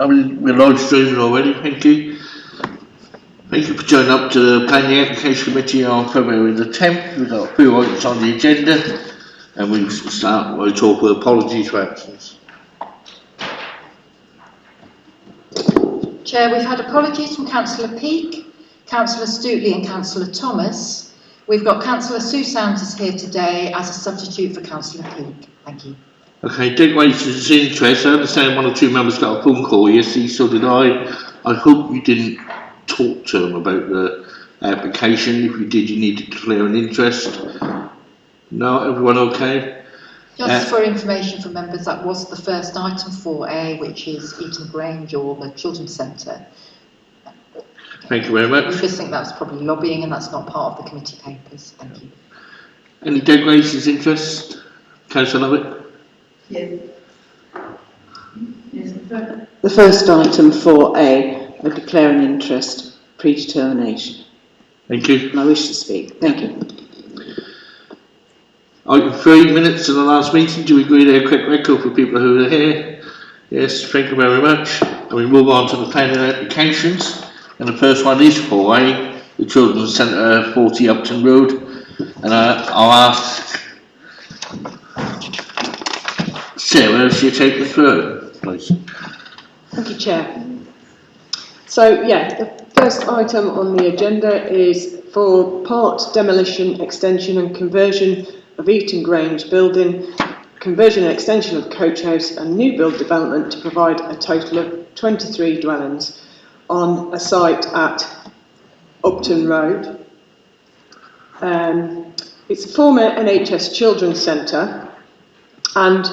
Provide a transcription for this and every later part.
we're live streaming already, thank you. Thank you for joining up to the Planning Application Committee on February the 10th. We've got a few items on the agenda and we'll start by talking with apologies for absence. Chair, we've had apologies from Councillor Peake, Councillor Stootley and Councillor Thomas. We've got Councillor Sue Sanders here today as a substitute for Councillor Peake. Thank you. Okay, declarations of interest. I understand one or two members got a phone call yesterday, so did I. I hope you didn't talk to them about the application. If you did, you need to declare an interest. No, everyone okay? Just for information for members, that was the first item 4A, which is Eaton Grange or the Children's Centre. Thank you very much. We just think that's probably lobbying and that's not part of the committee papers. Thank you. Any declarations of interest? Councillor Lovett? Yes. The first item 4A, I declare an interest, predetermination. Thank you. And I wish to speak. Thank you. Item 3, minutes of the last meeting. Do we agree to a quick record for people who are here? Yes, thank you very much. And we move on to the planning applications. And the first one is 4A, the Children's Centre 40 Upton Road. And I'll ask Sarah if she'll take us through, please. Thank you, Chair. So, yeah, the first item on the agenda is for part demolition, extension and conversion of Eaton Grange building, conversion and extension of coach house and new build development to provide a total of 23 dwellings on a site at Upton Road. It's a former NHS Children's Centre, and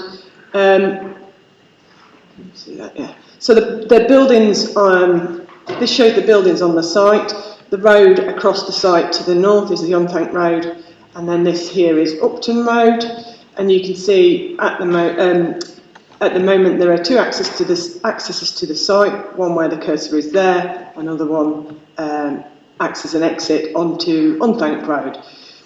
see that, yeah. So the buildings, this shows the buildings on the site. The road across the site to the north is the Untitled Road, and then this here is Upton Road. And you can see at the moment there are two accesses to the site. One where the cursor is there, another one acts as an exit onto Untitled Road.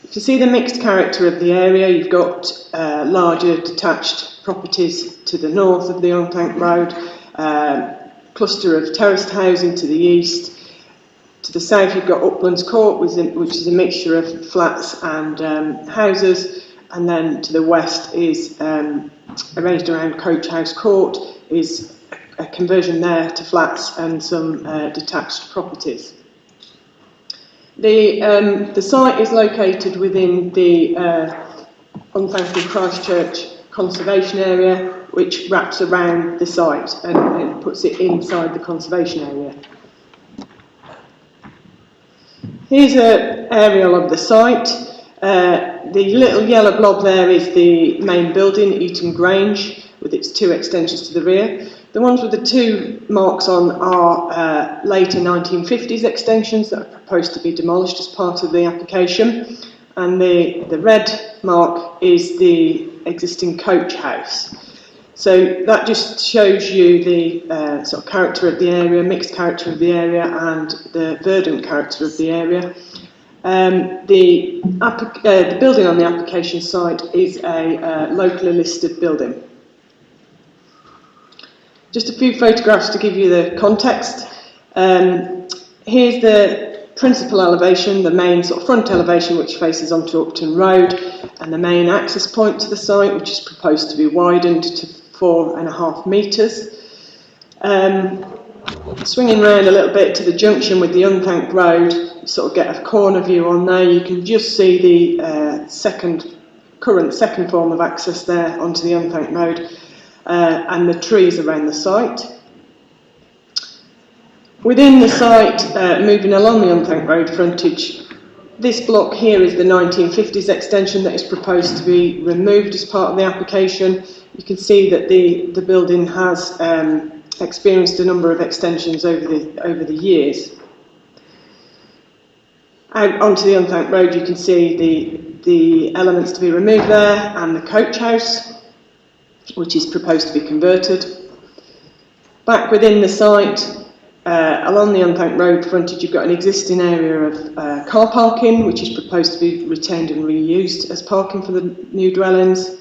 You can see the mixed character of the area. You've got larger detached properties to the north of the Untitled Road, cluster of terraced housing to the east. To the south you've got Uplands Court, which is a mixture of flats and houses, and then to the west is arranged around Coach House Court, is a conversion there to flats and some detached properties. The site is located within the Unthankful Christchurch conservation area, which wraps around the site and puts it inside the conservation area. Here's an aerial of the site. The little yellow blob there is the main building, Eaton Grange, with its two extensions to the rear. The ones with the two marks on are later 1950s extensions that are proposed to be demolished as part of the application. And the red mark is the existing coach house. So that just shows you the sort of character of the area, mixed character of the area, and the verdant character of the area. The building on the application site is a locally listed building. Just a few photographs to give you the context. Here's the principal elevation, the main sort of front elevation which faces onto Upton Road, and the main access point to the site, which is proposed to be widened to 4.5 metres. Swinging round a little bit to the junction with the Unthanked Road, you sort of get a corner view on there. You can just see the current second form of access there onto the Unthanked Road, and the trees around the site. Within the site, moving along the Unthanked Road frontage, this block here is the 1950s extension that is proposed to be removed as part of the application. You can see that the building has experienced a number of extensions over the years. Out onto the Unthanked Road, you can see the elements to be removed there, and the coach house, which is proposed to be converted. Back within the site, along the Unthanked Road frontage, you've got an existing area of car parking, which is proposed to be retained and reused as parking for the new dwellings.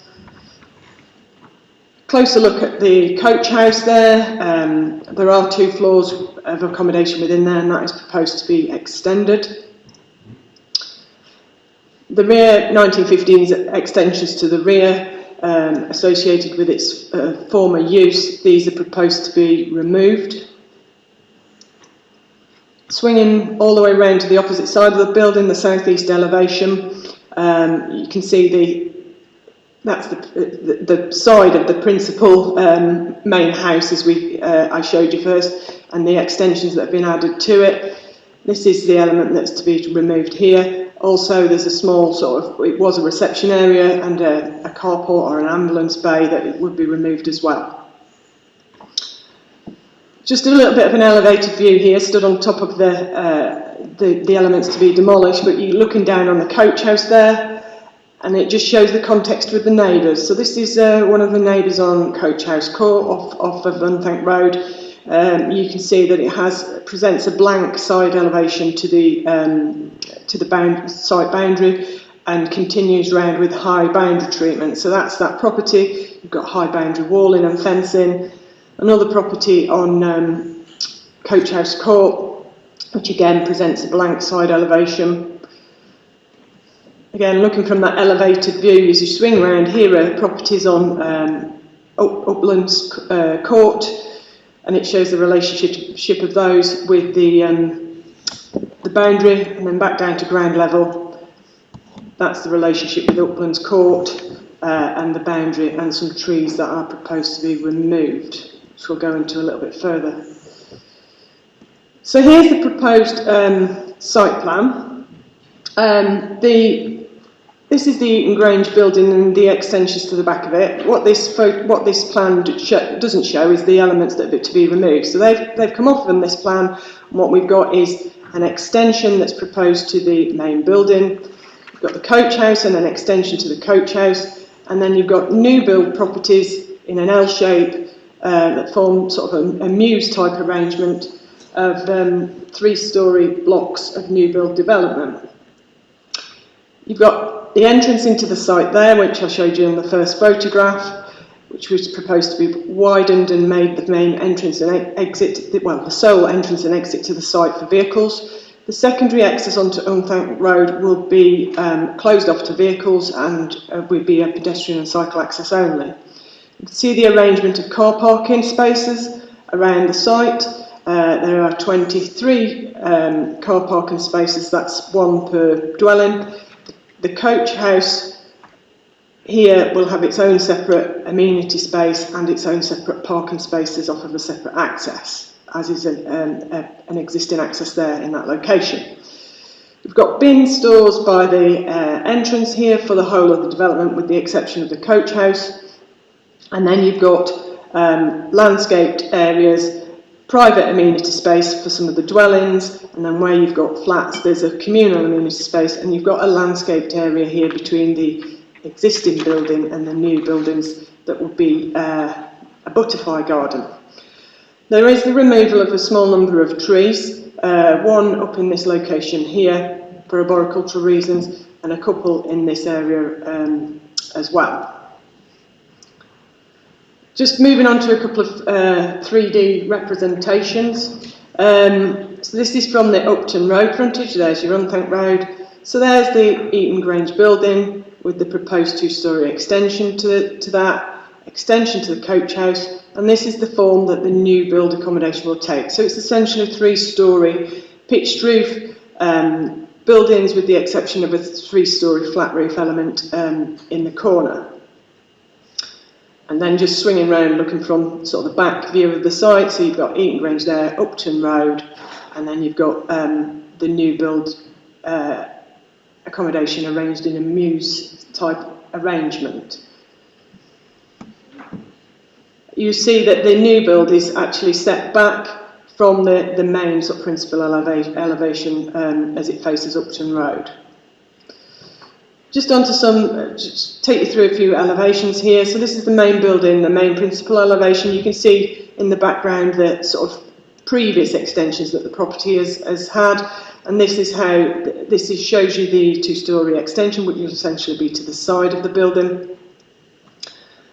Closer look at the coach house there. There are 2 floors of accommodation within there, and that is proposed to be extended. The rear 1915s extensions to the rear associated with its former use, these are proposed to be removed. Swinging all the way around to the opposite side of the building, the southeast elevation, you can see that's the side of the principal main house, as I showed you first, and the extensions that have been added to it. This is the element that's to be removed here. Also, there's a small it was a reception area and a carport or an ambulance bay that would be removed as well. Just a little bit of an elevated view here, stood on top of the elements to be demolished, but you're looking down on the coach house there, and it just shows the context with the neighbours. So this is one of the neighbours on Coach House Court off of Unthank Road. You can see that it presents a blank side elevation to the site boundary and continues round with high boundary treatment. So that's that property. You've got high boundary walling and fencing. Another property on Coach House Court, which again presents a blank side elevation. Again, looking from that elevated view, as you swing around, here are properties on Upland's Court, and it shows the relationship of those with the boundary, and then back down to ground level. That's the relationship with Upland's Court and the boundary, and some trees that are proposed to be removed, which we'll go into a little bit further. So here's the proposed site plan. This is the Eaton Grange building and the extensions to the back of it. What this plan doesn't show is the elements that are to be removed. So they've come off on this plan, and what we've got is an extension that's proposed to the main building. You've got the coach house and an extension to the coach house, and then you've got new build properties in an L shape that form sort of a mews type arrangement of 3-storey blocks of new build development. You've got the entrance into the site there, which I showed you in the first photograph, which was proposed to be widened and made the main entrance and exit, the sole entrance and exit to the site for vehicles. The secondary access onto Unthank Road will be closed off to vehicles and will be a pedestrian and cycle access only. You can see the arrangement of car parking spaces around the site. There are 23 car parking spaces, that's 1 per dwelling. The coach house here will have its own separate amenity space and its own separate parking spaces off of a separate access, as is an existing access there in that location. We've got bin stores by the entrance here for the whole of the development, with the exception of the coach house. And then you've got landscaped areas, private amenity space for some of the dwellings, and then where you've got flats, there's a communal amenity space, and you've got a landscaped area here between the existing building and the new buildings that will be a butterfly garden. There is the removal of a small number of trees, one up in this location here for arboricultural reasons, and a couple in this area as well. Just moving on to a couple of 3D representations. So this is from the Upton Road frontage. There's your Unthank Road. So there's the Eaton Grange building with the proposed 2-storey extension to that, extension to the coach house, and this is the form that the new build accommodation will take. So it's essentially 3-storey pitched roof buildings, with the exception of a 3-storey flat roof element in the corner. And then just swinging around, looking from sort of the back view of the site, so you've got Eaton Grange there, Upton Road, and then you've got the new build accommodation arranged in a mews type arrangement. You see that the new build is actually set back from the main sort of principal elevation as it faces Upton Road. Just onto just take you through a few elevations here. So this is the main building, the main principal elevation. You can see in the background the sort of previous extensions that the property has had, and this is how shows you the 2-storey extension, which will essentially be to the side of the building.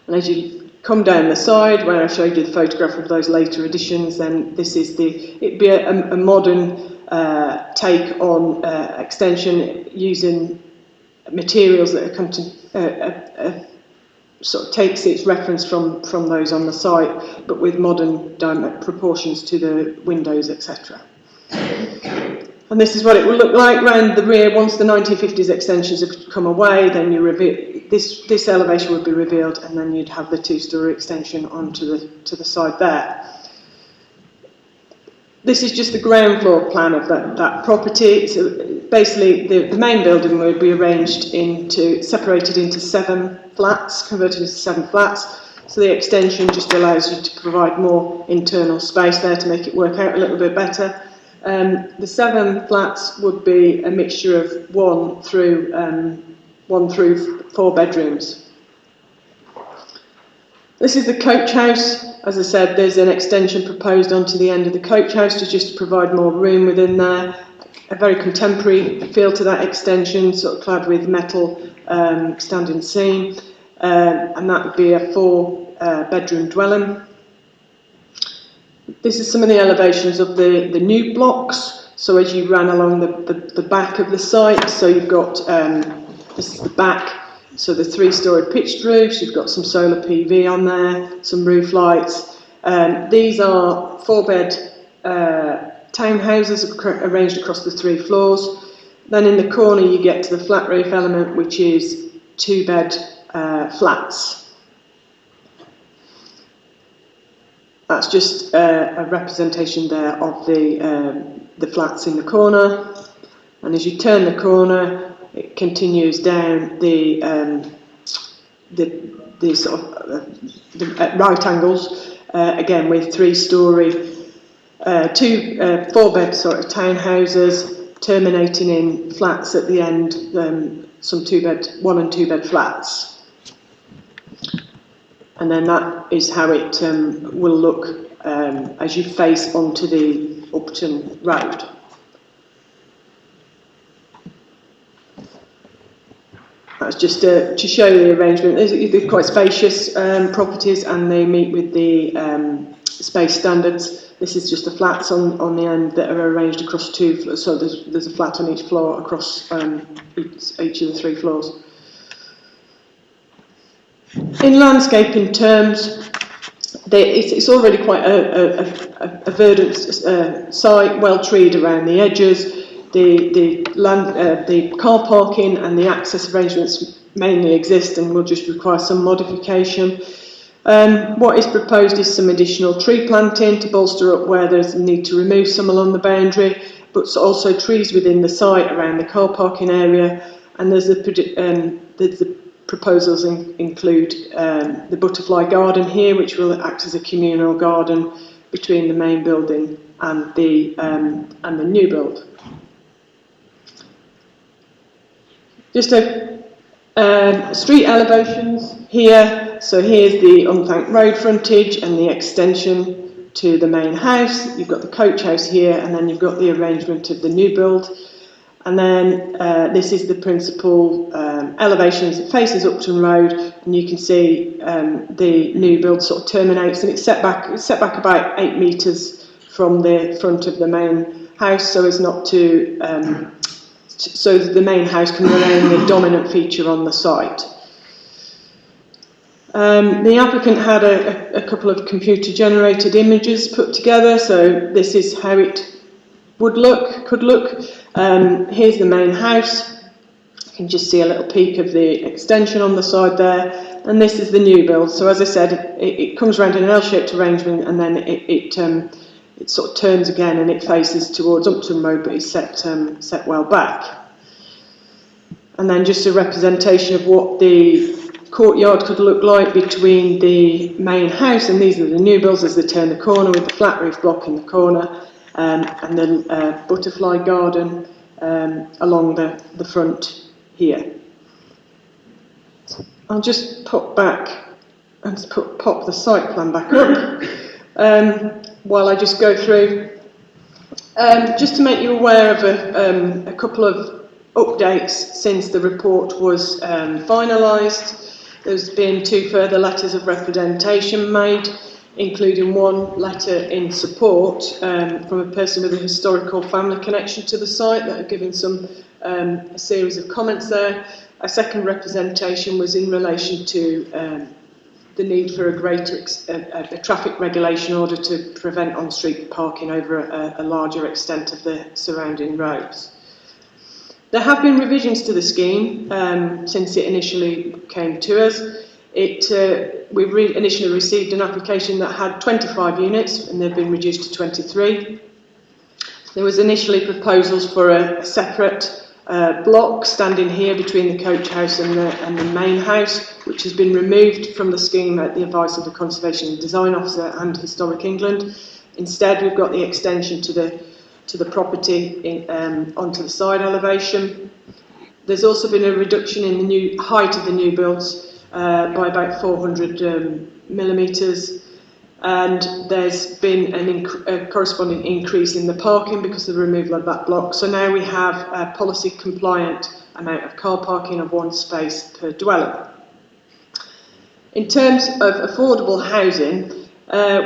And as you come down the side where I showed you the photograph of those later additions, then this is it'd be a modern take on extension using materials that have come to sort of takes its reference from those on the site, but with modern proportions to the windows, etc. And this is what it will look like round the rear. Once the 1950s extensions have come away, then you reveal this elevation would be revealed, and then you'd have the two-storey extension onto the side there. This is just the ground floor plan of that property. So basically, the main building would be separated into 7 flats, converted into 7 flats. So the extension just allows you to provide more internal space there to make it work out a little bit better. The 7 flats would be a mixture of 1 through 4 bedrooms. This is the coach house. As I said, there's an extension proposed onto the end of the coach house to just provide more room within there. A very contemporary feel to that extension, sort of clad with metal standing seam, and that would be a 4 bedroom dwelling. This is some of the elevations of the new blocks. So as you ran along the back of the site, so you've got, this is the back, so the 3-storey pitched roofs, you've got some solar PV on there, some roof lights. These are 4-bed townhouses arranged across the 3 floors. Then in the corner you get to the flat roof element, which is 2-bed flats. That's just a representation there of the flats in the corner, and as you turn the corner, it continues down the sort of at right angles, again with 3-storey, 4-bed sort of townhouses, terminating in flats at the end, some 1 and 2-bed flats. And then that is how it will look as you face onto the Upton Road. That's just to show the arrangement. They're quite spacious properties, and they meet with the space standards. This is just the flats on the end that are arranged across 2 floors. So there's a flat on each floor across each of the 3 floors. In landscaping terms, it's already quite a verdant site, well treed around the edges. The car parking and the access arrangements mainly exist and will just require some modification. What is proposed is some additional tree planting to bolster up where there's a need to remove some along the boundary, but also trees within the site around the car parking area. And there's the proposals include the butterfly garden here, which will act as a communal garden between the main building and the new build. Just street elevations here. So here's the Unthanked Road frontage and the extension to the main house. You've got the coach house here, and then you've got the arrangement of the new build. And then this is the principal elevations that faces Upton Road, and you can see the new build sort of terminates, and it's set back about 8 metres from the front of the main house, so as not to so that the main house can remain the dominant feature on the site. The applicant had a couple of computer-generated images put together, so this is how it could look. Here's the main house. You can just see a little peek of the extension on the side there, and this is the new build. So as I said, it comes around in an L-shaped arrangement, and then it sort of turns again, and it faces towards Upton Road, but it's set well back. And then just a representation of what the courtyard could look like between the main house, and these are the new builds as they turn the corner with the flat roof block in the corner, and then butterfly garden along the front here. I'll just pop back and pop the site plan back up while I just go through, just to make you aware of a couple of updates since the report was finalised. There's been 2 further letters of representation made, including 1 letter in support from a person with a historical family connection to the site that have given a series of comments there. A second representation was in relation to the need for a greater a traffic regulation order to prevent on-street parking over a larger extent of the surrounding roads. There have been revisions to the scheme since it initially came to us. We initially received an application that had 25 units and they've been reduced to 23. There was initially proposals for a separate block standing here between the coach house and the main house, which has been removed from the scheme at the advice of the Conservation and Design Officer and Historic England. Instead, we've got the extension to the property onto the side elevation. There's also been a reduction in the new height of the new builds by about 400 millimetres, and there's been a corresponding increase in the parking because of the removal of that block. So now we have a policy compliant amount of car parking of 1 space per dwelling. In terms of affordable housing,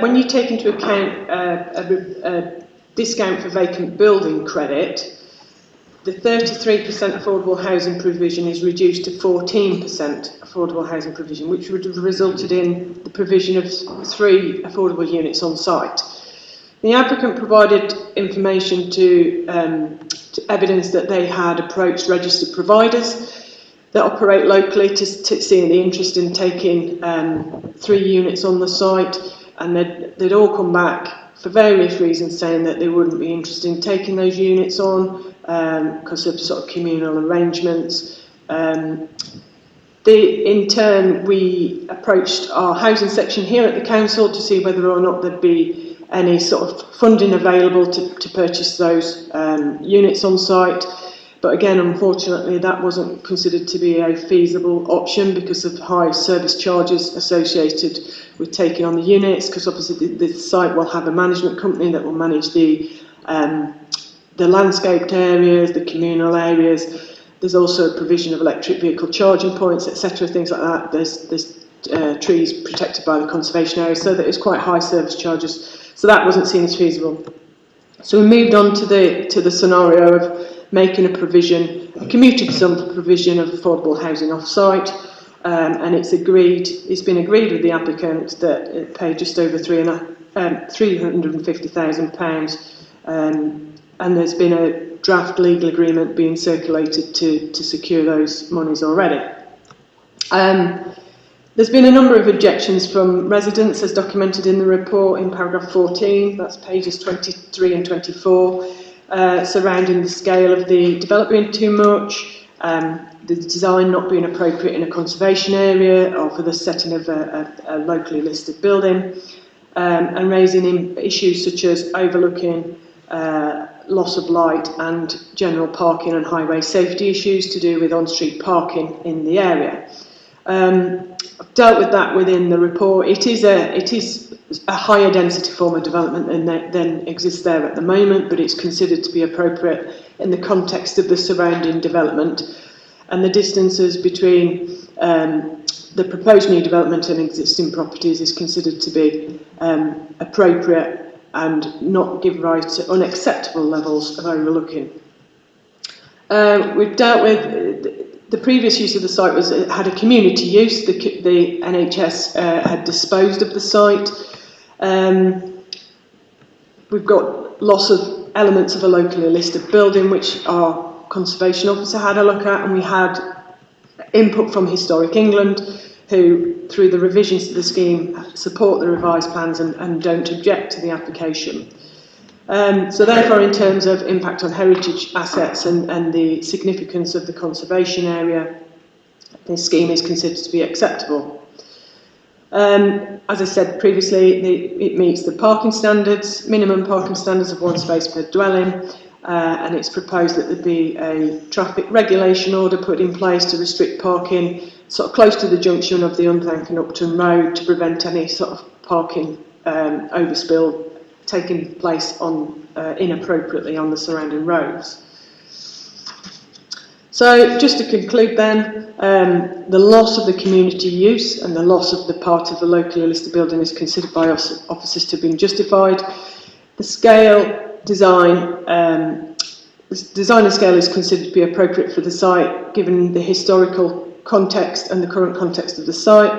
when you take into account a discount for vacant building credit, the 33% affordable housing provision is reduced to 14% affordable housing provision, which would have resulted in the provision of 3 affordable units on site. The applicant provided information to evidence that they had approached registered providers that operate locally to see the interest in taking 3 units on the site, and they'd all come back for various reasons saying that they wouldn't be interested in taking those units on because of sort of communal arrangements. In turn, we approached our housing section here at the council to see whether or not there'd be any sort of funding available to purchase those units on site. But again, unfortunately, that wasn't considered to be a feasible option because of high service charges associated with taking on the units, because obviously the site will have a management company that will manage the landscaped areas, the communal areas. There's also a provision of electric vehicle charging points, etc., things like that. There's trees protected by the conservation area, so that it's quite high service charges. So that wasn't seen as feasible. So we moved on to the scenario of making a provision, a commuted sum for provision of affordable housing off-site, and it's been agreed with the applicant that it paid just over £350,000, and there's been a draft legal agreement being circulated to secure those monies already. There's been a number of objections from residents as documented in the report in paragraph 14, that's pages 23 and 24, surrounding the scale of the development being too much, the design not being appropriate in a conservation area or for the setting of a locally listed building, and raising issues such as overlooking loss of light and general parking and highway safety issues to do with on-street parking in the area. I've dealt with that within the report. It is a higher density form of development than exists there at the moment, but it's considered to be appropriate in the context of the surrounding development, and the distances between the proposed new development and existing properties is considered to be appropriate and not give rise to unacceptable levels of overlooking. We've dealt with the previous use of the site had a community use. The NHS had disposed of the site. We've got loss of elements of a locally listed building, which our conservation officer had a look at, and we had input from Historic England, who, through the revisions to the scheme, support the revised plans and don't object to the application. So therefore, in terms of impact on heritage assets and the significance of the conservation area, the scheme is considered to be acceptable. As I said previously, it meets the parking standards, minimum parking standards of 1 space per dwelling, and it's proposed that there be a traffic regulation order put in place to restrict parking sort of close to the junction of the Untitled and Upton Road to prevent any sort of parking overspill taking place inappropriately on the surrounding roads. So just to conclude then, the loss of the community use and the loss of the part of the locally listed building is considered by us officers to have been justified. The scale, design and scale is considered to be appropriate for the site given the historical context and the current context of the site.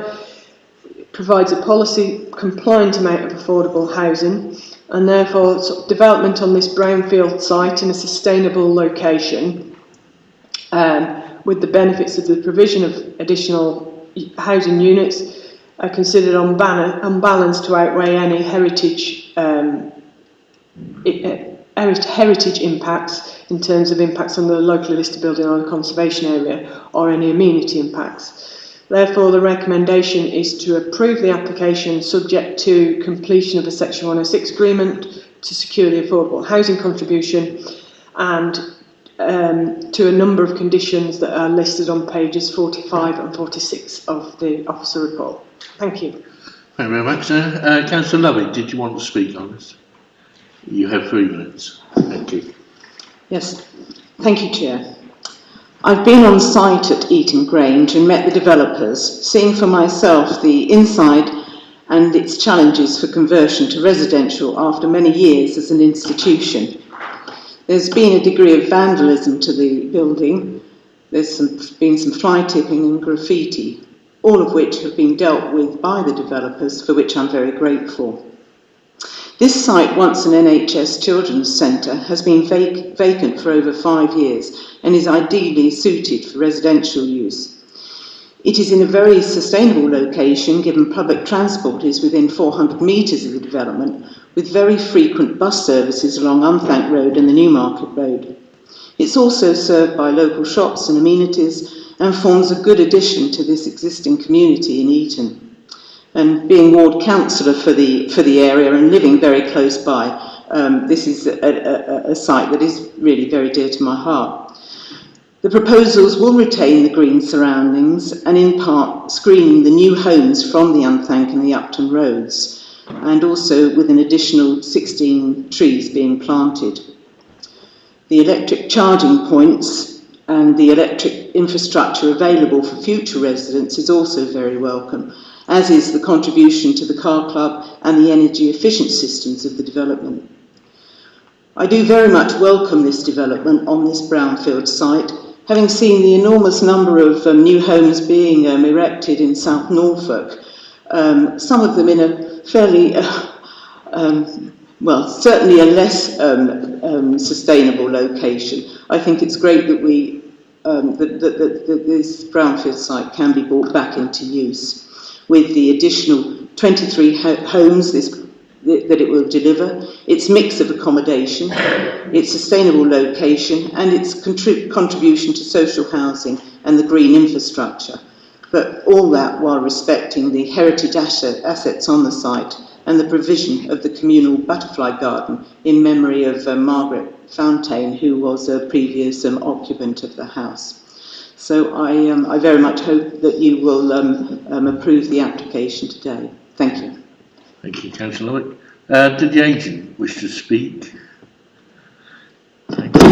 It provides a policy compliant amount of affordable housing, and therefore development on this brownfield site in a sustainable location with the benefits of the provision of additional housing units are considered on balance to outweigh any heritage impacts in terms of impacts on the locally listed building or the conservation area or any amenity impacts. Therefore, the recommendation is to approve the application subject to completion of a Section 106 agreement to secure the affordable housing contribution and to a number of conditions that are listed on pages 45 and 46 of the officer report. Thank you. Thank you very much, sir. Councillor Lovett, did you want to speak on this? You have 3 minutes. Thank you. Yes, thank you, Chair. I've been on site at Eaton Grange and met the developers, seeing for myself the inside and its challenges for conversion to residential after many years as an institution. There's been a degree of vandalism to the building. There's been some fly tipping and graffiti, all of which have been dealt with by the developers, for which I'm very grateful. This site, once an NHS children's centre, has been vacant for over 5 years and is ideally suited for residential use. It is in a very sustainable location, given public transport is within 400 metres of the development, with very frequent bus services along Unthank Road and the Newmarket Road. It's also served by local shops and amenities and forms a good addition to this existing community in Eaton. And being ward councillor for the area and living very close by, this is a site that is really very dear to my heart. The proposals will retain the green surroundings and in part screening the new homes from the Unthank and the Upton roads, and also with an additional 16 trees being planted. The electric charging points and the electric infrastructure available for future residents is also very welcome, as is the contribution to the car club and the energy efficient systems of the development. I do very much welcome this development on this brownfield site, having seen the enormous number of new homes being erected in South Norfolk, some of them in a fairly, certainly a less sustainable location. I think it's great that that this brownfield site can be brought back into use with the additional 23 homes that it will deliver, its mix of accommodation, its sustainable location and its contribution to social housing and the green infrastructure. But all that while respecting the heritage assets on the site and the provision of the communal butterfly garden in memory of Margaret Fountaine, who was a previous occupant of the house. So I very much hope that you will approve the application today. Thank you. Thank you, Councillor Lovett. Did the agent wish to speak? Thank you.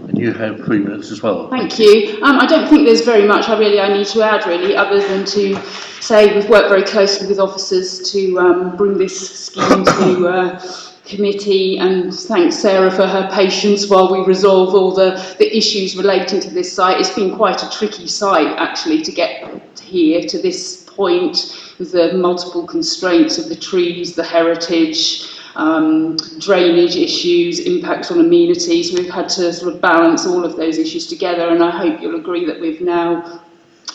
And you have 3 minutes as well. Thank you. I don't think there's very much I need to add really, other than to say we've worked very closely with officers to bring this scheme to committee, and thanks Sarah for her patience while we resolve all the issues relating to this site. It's been quite a tricky site actually to get here to this point, with the multiple constraints of the trees, the heritage, drainage issues, impacts on amenities. We've had to sort of balance all of those issues together, and I hope you'll agree that we've now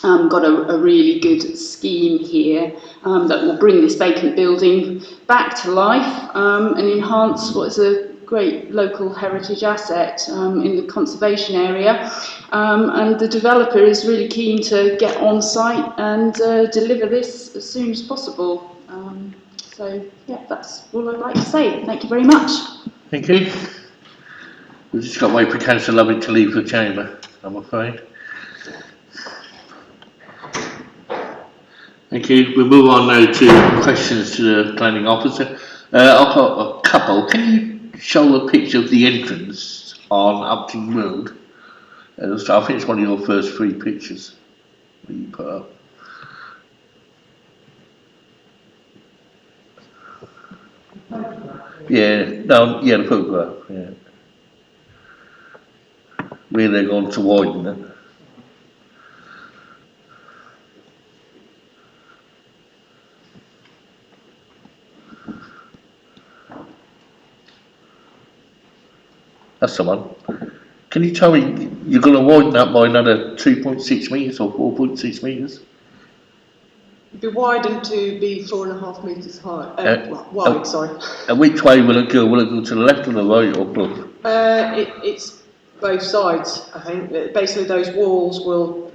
got a really good scheme here that will bring this vacant building back to life and enhance what is a great local heritage asset in the conservation area. And the developer is really keen to get on site and deliver this as soon as possible. So yeah, that's all I'd like to say. Thank you very much. Thank you. We've just got to wait for Councillor Lovett to leave the chamber, I'm afraid. Thank you. We'll move on now to questions to the planning officer. I've got a couple. Can you show a picture of the entrance on Upton Road? So I think it's one of your first 3 pictures that you put up. Yeah, no, yeah, the photograph, yeah. Where they're going to widen it. That's the one. Can you tell me, you're going to widen that by another 2.6 metres or 4.6 metres? It'd be widened to be 4.5 metres high, wide, sorry. And which way will it go? Will it go to the left or the right or both? It's both sides, I think. Basically, those walls will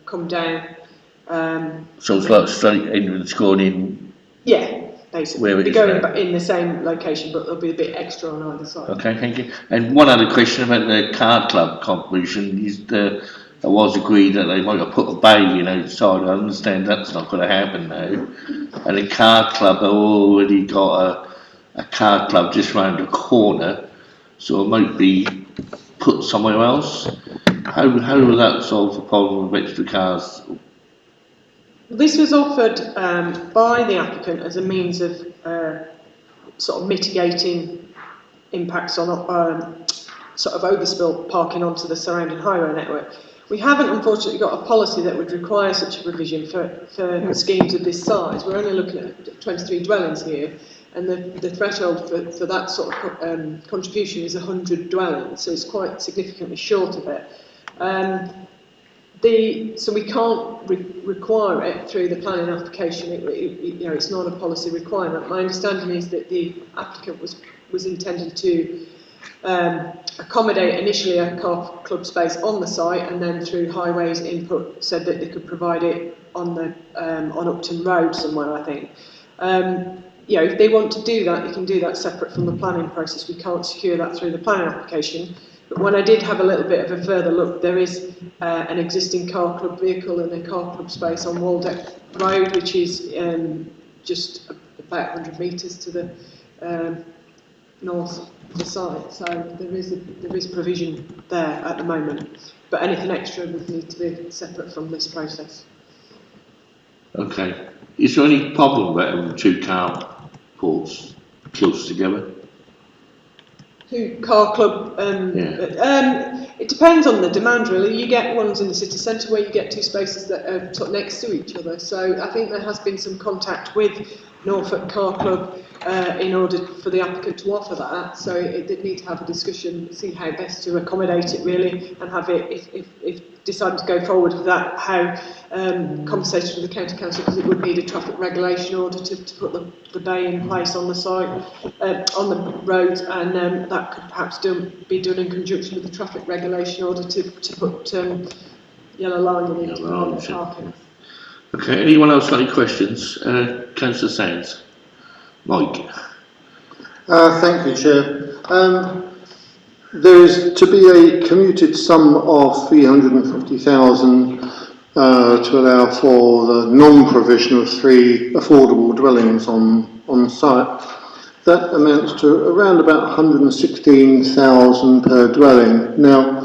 come down. So it's like straight entrance going in? Yeah, basically. Where it They're is going now. in the same location, but there'll be a bit extra on either side. Okay, thank you. And one other question about the card club contribution is it was agreed that they might have put a bay in outside. I understand that's not going to happen now. And the card club have already got a card club just round the corner, so it might be put somewhere else. How will that solve the problem of extra cars? This was offered by the applicant as a means of sort of mitigating impacts on sort of overspill parking onto the surrounding highway network. We haven't unfortunately got a policy that would require such a provision for schemes of this size. We're only looking at 23 dwellings here, and the threshold for that sort of contribution is 100 dwellings, so it's quite significantly short of it. So we can't require it through the planning application. It's not a policy requirement. My understanding is that the applicant was intending to accommodate initially a car club space on the site, and then through highways input said that they could provide it on Upton Road somewhere, I think. If they want to do that, they can do that separate from the planning process. We can't secure that through the planning application. But when I did have a little bit of a further look, there is an existing car club vehicle and a car club space on Waldeck Road, which is just about 100 metres to the north of the site. So there is provision there at the moment. But anything extra would need to be separate from this process. Okay. Is there any problem about having 2 car ports close together? 2 car club, it depends on the demand really. You get ones in the city centre where you get 2 spaces that are sort of next to each other. So I think there has been some contact with Norfolk Car Club in order for the applicant to offer that. So it did need to have a discussion, see how best to accommodate it really, and have it, if decided to go forward with that, how conversation with the county council, because it would need a traffic regulation order to put the bay in place on the site, on the road, and that could perhaps be done in conjunction with the traffic regulation order to put yellow line in parking. Okay, anyone else got any questions? Councillor Sands. Mike. Thank you, Chair. There is to be a commuted sum of 350,000 to allow for the non-provision of 3 affordable dwellings on site. That amounts to around about 116,000 per dwelling. Now,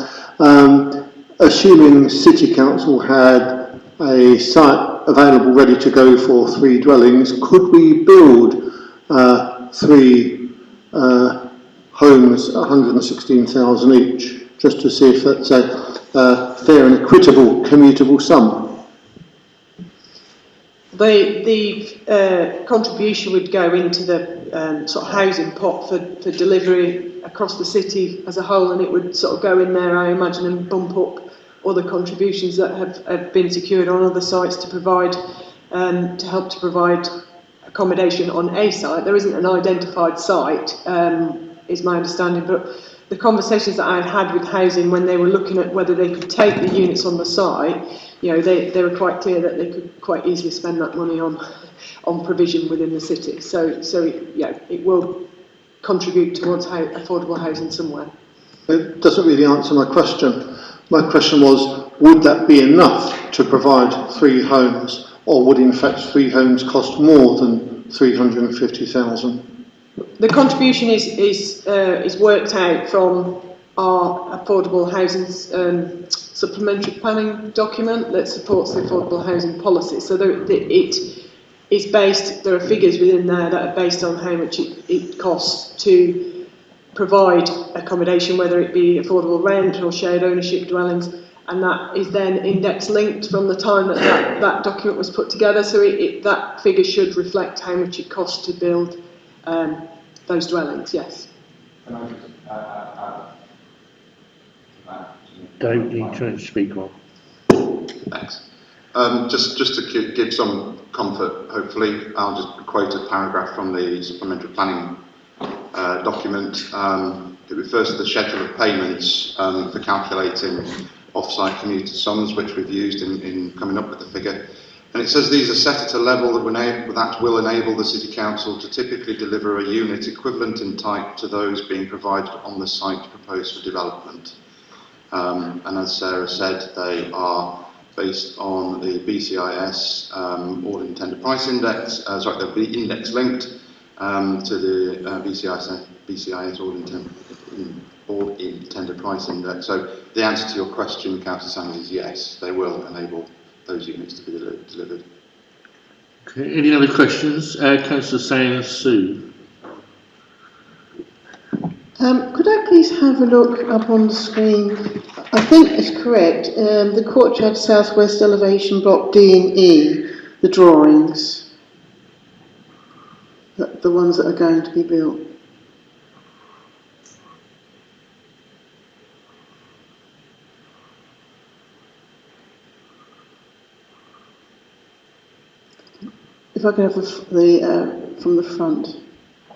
assuming City Council had a site available ready to go for 3 dwellings, could we build 3 homes at 116,000 each, just to see if that's a fair and equitable commutable sum? The contribution would go into the sort of housing pot for delivery across the city as a whole, and it would sort of go in there, I imagine, and bump up other contributions that have been secured on other sites to provide, to help to provide accommodation on a site. There isn't an identified site, is my understanding, but the conversations that I had with housing when they were looking at whether they could take the units on the site, they were quite clear that they could quite easily spend that money on provision within the city. So it will contribute towards affordable housing somewhere. It doesn't really answer my question. My question was, would that be enough to provide 3 homes, or would in fact 3 homes cost more than 350,000? The contribution is worked out from our affordable housing supplementary planning document that supports the affordable housing policy. So it is based, there are figures within there that are based on how much it costs to provide accommodation, whether it be affordable rent or shared ownership dwellings, and that is then index linked from the time that document was put together. So that figure should reflect how much it costs to build those dwellings, yes. Can I just add Don't need to speak on. Thanks. Just to give some comfort, hopefully, I'll just quote a paragraph from the supplementary planning document. It refers to the schedule of payments for calculating off-site commuted sums, which we've used in coming up with the figure. And it says these are set at a level that will enable the City Council to typically deliver a unit equivalent in type to those being provided on the site proposed for development. And as Sarah said, they are based on the BCIS all-in tender price index. They'll be index linked to the BCIS all-in tender price index. So the answer to your question, Councillor Sanders, is yes, they will enable those units to be delivered. Okay, any other questions? Councillor Sayers Sue. Could I please have a look up on the screen? I think it's correct. The courtyard southwest elevation block D and E, the drawings, the ones that are going to be built. If I can have the from the front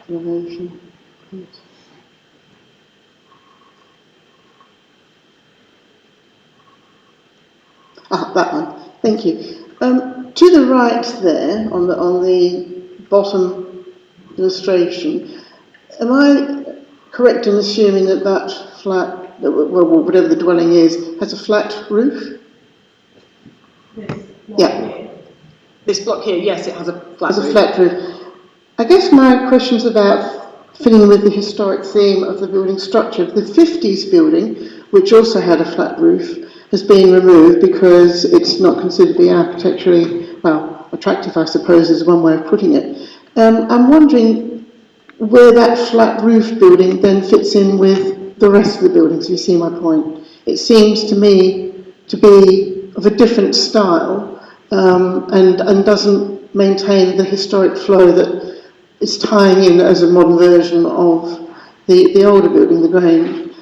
elevation, please. Ah, that one. Thank you. To the right there, on the bottom illustration, am I correct in assuming that flat, well, whatever the dwelling is, has a flat roof? Yeah. This block here, yes, it has a flat Has roof. a flat roof. I guess my question's about fitting in with the historic theme of the building structure. The 50s building, which also had a flat roof, has been removed because it's not considered to be architecturally, well, attractive, I suppose, is one way of putting it. I'm wondering where that flat roof building then fits in with the rest of the buildings, you see my point. It seems to me to be of a different style and doesn't maintain the historic flow that is tying in as a modern version of the older building, the Grange.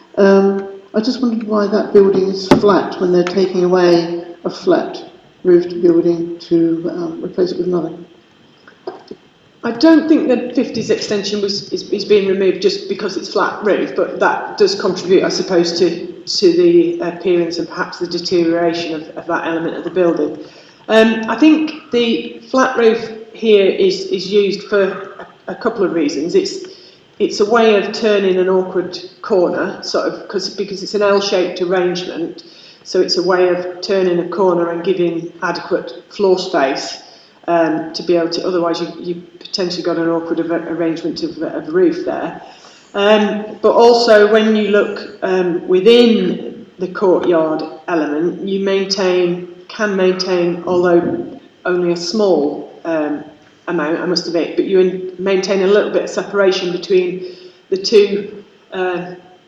I just wondered why that building is flat when they're taking away a flat roofed building to replace it with another. I don't think the 50s extension is being removed just because it's flat roof, but that does contribute, I suppose, to the appearance and perhaps the deterioration of that element of the building. I think the flat roof here is used for a couple of reasons. It's a way of turning an awkward corner, sort of, because it's an L-shaped arrangement. So it's a way of turning a corner and giving adequate floor space to be able to. Otherwise, you potentially got an awkward arrangement of a roof there. But also, when you look within the courtyard element, you can maintain, although only a small amount, I must admit, but you maintain a little bit of separation between the two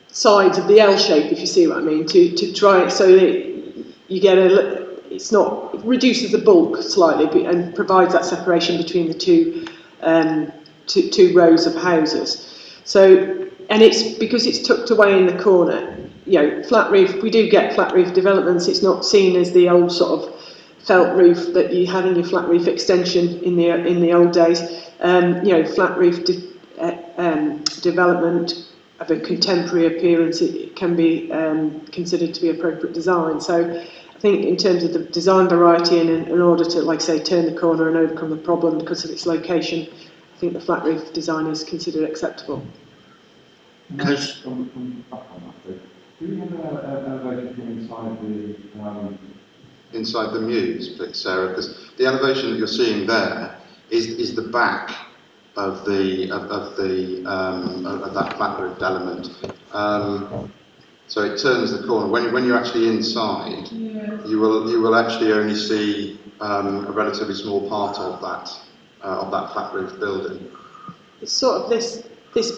sides of the L shape, if you see what I mean, to try it so that you get it reduces the bulk slightly and provides that separation between the two rows of houses. So, and it's because it's tucked away in the corner. You know, flat roof, we do get flat roof developments. It's not seen as the old sort of felt roof that you had in your flat roof extension in the old days. Flat roof development of a contemporary appearance, it can be considered to be appropriate design. So I think in terms of the design variety and in order to, like say, turn the corner and overcome the problem because of its location, I think the flat roof design is considered acceptable. Yes. Do you have an elevation from Inside the mews, please, Sarah, because the elevation that you're seeing there is the back of that flat roofed element. So it turns the corner. When you're actually inside, you will actually only see a relatively small part of that flat roof building. It's sort of this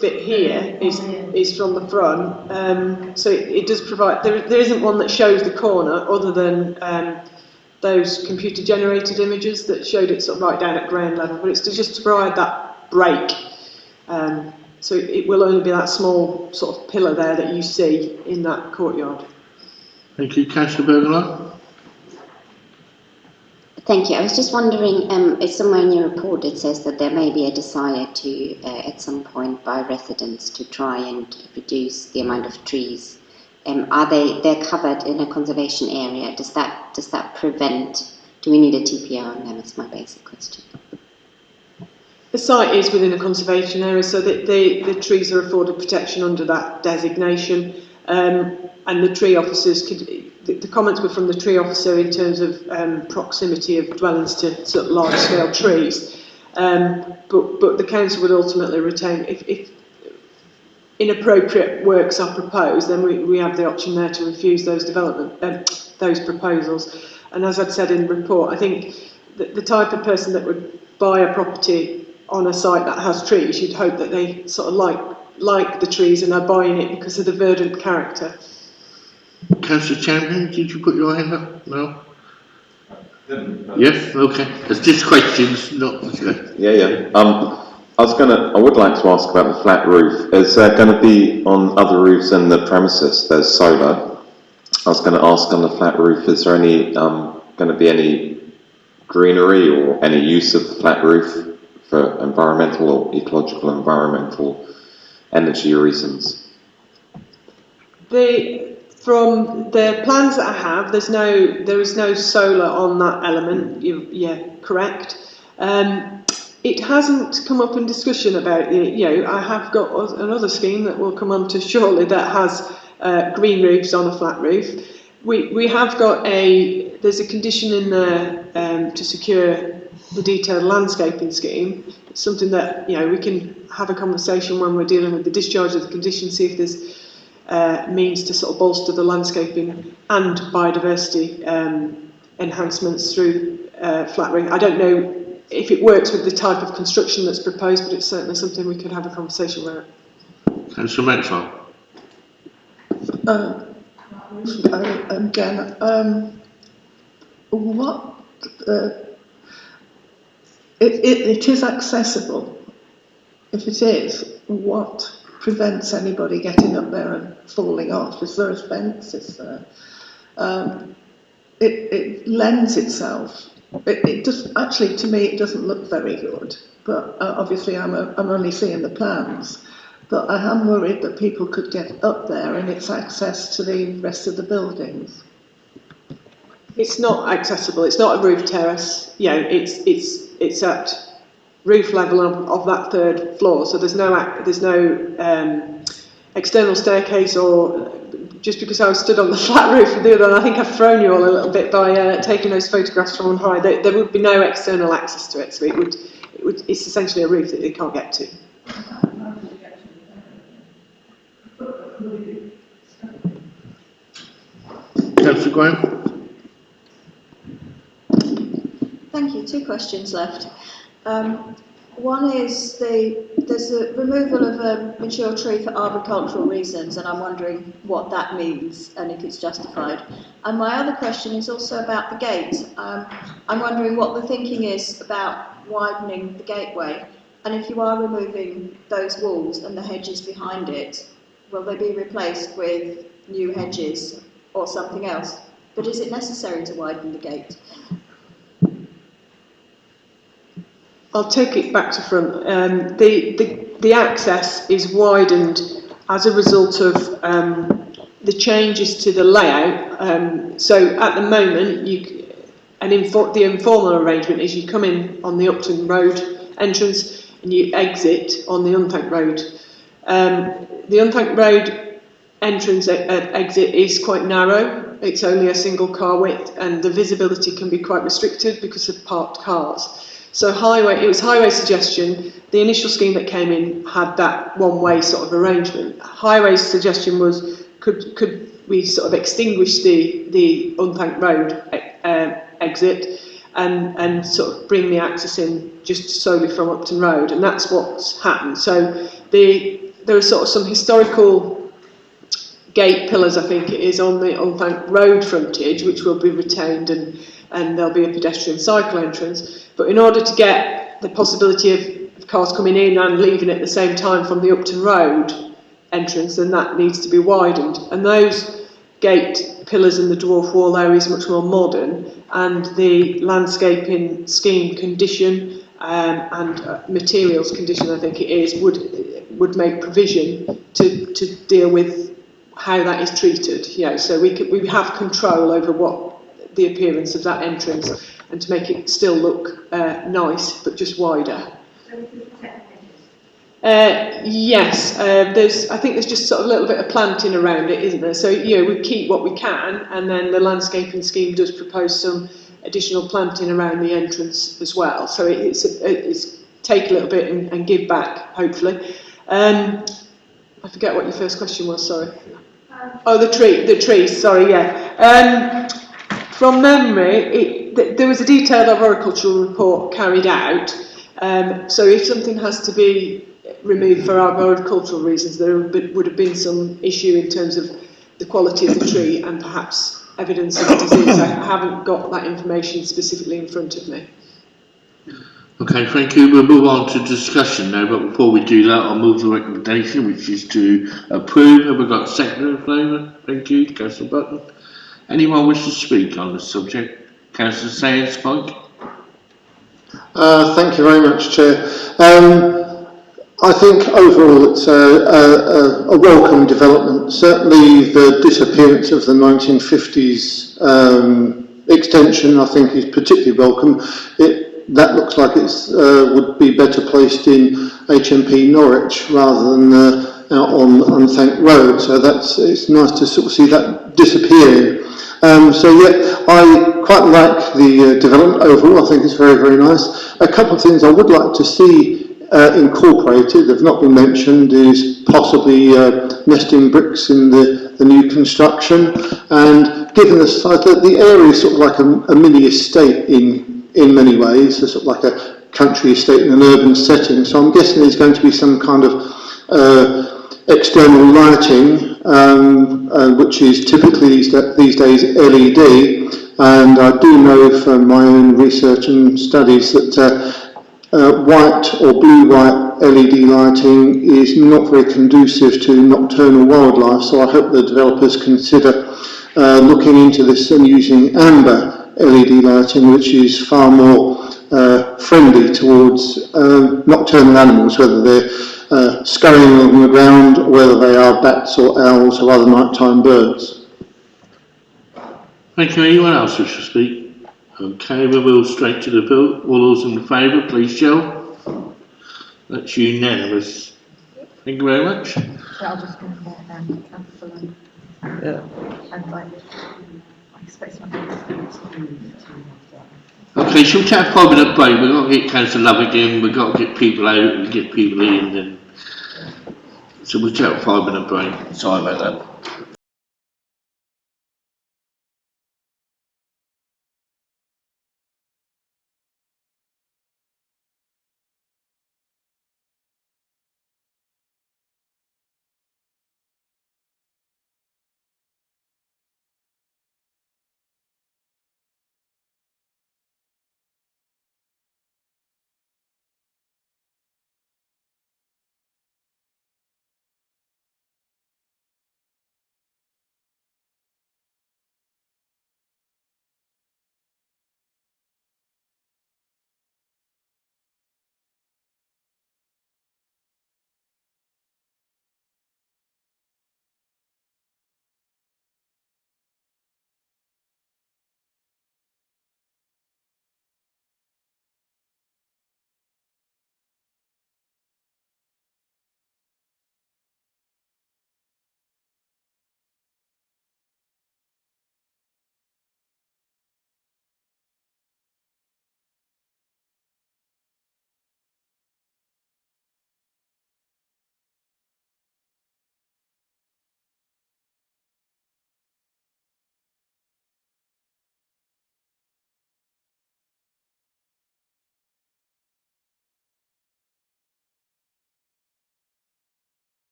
bit here is from the front, so it does provide. There isn't one that shows the corner other than those computer generated images that showed it sort of right down at ground level, but it's just to provide that break. So it will only be that small sort of pillar there that you see in that courtyard. Thank you, Councillor Bergeron. Thank you. I was just wondering, if somewhere in your report it says that there may be a desire to, at some point, by residents to try and reduce the amount of trees. They're covered in a conservation area? Does that prevent? Do we need a TPR on them? It's my basic question. The site is within a conservation area, so that the trees are afforded protection under that designation, and the tree officers could. The comments were from the tree officer in terms of proximity of dwellings to sort of large-scale trees, but the council would ultimately retain, if inappropriate works are proposed, then we have the option there to refuse those those proposals. And as I'd said in the report, I think that the type of person that would buy a property on a site that has trees, you'd hope that they sort of like the trees and are buying it because of the verdant character. Councillor Champion, did you put your hand up? No? Yes, okay. It's just questions, not... Yeah. I would like to ask about the flat roof. Is there going to be on other roofs in the premises, there's solar? I was going to ask on the flat roof, is there any, going to be any greenery or any use of the flat roof for environmental or ecological environmental energy reasons? From the plans that I have, there is no solar on that element. Yeah, correct. It hasn't come up in discussion about I have got another scheme that we'll come on to shortly that has green roofs on a flat roof. We have got there's a condition in there to secure the detailed landscaping scheme. It's something that we can have a conversation when we're dealing with the discharge of the condition, see if there's means to sort of bolster the landscaping and biodiversity enhancements through flat roof. I don't know if it works with the type of construction that's proposed, but it's certainly something we could have a conversation with. Councillor Maxwell. Again, it is accessible. If it is, what prevents anybody getting up there and falling off? Is there a fence? Is there? It lends itself. It just actually, to me, it doesn't look very good. But obviously, I'm only seeing the plans. But I am worried that people could get up there and it's access to the rest of the buildings. It's not accessible. It's not a roof terrace. It's at roof level of that third floor. So there's no external staircase, or just because I was stood on the flat roof of the other, and I think I've thrown you all a little bit by taking those photographs from on high. There would be no external access to it. So it's essentially a roof that they can't get to. Councillor Graham. Thank you. Two questions left. One is there's a removal of a mature tree for arboricultural reasons, and I'm wondering what that means and if it's justified. And my other question is also about the gate. I'm wondering what the thinking is about widening the gateway, and if you are removing those walls and the hedges behind it, will they be replaced with new hedges or something else? But is it necessary to widen the gate? I'll take it back to front. The access is widened as a result of the changes to the layout. So at the moment, the informal arrangement is you come in on the Upton Road entrance and you exit on the Untitled Road. The Untitled Road entrance exit is quite narrow. It's only a single car width, and the visibility can be quite restricted because of parked cars. So it was Highway's suggestion. The initial scheme that came in had that one-way sort of arrangement. Highway's suggestion was could we sort of extinguish the Unthanked Road exit and sort of bring the access in just solely from Upton Road, and that's what's happened. So there are sort of some historical gate pillars, I think it is, on the Unthanked Road frontage, which will be retained, and there'll be a pedestrian cycle entrance. But in order to get the possibility of cars coming in and leaving at the same time from the Upton Road entrance, then that needs to be widened. And those gate pillars and the dwarf wall there is much more modern, and the landscaping scheme condition and materials condition, I think it is, would make provision to deal with how that is treated. Yeah, so we have control over what the appearance of that entrance, and to make it still look nice but just wider. Yes, I think there's just sort of a little bit of planting around it, isn't there? So we keep what we can, and then the landscaping scheme does propose some additional planting around the entrance as well. So it's take a little bit and give back, hopefully. I forget what your first question was. Sorry. Oh, the trees. Sorry, yeah. From memory, there was a detailed arboricultural report carried out. So if something has to be removed for arboricultural reasons, there would have been some issue in terms of the quality of the tree and perhaps evidence of disease. I haven't got that information specifically in front of me. Okay, thank you. We'll move on to discussion now, but before we do that, I'll move the recommendation, which is to approve. Have we got a second in favour? Thank you, Councillor Button. Anyone wish to speak on this subject? Councillor Sayers, Spike? Thank you very much, Chair. I think overall it's a welcome development. Certainly the disappearance of the 1950s extension, I think, is particularly welcome. That looks like it would be better placed in HMP Norwich rather than out on Unthanked Road. So it's nice to sort of see that disappearing. So yeah, I quite like the development overall. I think it's very, very nice. A couple of things I would like to see incorporated, that have not been mentioned, is possibly nesting bricks in the new construction. And given the size, the area is sort of like a mini estate in many ways, so sort of like a country estate in an urban setting. So I'm guessing there's going to be some kind of external lighting, which is typically these days LED. And I do know from my own research and studies that white or blue-white LED lighting is not very conducive to nocturnal wildlife. So I hope the developers consider looking into this and using amber LED lighting, which is far more friendly towards nocturnal animals, whether they're scurrying on the ground, or whether they are bats or owls or other nighttime birds. Thank you. Anyone else wish to speak? Okay, we'll move straight to the vote. All those in favour, please show. That's unanimous. Thank you very much. I'll just go there, Councillor. Yeah. And I expect Okay, shall we take a 5-minute break? We've got to get Councillor Love again, we've got to get people out and get people in, and so we'll take a 5-minute break. Sorry about that.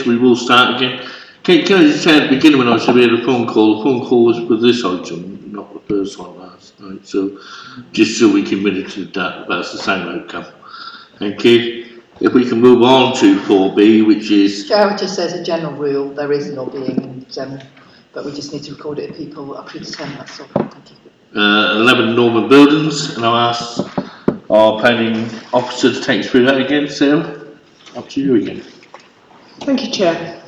yes, we will start again. Can I just say at the beginning when I said we had a phone call was with this item, not the first one last night, so just so we can monitor that, that's the same outcome. Thank you. If we can move on to 4B, which is... Chair, just says a general rule, there is lobbying, but we just need to record it if people are predetermined, that's all. Thank you. 11 Norman Buildings, and I'll ask our planning officer to take us through that again. Sarah, up to you again. Thank you, Chair.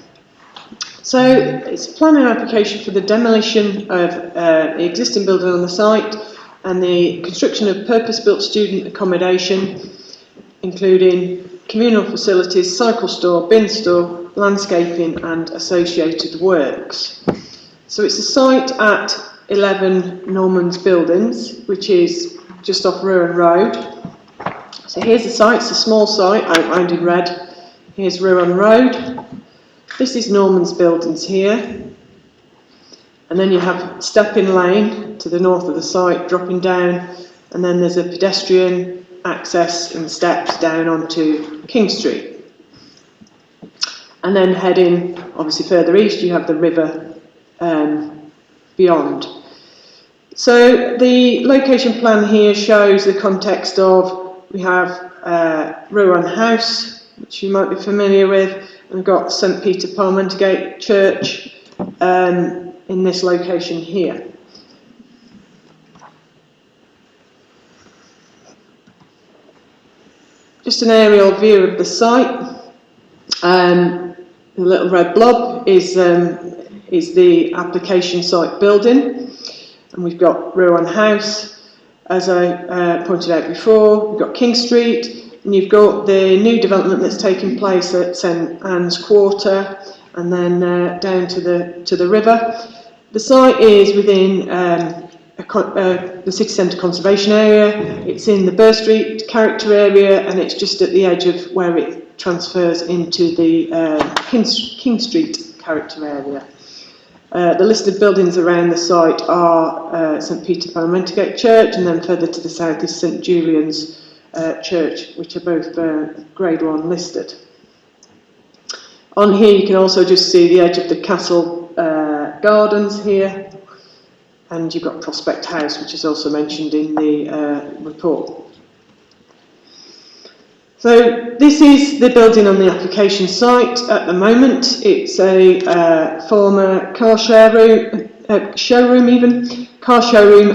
So it's a planning application for the demolition of the existing building on the site and the construction of purpose-built student accommodation, including communal facilities, cycle store, bin store, landscaping and associated works. So it's a site at 11 Norman's Buildings, which is just off Ruan Road. So here's the site, it's a small site outlined in red. Here's Ruan Road. This is Norman's Buildings here. And then you have Stepping Lane to the north of the site, dropping down, and then there's a pedestrian access and steps down onto King Street. And then heading, obviously further east, you have the river beyond. So the location plan here shows the context of, we have Ruan House, which you might be familiar with, and we've got St Peter Parliamentegate Church in this location here. Just an aerial view of the site. The little red blob is the application site building, and we've got Ruan House, as I pointed out before. We've got King Street, and you've got the new development that's taking place at St Anne's Quarter, and then down to the river. The site is within the city centre conservation area. It's in the Burr Street character area, and it's just at the edge of where it transfers into the King Street character area. The listed buildings around the site are St Peter Parliamentegate Church, and then further to the south is St Julian's Church, which are both Grade 1 listed. On here you can also just see the edge of the castle gardens here, and you've got Prospect House, which is also mentioned in the report. So this is the building on the application site at the moment. It's a former car showroom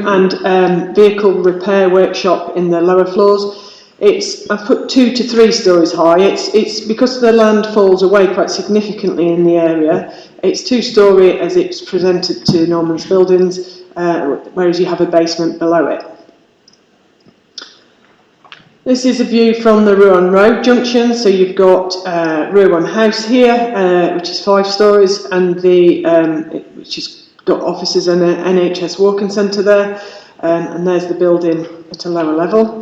and vehicle repair workshop in the lower floors. I've put 2 to 3 stories high. It's because the land falls away quite significantly in the area. It's 2-storey as it's presented to Norman's Buildings, whereas you have a basement below it. This is a view from the Ruan Road junction. So you've got Ruan House here, which is 5 stories, and which has got offices and an NHS walking centre there, and there's the building at a lower level.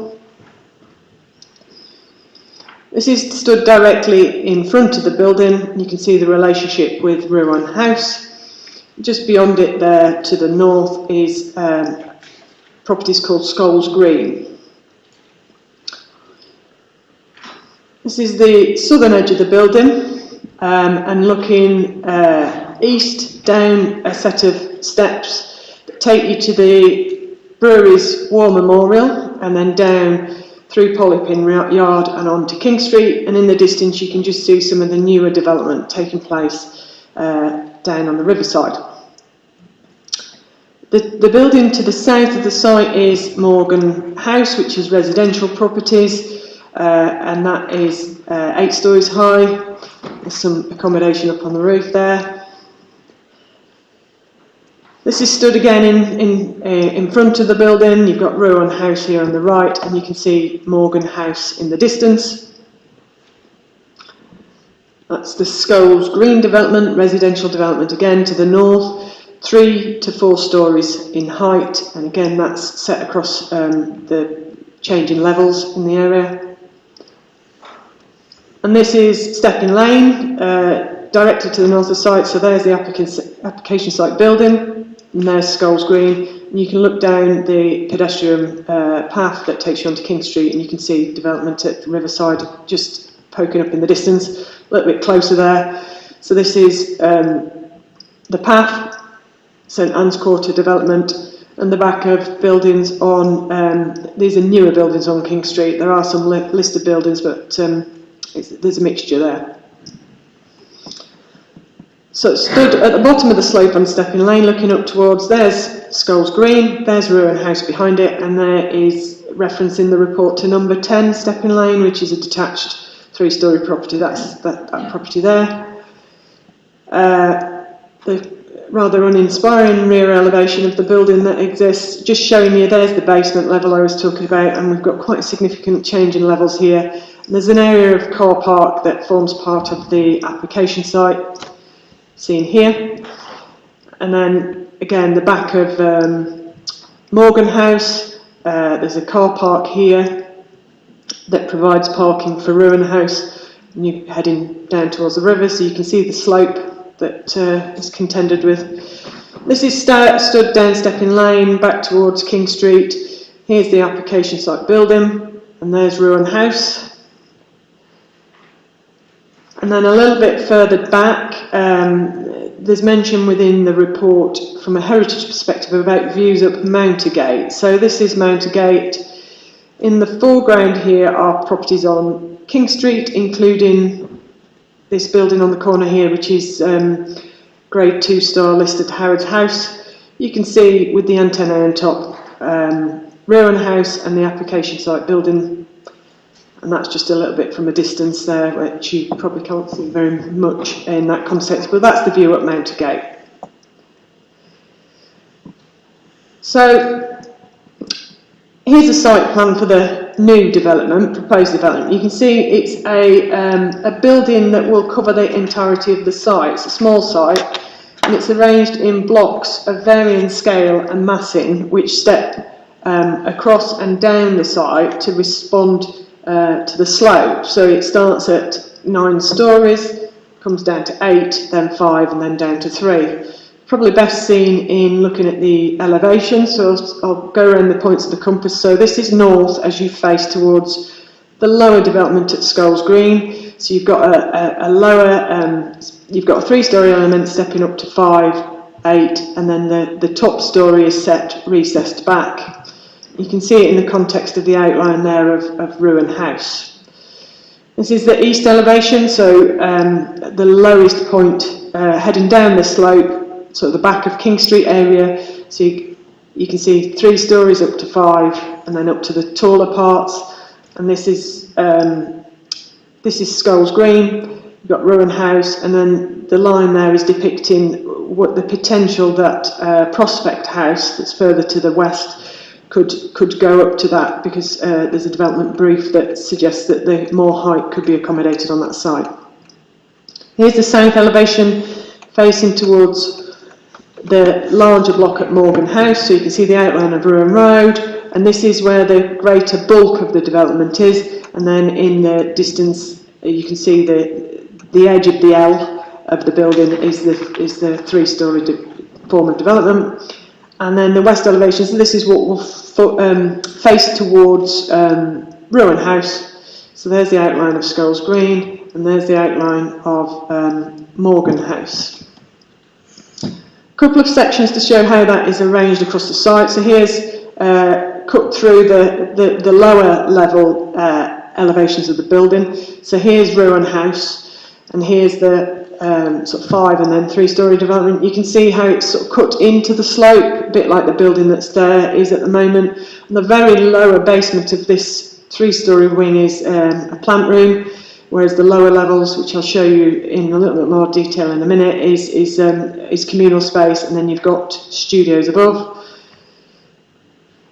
This is stood directly in front of the building. You can see the relationship with Ruan House. Just beyond it there to the north is properties called Scholes Green. This is the southern edge of the building, and looking east down a set of steps that take you to the brewery's War Memorial, and then down through Polypin Yard and on to King Street, and in the distance you can just see some of the newer development taking place down on the riverside. The building to the south of the site is Morgan House, which is residential properties, and that is 8 stories high. There's some accommodation up on the roof there. This is stood again in front of the building. You've got Ruan House here on the right, and you can see Morgan House in the distance. That's the Scholes Green development, residential development again to the north, 3 to 4 stories in height, and again that's set across the changing levels in the area. And this is Stepping Lane, directly to the north of the site. So there's the application site building, and there's Scholes Green. And you can look down the pedestrian path that takes you onto King Street, and you can see development at the riverside just poking up in the distance, a little bit closer there. So this is the path, St Anne's Quarter development, and the back of buildings on, these are newer buildings on King Street. There are some listed buildings, but there's a mixture there. So it stood at the bottom of the slope on Stepping Lane, looking up towards, there's Skulls Green, there's Ruin House behind it, and there is reference in the report to number 10 Stepping Lane, which is a detached 3-storey property. That's that property there. The rather uninspiring rear elevation of the building that exists, just showing you there's the basement level I was talking about, and we've got quite a significant change in levels here. And there's an area of car park that forms part of the application site, seen here. And then again, the back of Morgan House, there's a car park here that provides parking for Ruin House, and you're heading down towards the river, so you can see the slope that is contended with. This is stood down Stepping Lane, back towards King Street. Here's the application site building, and there's Ruin House. And then a little bit further back, there's mention within the report from a heritage perspective about views up Mountergate. So this is Mountergate. In the foreground here are properties on King Street, including this building on the corner here, which is grade 2-star listed Howard's House. You can see with the antenna on top, Ruin House and the application site building. And that's just a little bit from a distance there, which you probably can't see very much in that context, but that's the view up Mountergate. So here's a site plan for the new development, proposed development. You can see it's a building that will cover the entirety of the site. It's a small site, and it's arranged in blocks of varying scale and massing, which step across and down the site to respond to the slope. So it starts at 9 stories, comes down to 8, then 5, and then down to 3. Probably best seen in looking at the elevation, so I'll go around the points of the compass. So this is north as you face towards the lower development at Skulls Green. So you've got a lower, you've got a 3-storey element stepping up to 5, 8, and then the top storey is recessed back. You can see it in the context of the outline there of Ruin House. This is the east elevation, so the lowest point heading down the slope, so at the back of King Street area. So you can see 3 stories up to 5, and then up to the taller parts. And this is Skulls Green. You've got Ruin House, and then the line there is depicting what the potential that Prospect House, that's further to the west, could go up to that, because there's a development brief that suggests that more height could be accommodated on that site. Here's the south elevation facing towards the larger block at Morgan House, so you can see the outline of Ruin Road, and this is where the greater bulk of the development is, and then in the distance you can see the edge of the L of the building is the 3-storey form of development. And then the west elevation, so this is what will face towards Ruin House. So there's the outline of Skulls Green, and there's the outline of Morgan House. A couple of sections to show how that is arranged across the site. So here's cut through the lower level elevations of the building. So here's Ruin House, and here's the sort of 5 and then 3-storey development. You can see how it's sort of cut into the slope, a bit like the building that's there is at the moment. And the very lower basement of this 3-storey wing is a plant room, whereas the lower levels, which I'll show you in a little bit more detail in a minute, is communal space, and then you've got studios above.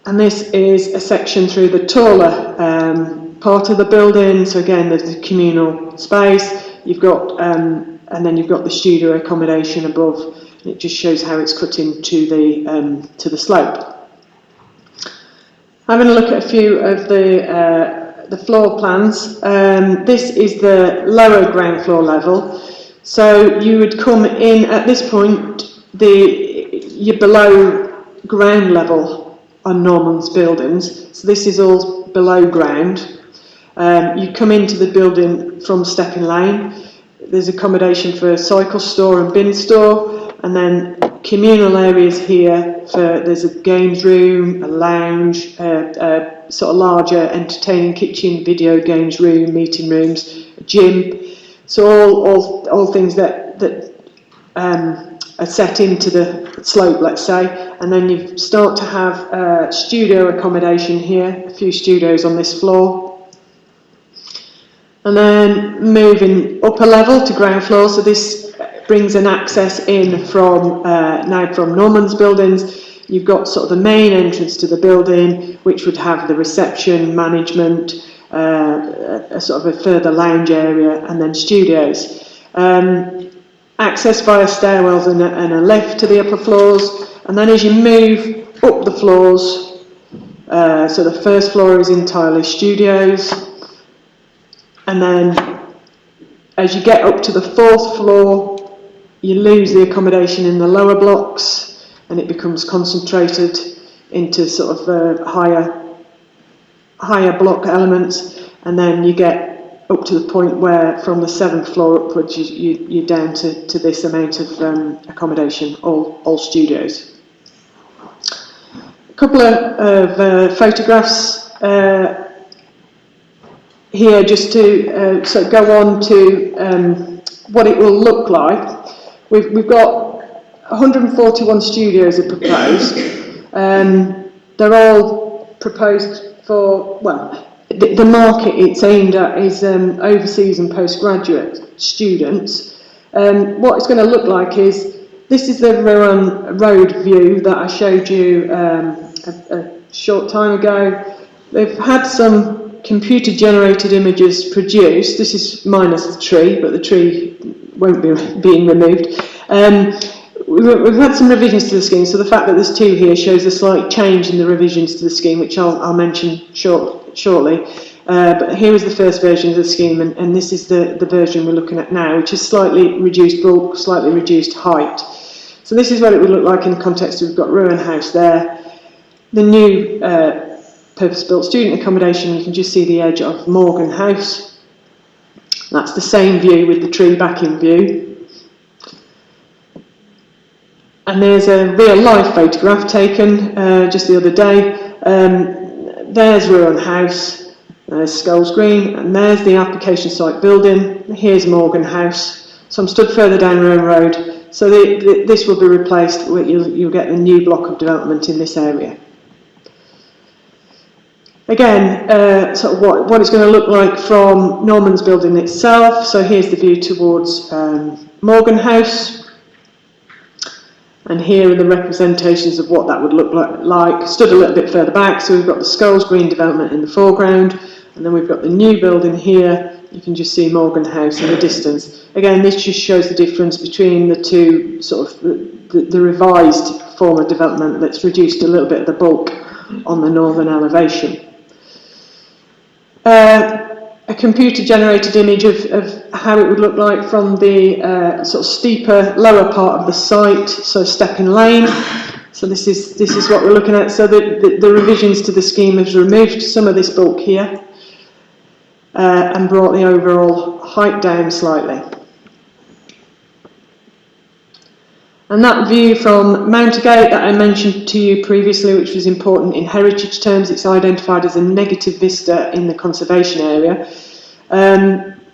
And this is a section through the taller part of the building. So again, there's the communal space. You've got and then you've got the studio accommodation above. And it just shows how it's cut into the slope. Having a look at a few of the floor plans. This is the lower ground floor level. So you would come in at this point. You're below ground level on Norman's buildings. So this is all below ground. You come into the building from Stepping Lane. there's accommodation for cycle store and bin store, and then communal areas here there's a games room, a lounge, sort of larger entertaining kitchen, video games room, meeting rooms, a gym. So all things that are set into the slope, let's say, and then you start to have studio accommodation here, a few studios on this floor. And then moving up a level to ground floor, so this brings an access in from now from Norman's buildings. You've got sort of the main entrance to the building, which would have the reception, management, a sort of a further lounge area, and then studios. Access via stairwells and a lift to the upper floors, and then as you move up the floors, so the first floor is entirely studios, and then as you get up to the fourth floor, you lose the accommodation in the lower blocks, and it becomes concentrated into sort of higher block elements, and then you get up to the point where from the 7th floor upwards you're down to this amount of accommodation, all studios. A couple of photographs here just to so go on to what it will look like. We've got 141 studios are proposed. They're all proposed for, well, the market it's aimed at is overseas and postgraduate students. What it's going to look like is, this is the road view that I showed you a short time ago. They've had some computer generated images produced. This is minus the tree, but the tree won't be being removed. We've had some revisions to the scheme, so the fact that there's two here shows a slight change in the revisions to the scheme, which I'll mention shortly. But here is the first version of the scheme, and this is the version we're looking at now, which is slightly reduced bulk, slightly reduced height. So this is what it would look like in the context of, we've got Ruin House there. The new purpose-built student accommodation, you can just see the edge of Morgan House. That's the same view with the tree back in view. And there's a real-life photograph taken just the other day. There's Ruin House, there's Skulls Green, and there's the application site building. Here's Morgan House. So I'm stood further down Ruin Road. So this will be replaced. You'll get the new block of development in this area. Again, sort of what it's going to look like from Norman's building itself. So here's the view towards Morgan House. And here are the representations of what that would look like. Stood a little bit further back, so we've got the Skulls Green development in the foreground, and then we've got the new building here. You can just see Morgan House in the distance. Again, this just shows the difference between the two, sort of the revised form of development that's reduced a little bit of the bulk on the northern elevation. A computer-generated image of how it would look like from the sort of steeper lower part of the site, so Stepping Lane. So this is what we're looking at. So the revisions to the scheme has removed some of this bulk here and brought the overall height down slightly. And that view from Mountergate that I mentioned to you previously, which was important in heritage terms, it's identified as a negative vista in the conservation area.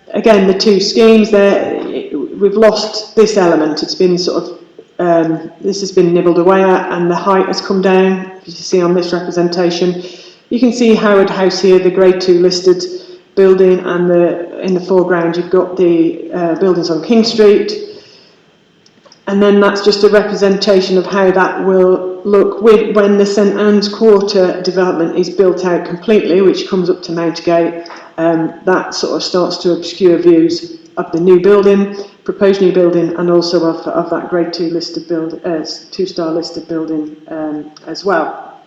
Again, the two schemes there, we've lost this element. It's been sort of, this has been nibbled away at, and the height has come down, as you see on this representation. You can see Howard House here, the Grade 2 listed building, and in the foreground you've got the buildings on King Street. And then that's just a representation of how that will look when the St Anne's Quarter development is built out completely, which comes up to Mountergate. That sort of starts to obscure views of the new building, proposed new building, and also of that Grade 2 listed building, 2-star listed building as well.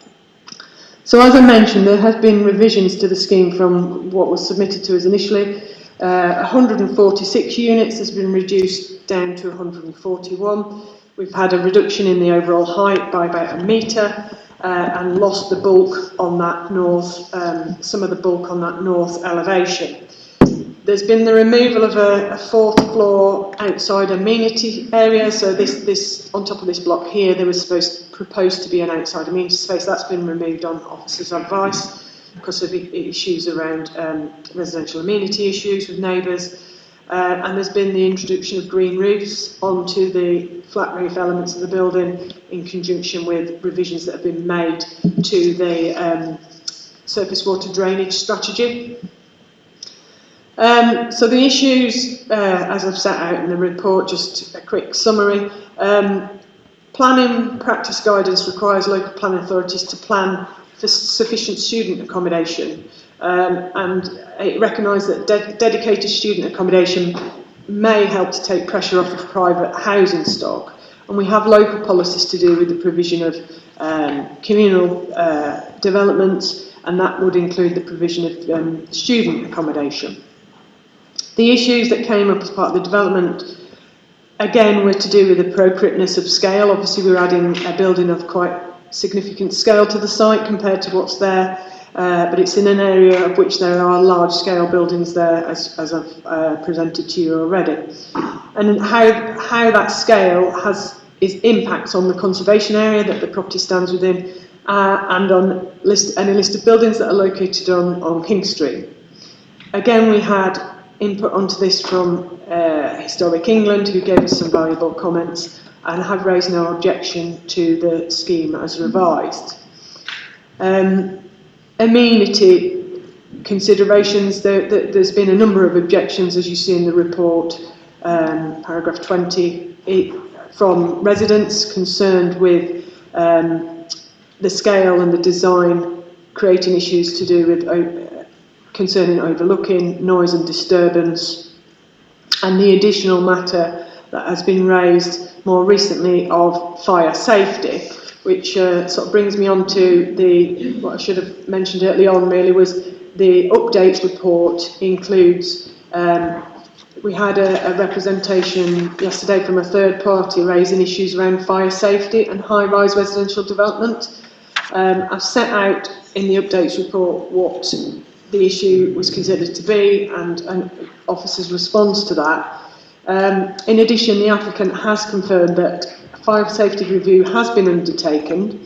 So as I mentioned, there have been revisions to the scheme from what was submitted to us initially. 146 units has been reduced down to 141. We've had a reduction in the overall height by about 1 metre and lost the bulk on that north, some of the bulk on that north elevation. There's been the removal of a fourth floor outside amenity area. So this on top of this block here, there was proposed to be an outside amenity space. That's been removed on officers' advice because of issues around residential amenity issues with neighbours. And there's been the introduction of green roofs onto the flat roof elements of the building in conjunction with revisions that have been made to the surface water drainage strategy. So the issues, as I've set out in the report, just a quick summary. Planning practice guidance requires local planning authorities to plan for sufficient student accommodation, and it recognises that dedicated student accommodation may help to take pressure off of private housing stock, and we have local policies to do with the provision of communal developments, and that would include the provision of student accommodation. The issues that came up as part of the development, again, were to do with appropriateness of scale. Obviously, we're adding a building of quite significant scale to the site compared to what's there, but it's in an area of which there are large-scale buildings there, as I've presented to you already. And how that scale is impacts on the conservation area that the property stands within, and on any list of buildings that are located on King Street. Again, we had input onto this from Historic England, who gave us some valuable comments and have raised no objection to the scheme as revised. Amenity considerations, there's been a number of objections, as you see in the report, paragraph 20, from residents concerned with the scale and the design, creating issues to do with concerning overlooking, noise and disturbance, and the additional matter that has been raised more recently of fire safety, which sort of brings me on to what I should have mentioned early on really, was the update report includes, we had a representation yesterday from a third party raising issues around fire safety and high-rise residential development. I've set out in the updates report what the issue was considered to be and officers' response to that. In addition, the applicant has confirmed that a fire safety review has been undertaken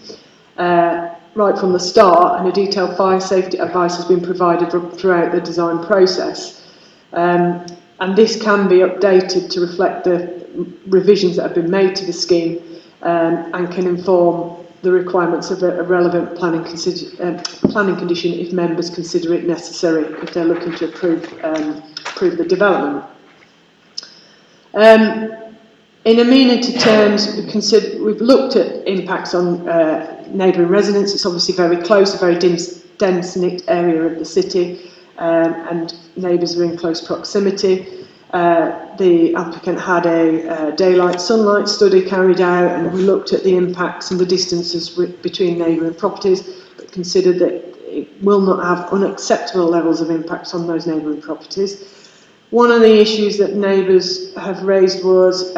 right from the start, and a detailed fire safety advice has been provided throughout the design process. And this can be updated to reflect the revisions that have been made to the scheme, and can inform the requirements of a relevant planning condition if members consider it necessary, if they're looking to approve the development. In amenity terms, we've looked at impacts on neighbouring residents. It's obviously very close, a very dense knit area of the city, and neighbours are in close proximity. The applicant had a daylight sunlight study carried out, and we looked at the impacts and the distances between neighbouring properties, but considered that it will not have unacceptable levels of impacts on those neighbouring properties. One of the issues that neighbours have raised was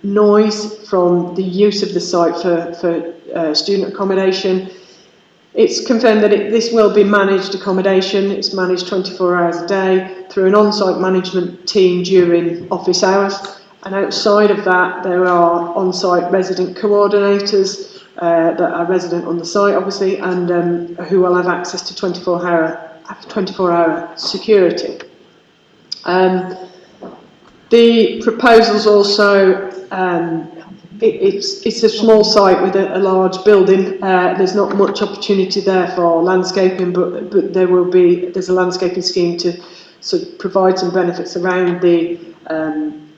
noise from the use of the site for student accommodation. It's confirmed that this will be managed accommodation. It's managed 24 hours a day through an on-site management team during office hours. And outside of that, there are on-site resident coordinators that are resident on the site, obviously, and who will have access to 24-hour security. The proposals also, it's a small site with a large building. There's not much opportunity there for landscaping, but there's a landscaping scheme to sort of provide some benefits around the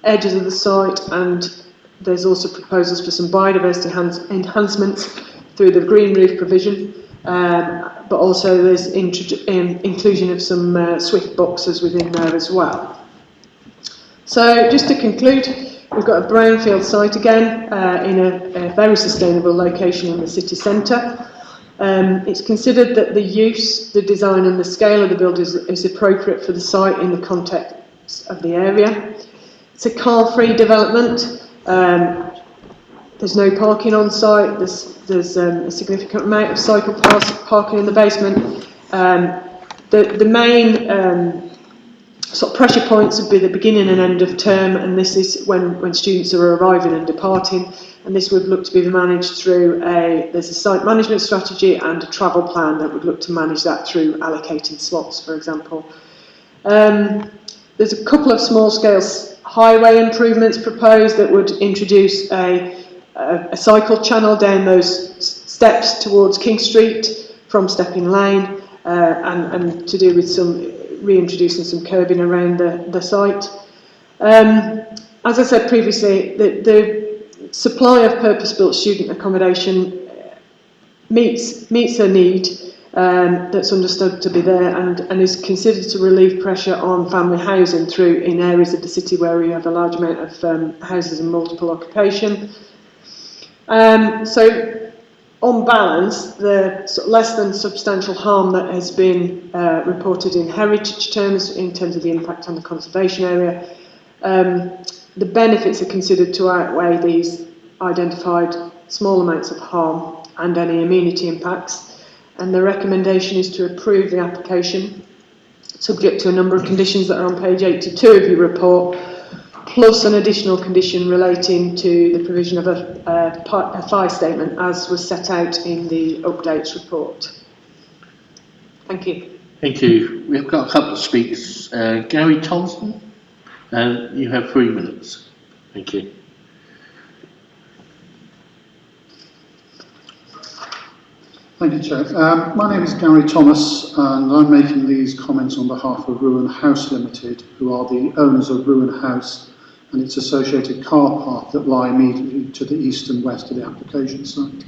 edges of the site, and there's also proposals for some biodiversity enhancements through the green roof provision, but also there's inclusion of some swift boxes within there as well. So just to conclude, we've got a brownfield site again in a very sustainable location in the city centre. It's considered that the use, the design and the scale of the build is appropriate for the site in the context of the area. It's a car-free development. There's no parking on site. There's a significant amount of cycle parking in the basement. The main sort of pressure points would be the beginning and end of term, and this is when students are arriving and departing, and this would look to be managed through there's a site management strategy and a travel plan that would look to manage that through allocating slots, for example. There's a couple of small-scale highway improvements proposed that would introduce a cycle channel down those steps towards King Street from Stepping Lane, and to do with some reintroducing some curbing around the site. As I said previously, the supply of purpose-built student accommodation meets a need that's understood to be there and is considered to relieve pressure on family housing in areas of the city where we have a large amount of houses in multiple occupation. So on balance, the sort of less than substantial harm that has been reported in heritage terms in terms of the impact on the conservation area, the benefits are considered to outweigh these identified small amounts of harm and any amenity impacts, and the recommendation is to approve the application subject to a number of conditions that are on page 82 of your report, plus an additional condition relating to the provision of a fire statement as was set out in the updates report. Thank you. Thank you. We've got a couple of speakers. Gary Thompson, and you have 3 minutes. Thank you. Thank you, Chair. My name is Gary Thomas, and I'm making these comments on behalf of Ruin House Limited, who are the owners of Ruin House and its associated car park that lie immediately to the east and west of the application site.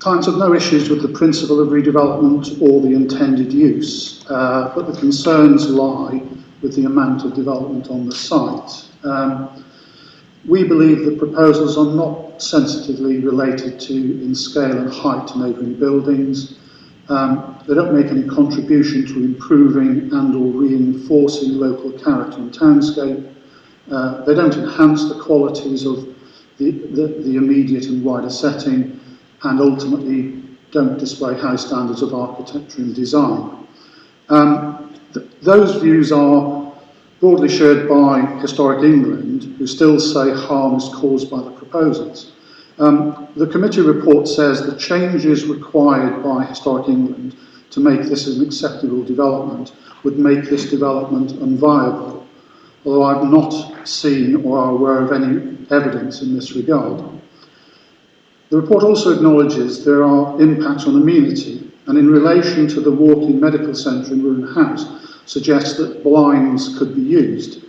Clients have no issues with the principle of redevelopment or the intended use, but the concerns lie with the amount of development on the site. We believe the proposals are not sensitively related to in scale and height to neighbouring buildings. They don't make any contribution to improving and or reinforcing local character and townscape. They don't enhance the qualities of the immediate and wider setting, and ultimately don't display high standards of architecture and design. Those views are broadly shared by Historic England, who still say harm is caused by the proposals. The committee report says the changes required by Historic England to make this an acceptable development would make this development unviable, although I've not seen or are aware of any evidence in this regard. The report also acknowledges there are impacts on amenity, and in relation to the walk-in medical centre in Ruin House, suggests that blinds could be used.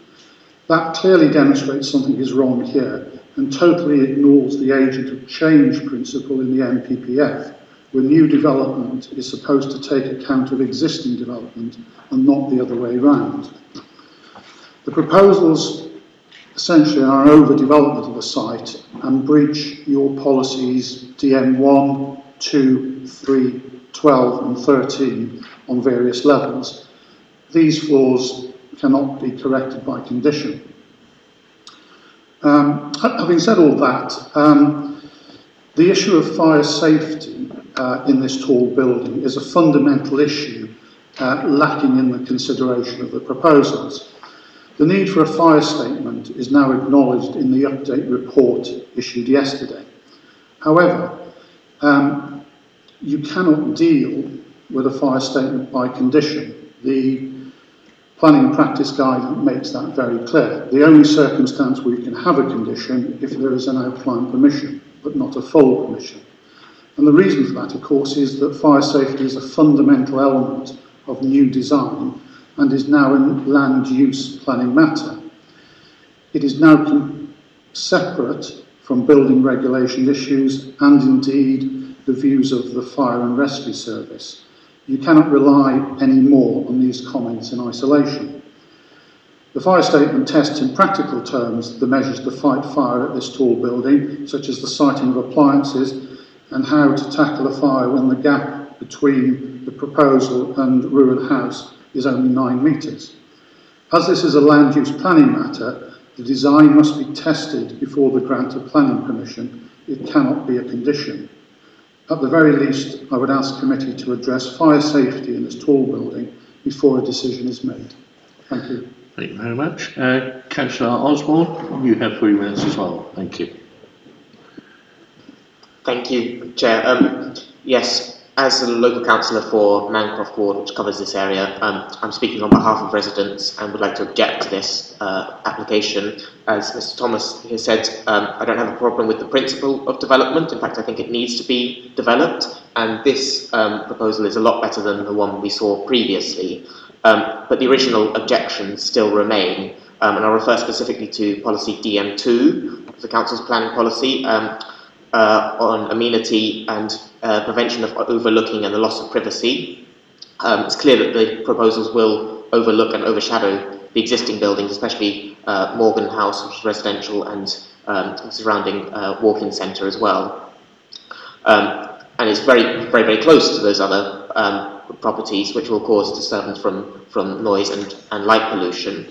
That clearly demonstrates something is wrong here and totally ignores the agent of change principle in the NPPF, where new development is supposed to take account of existing development and not the other way round. The proposals essentially are an overdevelopment of the site and breach your policies DM1, 2, 3, 12 and 13 on various levels. These flaws cannot be corrected by condition. Having said all that, the issue of fire safety in this tall building is a fundamental issue lacking in the consideration of the proposals. The need for a fire statement is now acknowledged in the update report issued yesterday. However, you cannot deal with a fire statement by condition. The planning practice guide makes that very clear. The only circumstance where you can have a condition if there is an outline permission, but not a full permission. And the reason for that, of course, is that fire safety is a fundamental element of new design and is now a land use planning matter. It is now separate from building regulation issues and indeed the views of the Fire and Rescue Service. You cannot rely anymore on these comments in isolation. The fire statement tests in practical terms the measures to fight fire at this tall building, such as the siting of appliances and how to tackle a fire when the gap between the proposal and Ruin House is only 9 metres. As this is a land use planning matter, the design must be tested before the grant of planning permission. It cannot be a condition. At the very least, I would ask the committee to address fire safety in this tall building before a decision is made. Thank you. Thank you very much. Councillor Osborne, you have 3 minutes as well. Thank you. Thank you, Chair. Yes, as a local councillor for Mancroft Ward, which covers this area, I'm speaking on behalf of residents and would like to object to this application. As Mr Thomas has said, I don't have a problem with the principle of development. In fact, I think it needs to be developed, and this proposal is a lot better than the one we saw previously. But the original objections still remain, and I'll refer specifically to policy DM2, the council's planning policy, on amenity and prevention of overlooking and the loss of privacy. It's clear that the proposals will overlook and overshadow the existing buildings, especially Morgan House, which is residential, and surrounding walk-in centre as well. And it's very close to those other properties, which will cause disturbance from noise and light pollution.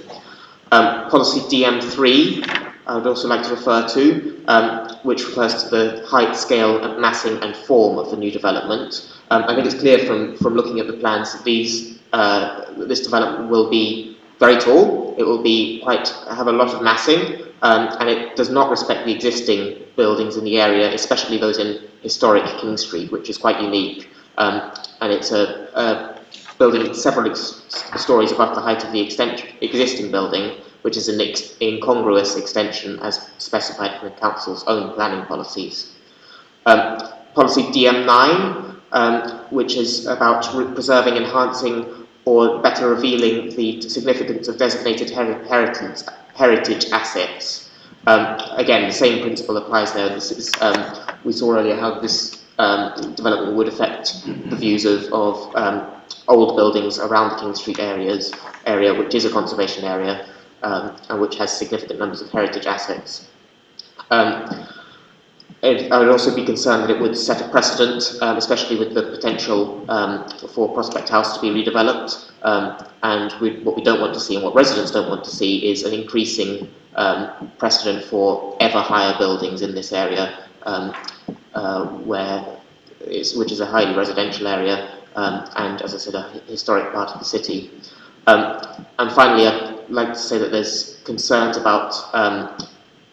Policy DM3, I would also like to refer to, which refers to the height, scale, and massing and form of the new development. I think it's clear from looking at the plans that this development will be very tall. It will have a lot of massing, and it does not respect the existing buildings in the area, especially those in historic King Street, which is quite unique. And it's a building several stories above the height of the existing building, which is an incongruous extension as specified in the council's own planning policies. Policy DM9, which is about preserving, enhancing, or better revealing the significance of designated heritage assets. Again, the same principle applies there. This is, we saw earlier how this development would affect the views of old buildings around the King Street area, which is a conservation area, and which has significant numbers of heritage assets. I would also be concerned that it would set a precedent, especially with the potential for Prospect House to be redeveloped. And what we don't want to see, and what residents don't want to see, is an increasing precedent for ever higher buildings in this area, which is a highly residential area, and, as I said, a historic part of the city. And finally, I'd like to say that there's concerns about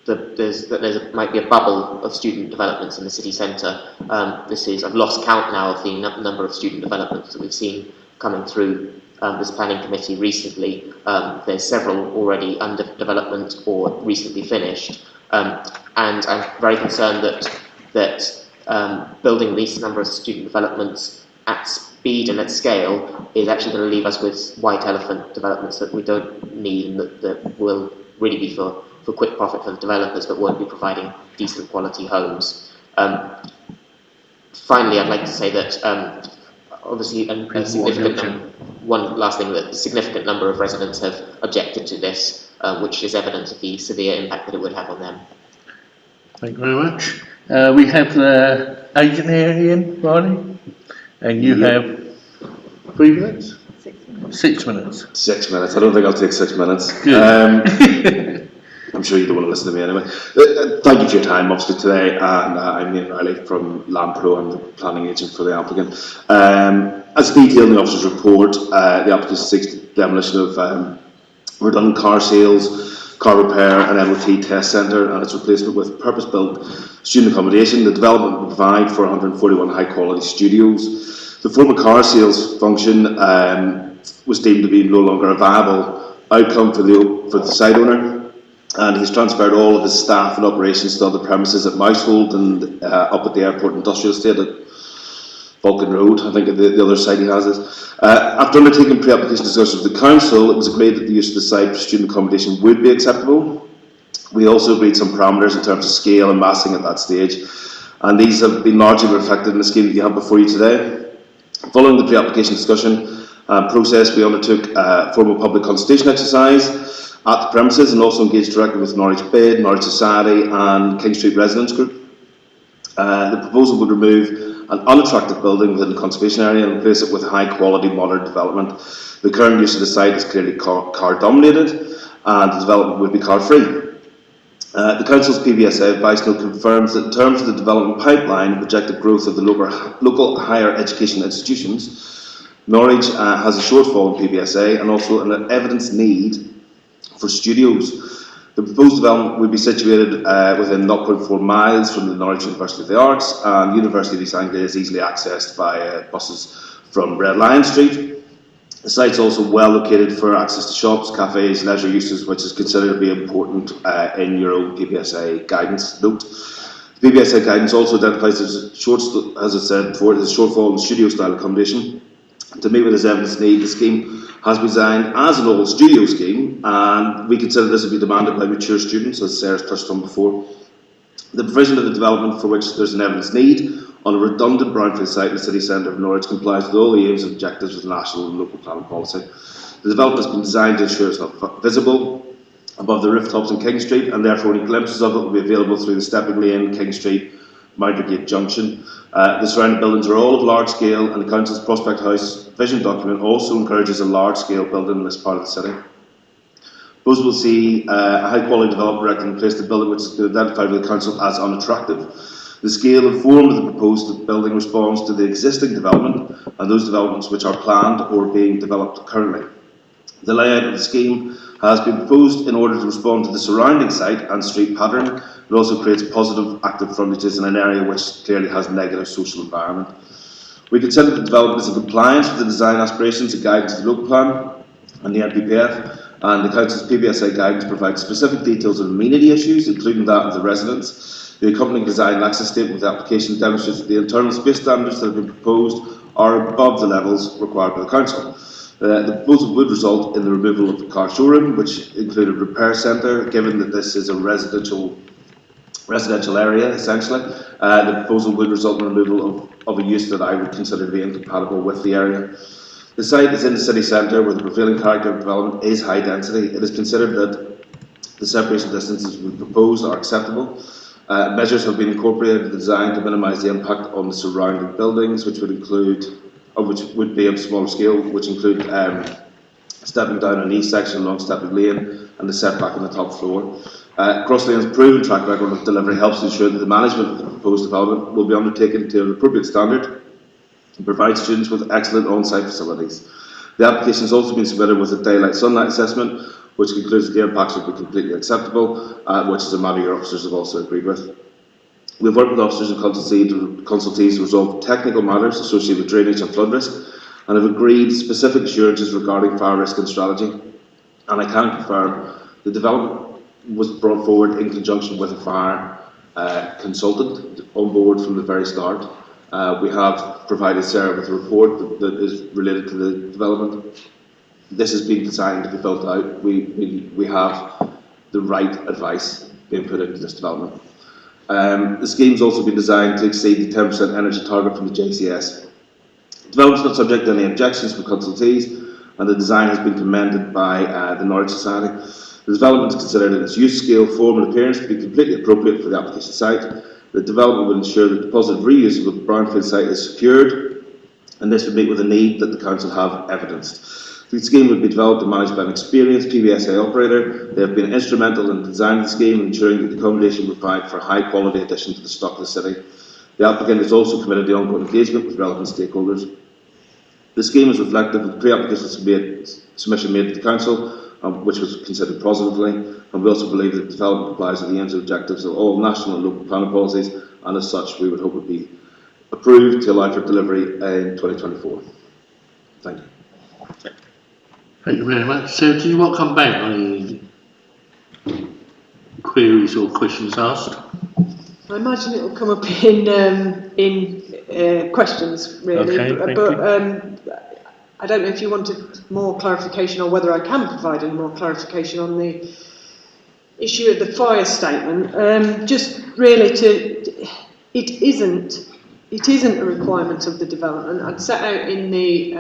there might be a bubble of student developments in the city centre. I've lost count now of the number of student developments that we've seen coming through this planning committee recently. There's several already under development or recently finished, and I'm very concerned that building these number of student developments at speed and at scale is actually going to leave us with white elephant developments that we don't need, and that will really be for quick profit for the developers, but won't be providing decent quality homes. Finally, I'd like to say that obviously one last thing, that a significant number of residents have objected to this, which is evidence of the severe impact that it would have on them. Thank you very much. We have the agent here, Ian Riley, and you have 3 minutes? 6 minutes. 6 minutes. I don't think I'll take 6 minutes. I'm sure you don't want to listen to me anyway. Thank you for your time, obviously, today. And I'm Ian Riley from Land Pro. I'm the planning agent for the applicant. As detailed in the officer's report, the applicant seeks demolition of redundant car sales, car repair and MOT test centre, and its replacement with purpose-built student accommodation. The development will provide for 141 high-quality studios. The former car sales function was deemed to be no longer a viable outcome for the site owner, and he's transferred all of his staff and operations to other premises at Mousehold and up at the airport industrial estate at Vulcan Road. I think the other site he has is. After undertaking pre-application discussions with the council, it was agreed that the use of the site for student accommodation would be acceptable. We also agreed some parameters in terms of scale and massing at that stage, and these have been largely reflected in the scheme that you have before you today. Following the pre-application discussion process, we undertook a formal public consultation exercise at the premises and also engaged directly with Norwich Bid, Norwich Society and King Street Residents Group. The proposal would remove an unattractive building within the conservation area and replace it with high quality modern development. The current use of the site is clearly car dominated, and the development would be car free. The Council's PBSA advice note confirms that in terms of the development pipeline and projected growth of the local higher education institutions, Norwich has a shortfall in PBSA and also an evidence need for studios. The proposed development will be situated within 0.4 miles from the Norwich University of the Arts, and University of East Anglia is easily accessed by buses from Red Lion Street. The site is also well located for access to shops, cafes, leisure uses, which is considered to be important in your own PBSA guidance note. The PBSA guidance also identifies, as I said before, there's a shortfall in studio-style accommodation. To meet with this evidence need, the scheme has been designed as an all-studio scheme, and we consider this to be demanded by mature students, as Sarah's touched on before. The provision of the development for which there's an evidence need on a redundant brownfield site in the city centre of Norwich complies with all the aims and objectives of national and local planning policy. The development has been designed to ensure it's not visible above the rooftops in King Street, and therefore any glimpses of it will be available through the Stepping Lane, King Street, Mountergate Junction. The surrounding buildings are all of large scale, and the Council's Prospect House vision document also encourages a large scale building in this part of the city. Those will see a high quality development erected and place the building which has been identified by the Council as unattractive. The scale and form of the proposed building responds to the existing development and those developments which are planned or being developed currently. The layout of the scheme has been proposed in order to respond to the surrounding site and street pattern. It also creates positive active frontages in an area which clearly has negative social environment. We consider the development is in compliance with the design aspirations and guidance of the local plan and the NPPF, and the Council's PBSA guidance provides specific details on amenity issues, including that of the residents. The accompanying design and access statement with the application demonstrates that the internal space standards that have been proposed are above the levels required by the Council. The proposal would result in the removal of the car showroom, which included a repair centre, given that this is a residential area, essentially. The proposal would result in the removal of a use that I would consider to be incompatible with the area. The site is in the city centre, where the prevailing character of development is high density. It is considered that the separation distances we propose are acceptable. Measures have been incorporated in the design to minimise the impact on the surrounding buildings, which would be of smaller scale, which include stepping down an east section along Stepping Lane and the setback on the top floor. Cross Lane's proven track record of delivery helps to ensure that the management of the proposed development will be undertaken to an appropriate standard and provide students with excellent on-site facilities. The application has also been submitted with a daylight sunlight assessment, which concludes that the impacts will be completely acceptable, which is a matter your officers have also agreed with. We've worked with officers and consultees to resolve technical matters associated with drainage and flood risk, and have agreed specific assurances regarding fire risk and strategy. And I can confirm the development was brought forward in conjunction with a fire consultant on board from the very start. We have provided Sarah with a report that is related to the development. This has been designed to be built out. We have the right advice being put into this development. The scheme has also been designed to exceed the 10% energy target from the JCS. The development is not subject to any objections from consultees, and the design has been commended by the Norwich Society. The development is considered in its use, scale, form and appearance to be completely appropriate for the application site. The development will ensure that the positive reuse of the brownfield site is secured, and this would meet with a need that the Council have evidenced. The scheme will be developed and managed by an experienced PBSA operator. They have been instrumental in designing the scheme and ensuring that the accommodation will provide for a high quality addition to the stock of the city. The applicant has also committed to ongoing engagement with relevant stakeholders. The scheme is reflective of the pre-application submission made to the Council, which was considered positively, and we also believe that the development complies with the aims and objectives of all national and local planning policies, and as such we would hope it would be approved to allow for delivery in 2024. Thank you. Thank you very much. So, do you want to come back on any queries or questions asked? I imagine it will come up in questions, really. Okay, but I don't know if you wanted more clarification or whether I can provide any more clarification on the issue of the fire statement. Just really it isn't a requirement of the development. I'd set out in the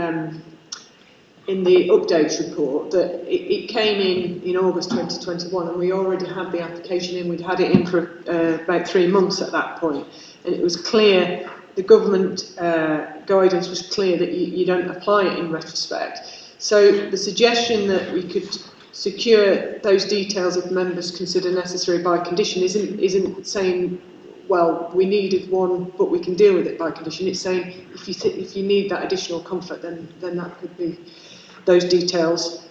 updates report that it came in August 2021, and we already had the application in. We'd had it in for about 3 months at that point, and it was clear. The government guidance was clear that you don't apply it in retrospect. So the suggestion that we could secure those details if members consider necessary by condition isn't saying well, we needed one, but we can deal with it by condition. It's saying if you need that additional comfort, then that could be, those details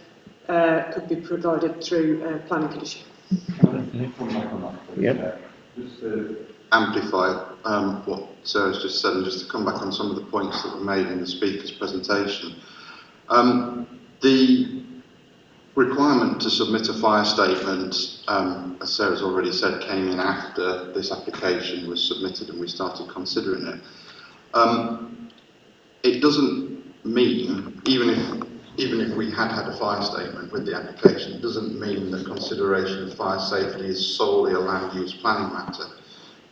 could be provided through planning condition. Yep. Just to amplify what Sarah's just said, and just to come back on some of the points that were made in the speaker's presentation. The requirement to submit a fire statement, as Sarah's already said, came in after this application was submitted and we started considering it. It doesn't mean, even if we had a fire statement with the application, it doesn't mean that consideration of fire safety is solely a land use planning matter,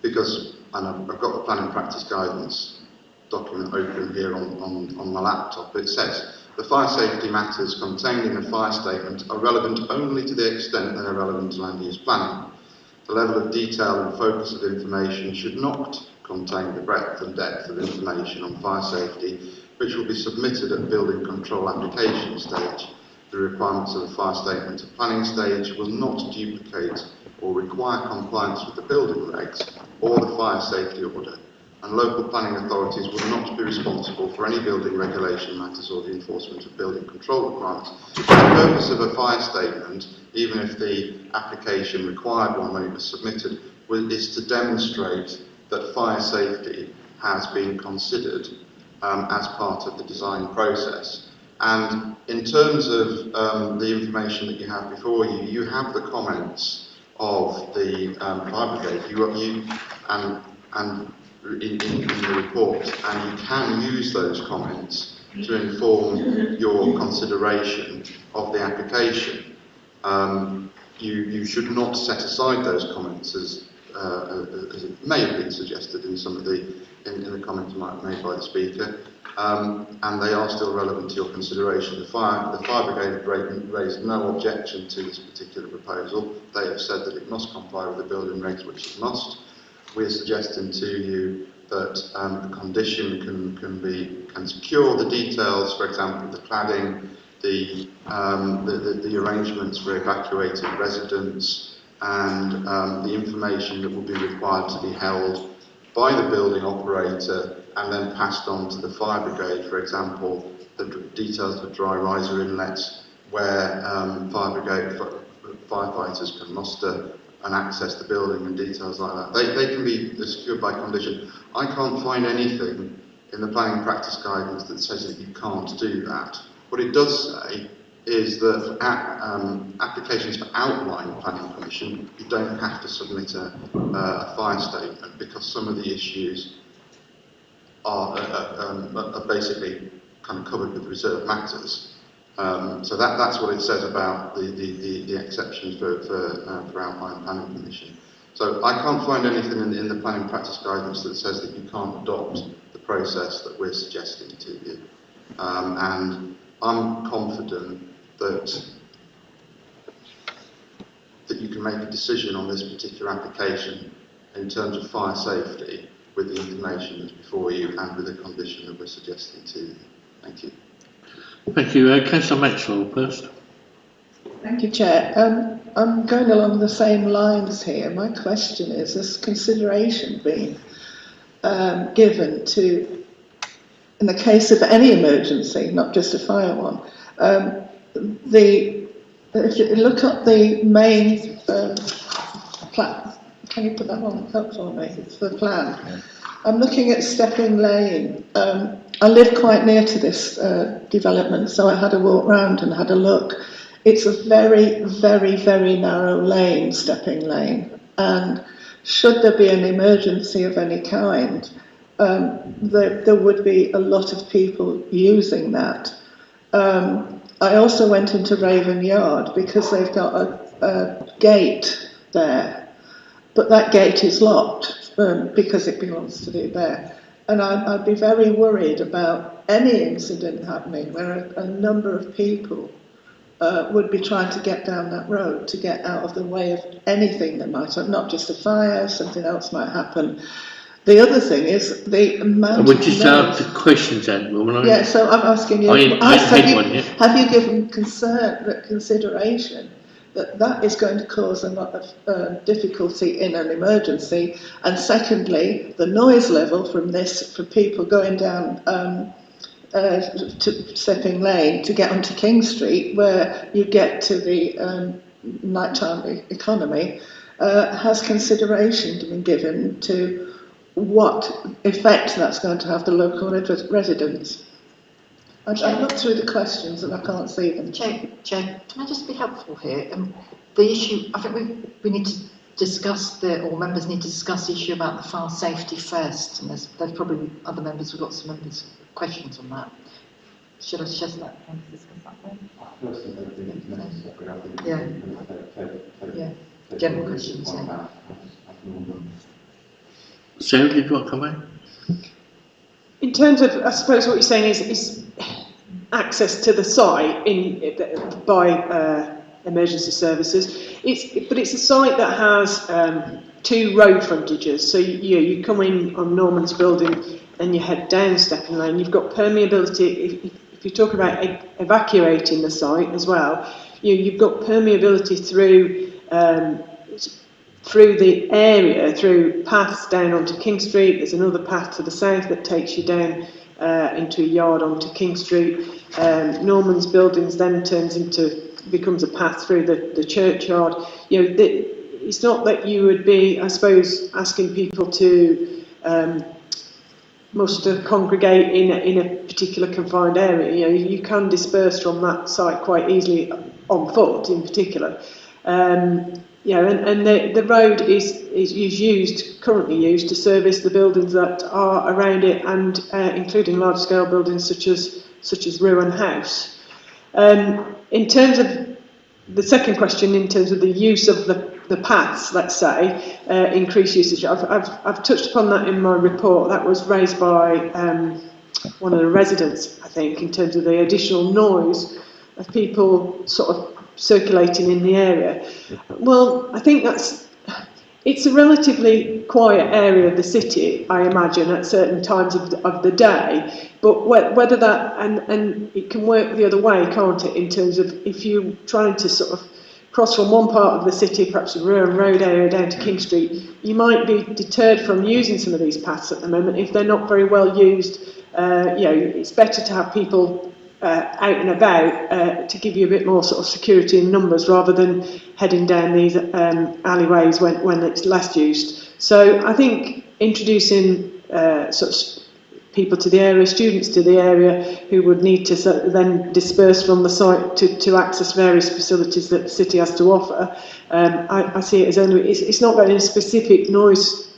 because, and I've got the planning practice guidance document open here on my laptop. It says the fire safety matters contained in a fire statement are relevant only to the extent they are relevant to land use planning. The level of detail and focus of information should not contain the breadth and depth of information on fire safety which will be submitted at building control application stage. The requirements of the fire statement at planning stage will not duplicate or require compliance with the building regs or the fire safety order, and local planning authorities will not be responsible for any building regulation matters or the enforcement of building control requirements. The purpose of a fire statement, even if the application required one when it was submitted, is to demonstrate that fire safety has been considered as part of the design process. And in terms of the information that you have before you, you have the comments of the fire brigade, and in the report, and you can use those comments to inform your consideration of the application. You should not set aside those comments as it may have been suggested in some of the comments made by the speaker, and they are still relevant to your consideration. The fire brigade raised no objection to this particular proposal. They have said that it must comply with the building regs, which it must. We're suggesting to you that the condition can secure the details, for example, the cladding, the arrangements for evacuated residents, and the information that will be required to be held by the building operator and then passed on to the fire brigade. For example, the details of dry riser inlets where firefighters can muster and access the building and details like that. They can be secured by condition. I can't find anything in the planning practice guidance that says that you can't do that. What it does say is that for applications for outline planning permission, you don't have to submit a fire statement, because some of the issues are basically kind of covered with reserved matters. So that's what it says about the exceptions for outline planning permission. So I can't find anything in the planning practice guidance that says that you can't adopt the process that we're suggesting to you. And I'm confident that you can make a decision on this particular application in terms of fire safety with the information that's before you and with the condition that we're suggesting to you. Thank you. Thank you. Councillor Maxwell first. Thank you, Chair. I'm going along the same lines here. My question is, has consideration been given to, in the case of any emergency, not just a fire one, if you look at the main plan, can you put that one up for me? It's the plan. Yeah. I'm looking at Stepping Lane. I live quite near to this development, so I had a walk round and had a look. It's a very, very, very narrow lane, Stepping Lane, and should there be an emergency of any kind, there would be a lot of people using that. I also went into Raven Yard because they've got a gate there, but that gate is locked because it belongs to the bear. And I'd be very worried about any incident happening where a number of people would be trying to get down that road to get out of the way of anything that might happen, not just a fire, something else might happen. The other thing is the amount of just answer questions, Admiral. Yeah, so I'm asking you, have you given consideration that is going to cause a lot of difficulty in an emergency. And secondly, the noise level from this, for people going down to Stepping Lane to get onto King Street, where you get to the nighttime economy, has consideration been given to what effect that's going to have the local residents? I've looked through the questions and I can't see them. Chair, can I just be helpful here? The issue, I think we need to discuss or members need to discuss the issue about the fire safety first, and there's probably other members who've got some questions on that. Should I suggest that? Yeah. General questions. Yeah. Sarah, did you want to come back? In terms of, I suppose what you're saying is access to the site by emergency services. But it's a site that has 2 road frontages. So you come in on Norman's building and you head down Stepping Lane. You've got permeability. If you talk about evacuating the site as well, you've got permeability through the area, through paths down onto King Street. There's another path to the south that takes you down into a yard onto King Street. Norman's buildings then becomes a path through the churchyard. It's not that you would be, I suppose, asking people to congregate in a particular confined area. You can disperse from that site quite easily on foot, in particular. And the road is currently used to service the buildings that are around it, and including large-scale buildings such as Ruan House. In terms of the second question, in terms of the use of the paths, let's say, increased usage, I've touched upon that in my report. That was raised by one of the residents, I think, in terms of the additional noise of people sort of circulating in the area. Well, I think it's a relatively quiet area of the city, I imagine, at certain times of the day. But whether that, and it can work the other way, can't it, in terms of if you're trying to sort of cross from one part of the city, perhaps the Ruan Road area, down to King Street, you might be deterred from using some of these paths at the moment if they're not very well used. It's better to have people out and about to give you a bit more sort of security in numbers, rather than heading down these alleyways when it's less used. So I think introducing such people to the area, students to the area, who would need to then disperse from the site to access various facilities that the city has to offer. I see it as it's not got any specific noise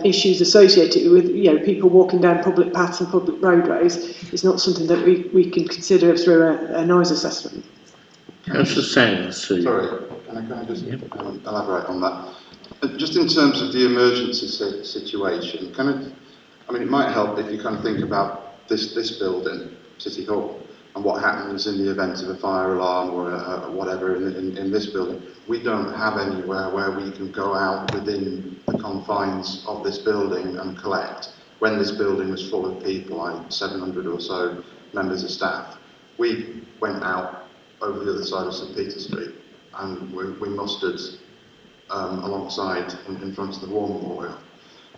issues associated with people walking down public paths and public roadways. It's not something that we can consider through a noise assessment. Councillor Sands. Sorry, can I just elaborate on that? Just in terms of the emergency situation, it might help if you kind of think about this building, City Hall, and what happens in the event of a fire alarm or whatever in this building. We don't have anywhere where we can go out within the confines of this building and collect. When this building was full of people, 700 or so members of staff, we went out over the other side of St Peter Street, and we mustered alongside in front of the War Memorial.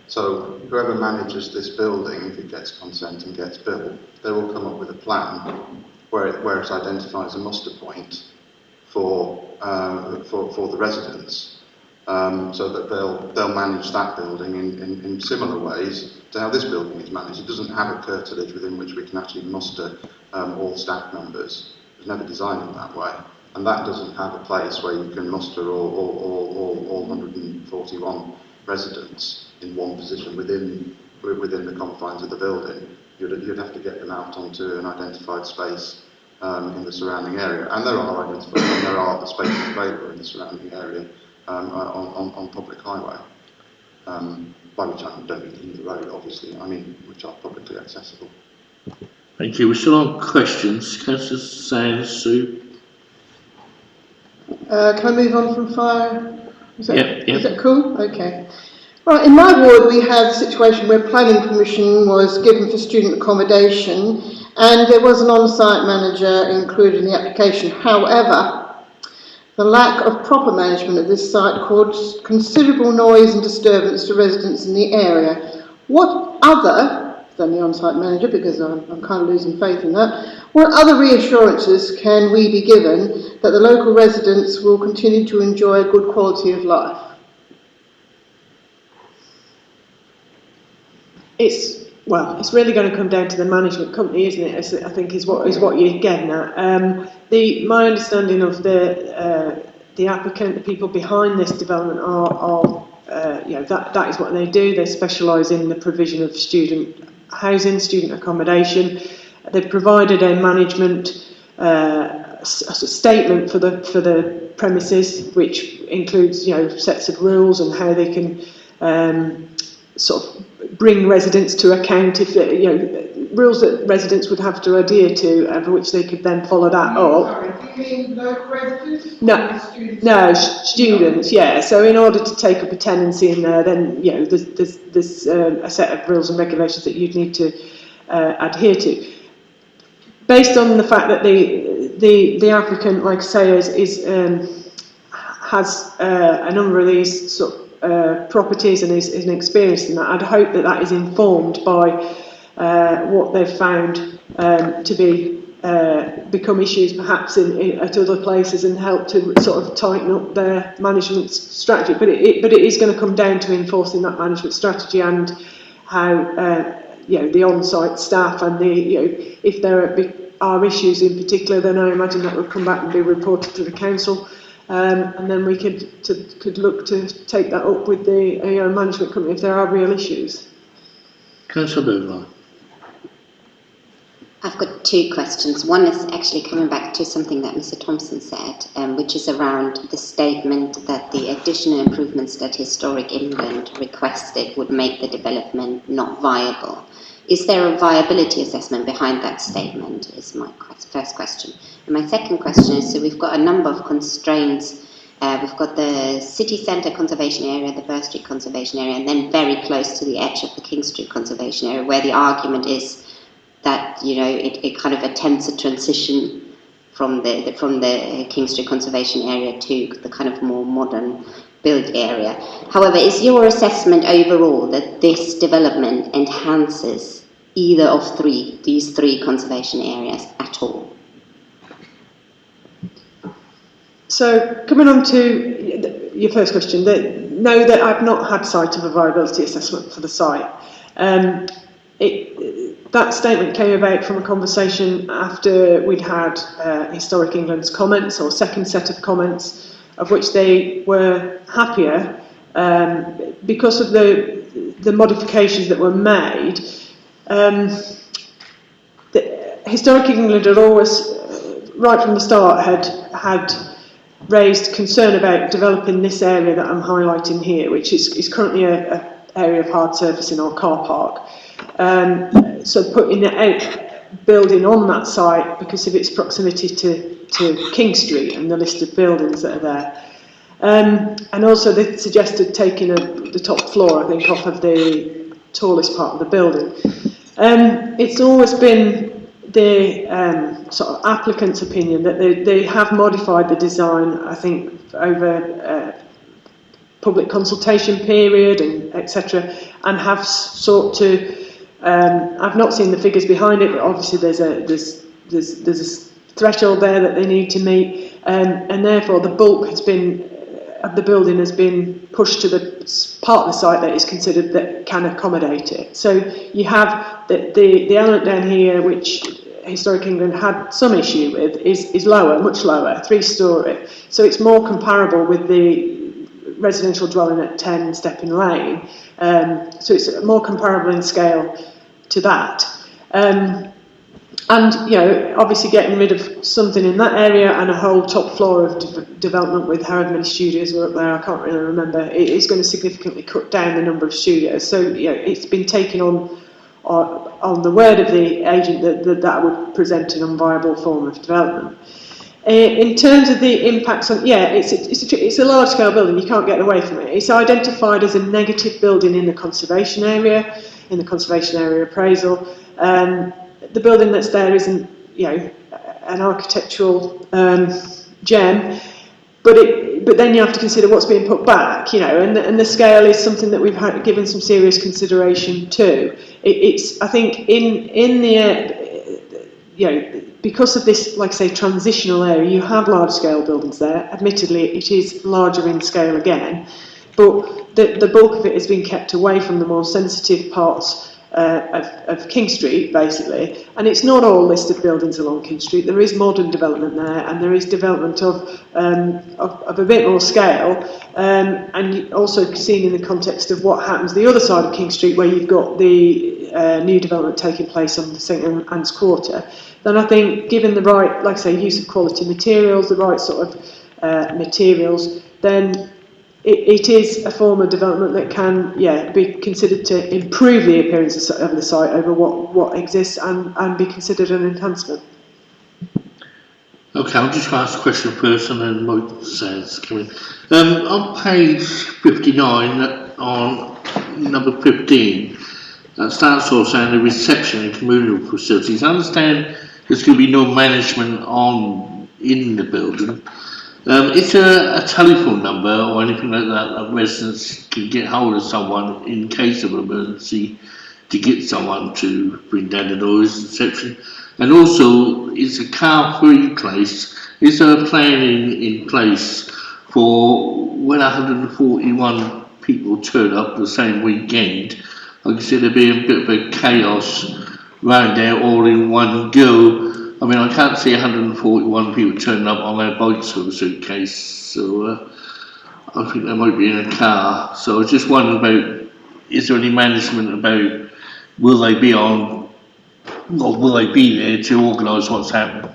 So whoever manages this building, if it gets consent and gets built, they will come up with a plan where it identifies a muster point for the residents, so that they'll manage that building in similar ways to how this building is managed. It doesn't have a curtilage within which we can actually muster all staff members. It was never designed in that way, and that doesn't have a place where you can muster all 141 residents in one position within the confines of the building. You'd have to get them out onto an identified space in the surrounding area, and there are spaces available in the surrounding area on public highway, by which I don't mean in the road, obviously. I mean which are publicly accessible. Thank you. We're still on questions. Councillor Sands, Sue. Can I move on from fire? Is that cool? Okay. Right, in my ward we had a situation where planning permission was given for student accommodation, and there was an on-site manager included in the application. However, The lack of proper management of this site caused considerable noise and disturbance to residents in the area. What other, than the on-site manager, because I'm kind of losing faith in that, what other reassurances can we be given that the local residents will continue to enjoy a good quality of life? It's really going to come down to the management company, isn't it? I think is what you're getting at. My understanding of the applicant, the people behind this development are that is what they do. They specialise in the provision of student housing, student accommodation. They've provided a management statement for the premises, which includes sets of rules and how they can sort of bring residents to account if rules that residents would have to adhere to, for which they could then follow that up. Sorry, do you mean local residents? No, students. Yeah. So in order to take up a tenancy in there, then there's a set of rules and regulations that you'd need to adhere to. Based on the fact that the applicant, like I say, has a number of these sort of properties and is experienced in that, I'd hope that is informed by what they've found to be become issues perhaps at other places, and help to sort of tighten up their management strategy. But it is going to come down to enforcing that management strategy and how the on-site staff and if there are issues in particular, then I imagine that will come back and be reported to the council. And then we could look to take that up with the management company if there are real issues. Councillor Bowler. I've got two questions. One is actually coming back to something that Mr. Thompson said, which is around the statement that the additional improvements that Historic England requested would make the development not viable. Is there a viability assessment behind that statement, is my first question. And my second question is, so we've got a number of constraints. We've got the city centre conservation area, the Burr Street conservation area, and then very close to the edge of the King Street conservation area, where the argument is that it kind of attempts a transition from the King Street conservation area to the kind of more modern built area. However, is your assessment overall that this development enhances either of these three conservation areas at all? So coming on to your first question, no, that I've not had sight of a viability assessment for the site. That statement came about from a conversation after we'd had Historic England's comments, or second set of comments, of which they were happier because of the modifications that were made. Historic England had always, right from the start, had raised concern about developing this area that I'm highlighting here, which is currently an area of hard surface in our car park. So putting building on that site because of its proximity to King Street and the list of buildings that are there. And also they suggested taking the top floor, I think, off of the tallest part of the building. It's always been the sort of applicant's opinion that they have modified the design, I think, over public consultation period and etc., and have sought to. I've not seen the figures behind it, but obviously there's a threshold there that they need to meet, and therefore the bulk of the building has been pushed to the part of the site that is considered that can accommodate it. So you have the element down here, which Historic England had some issue with, is lower, much lower, 3-storey. So it's more comparable with the residential dwelling at 10 Stepping Lane. So it's more comparable in scale to that. And obviously getting rid of something in that area and a whole top floor of development with however many studios were up there, I can't really remember, it is going to significantly cut down the number of studios. So it's been taken on the word of the agent that would present an unviable form of development. In terms of the impacts on, it's a large scale building, you can't get away from it. It's identified as a negative building in the conservation area appraisal. The building that's there isn't, an architectural gem, but then you have to consider what's being put back, you know, and the scale is something that we've given some serious consideration to. It's I think in the you know, because of this, like I say, transitional area, you have large scale buildings there. Admittedly, it is larger in scale again, but the bulk of it has been kept away from the more sensitive parts of King Street, basically, and it's not all listed buildings along King Street. There is modern development there, and there is development of a bit more scale, and also seen in the context of what happens the other side of King Street, where you've got the new development taking place on the St Anne's Quarter. Then I think, given the right, like I say, use of quality materials, the right sort of materials, then it is a form of development that can, be considered to improve the appearance of the site over what exists and be considered an enhancement. Okay, I'll just ask a question first and then Mike says come in. On page 59, on number 15, that starts off saying the reception and communal facilities. I understand there's going to be no management in the building. Is there a telephone number or anything like that residents can get hold of someone in case of emergency to get someone to bring down the noise reception? And also, is a car-free place, is there a plan in place for when 141 people turn up the same weekend? I can see there being a bit of a chaos round there all in one go. I mean, I can't see 141 people turning up on their bikes with a suitcase, so I think they might be in a car. So I was just wondering about, is there any management about, will they be there to organise what's happening?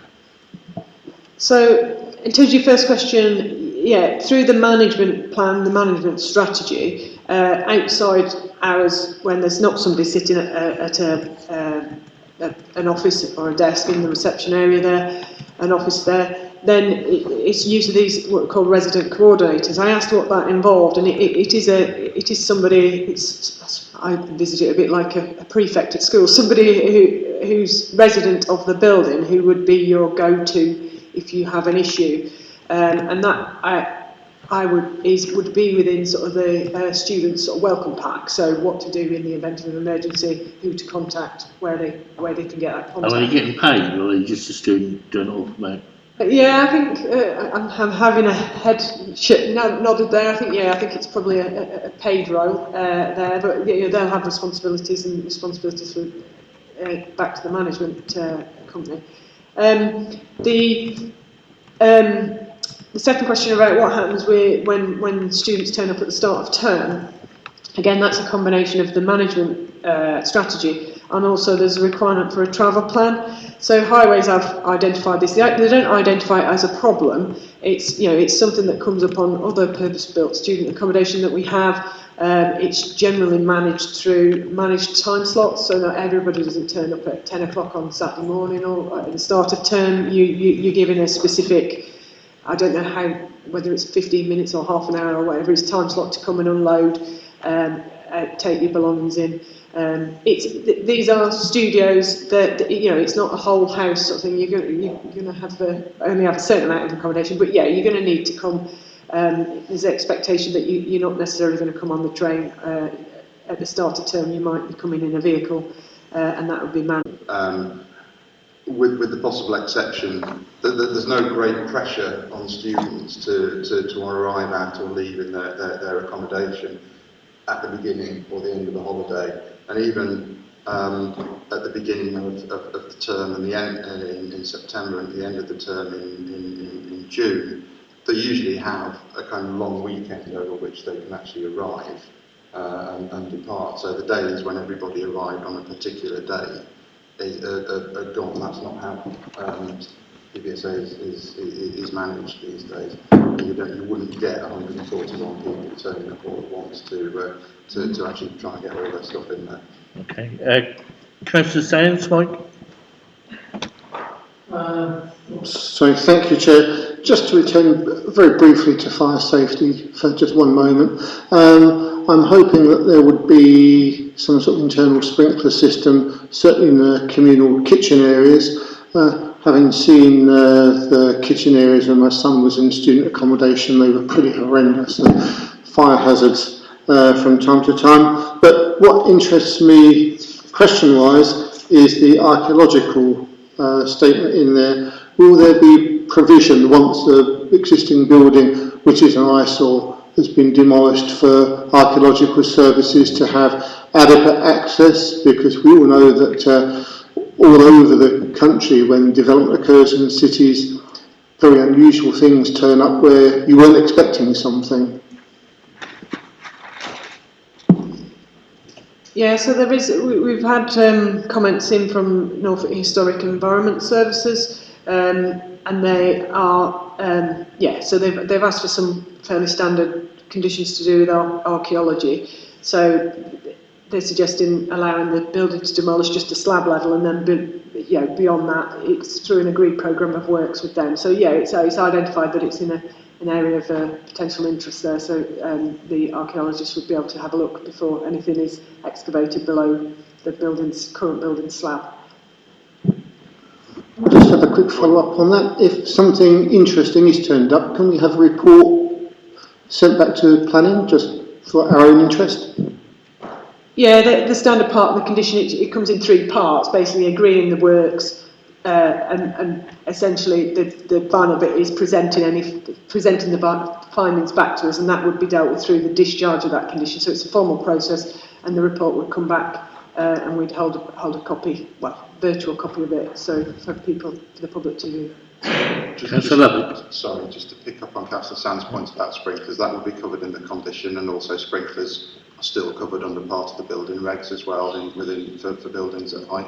So, in terms of your first question, through the management plan, the management strategy, outside hours when there's not somebody sitting at an office or a desk in the reception area there, an office there, then it's use of these what are called resident coordinators. I asked what that involved, and it is somebody. I envisage it a bit like a prefect at school, somebody who's resident of the building, who would be your go-to if you have an issue, and that would be within sort of the students' sort of welcome pack. So what to do in the event of an emergency, who to contact, where they can get that contact. Are they getting paid, or are they just a student doing it all for me? Yeah, I think I'm having a head nodded there. I think it's probably a paid role there, but they'll have responsibilities for back to the management company. The second question about what happens when students turn up at the start of term, again, that's a combination of the management strategy, and also there's a requirement for a travel plan. So Highways have identified this. They don't identify it as a problem. It's something that comes up on other purpose-built student accommodation that we have. It's generally managed through managed time slots, so that everybody doesn't turn up at 10 o'clock on Saturday morning or at the start of term. You're given a specific, I don't know whether it's 15 minutes or half an hour or whatever, it's time slot to come and unload, take your belongings in. These are studios that it's not a whole house sort of thing. You're going to have only have a certain amount of accommodation, but you're going to need to come. There's an expectation that you're not necessarily going to come on the train at the start of term. You might be coming in a vehicle, and that would be managed. With the possible exception, there's no great pressure on students to arrive at or leave in their accommodation at the beginning or the end of the holiday, and even at the beginning of the term and the end in September and at the end of the term in June, they usually have a kind of long weekend over which they can actually arrive and depart. So the days when everybody arrived on a particular day are gone. That's not how PBSA is managed these days. You wouldn't get 141 people turning up all at once to actually try and get all their stuff in there. Okay. Councillor Sands, Mike? So thank you, Chair. Just to return very briefly to fire safety for just one moment. I'm hoping that there would be some sort of internal sprinkler system, certainly in the communal kitchen areas. having seen the kitchen areas when my son was in student accommodation, they were pretty horrendous and fire hazards from time to time. But what interests me, question-wise, is the archaeological statement in there. Will there be provision once the existing building, which is an eyesore, has been demolished, for archaeological services to have adequate access? Because we all know that all over the country, when development occurs in cities, very unusual things turn up where you weren't expecting something. Yeah, so there is. We've had comments in from Norfolk Historic and Environment Services, and they are, so they've asked for some fairly standard conditions to do with archaeology. So they're suggesting allowing the building to demolish just a slab level, and then beyond that, it's through an agreed programme of works with them. So yeah, it's identified that it's in an area of potential interest there, so the archaeologists would be able to have a look before anything is excavated below the current building slab. Just have a quick follow-up on that. If something interesting is turned up, can we have a report sent back to planning, just for our own interest? Yeah, the standard part of the condition, it comes in 3 parts, basically agreeing the works, and essentially the final bit is presenting the findings back to us, and that would be dealt with through the discharge of that condition. So it's a formal process, and the report would come back, and we'd hold a copy, virtual copy of it, so for the public to view. Sorry, just to pick up on Councillor Sand's point about sprinklers, that will be covered in the condition, and also sprinklers are still covered under part of the building regs as well for buildings at height.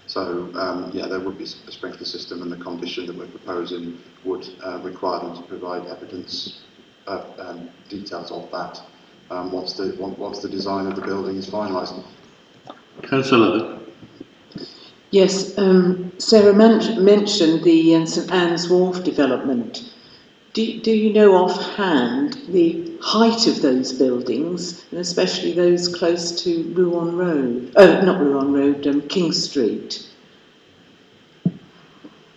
So there would be a sprinkler system, and the condition that we're proposing would require them to provide evidence, details of that once the design of the building is finalised. Councillor. Yes, Sarah mentioned the St Anne's Wharf development. Do you know offhand the height of those buildings, and especially those close to Rouen Road? Not Rouen Road, King Street.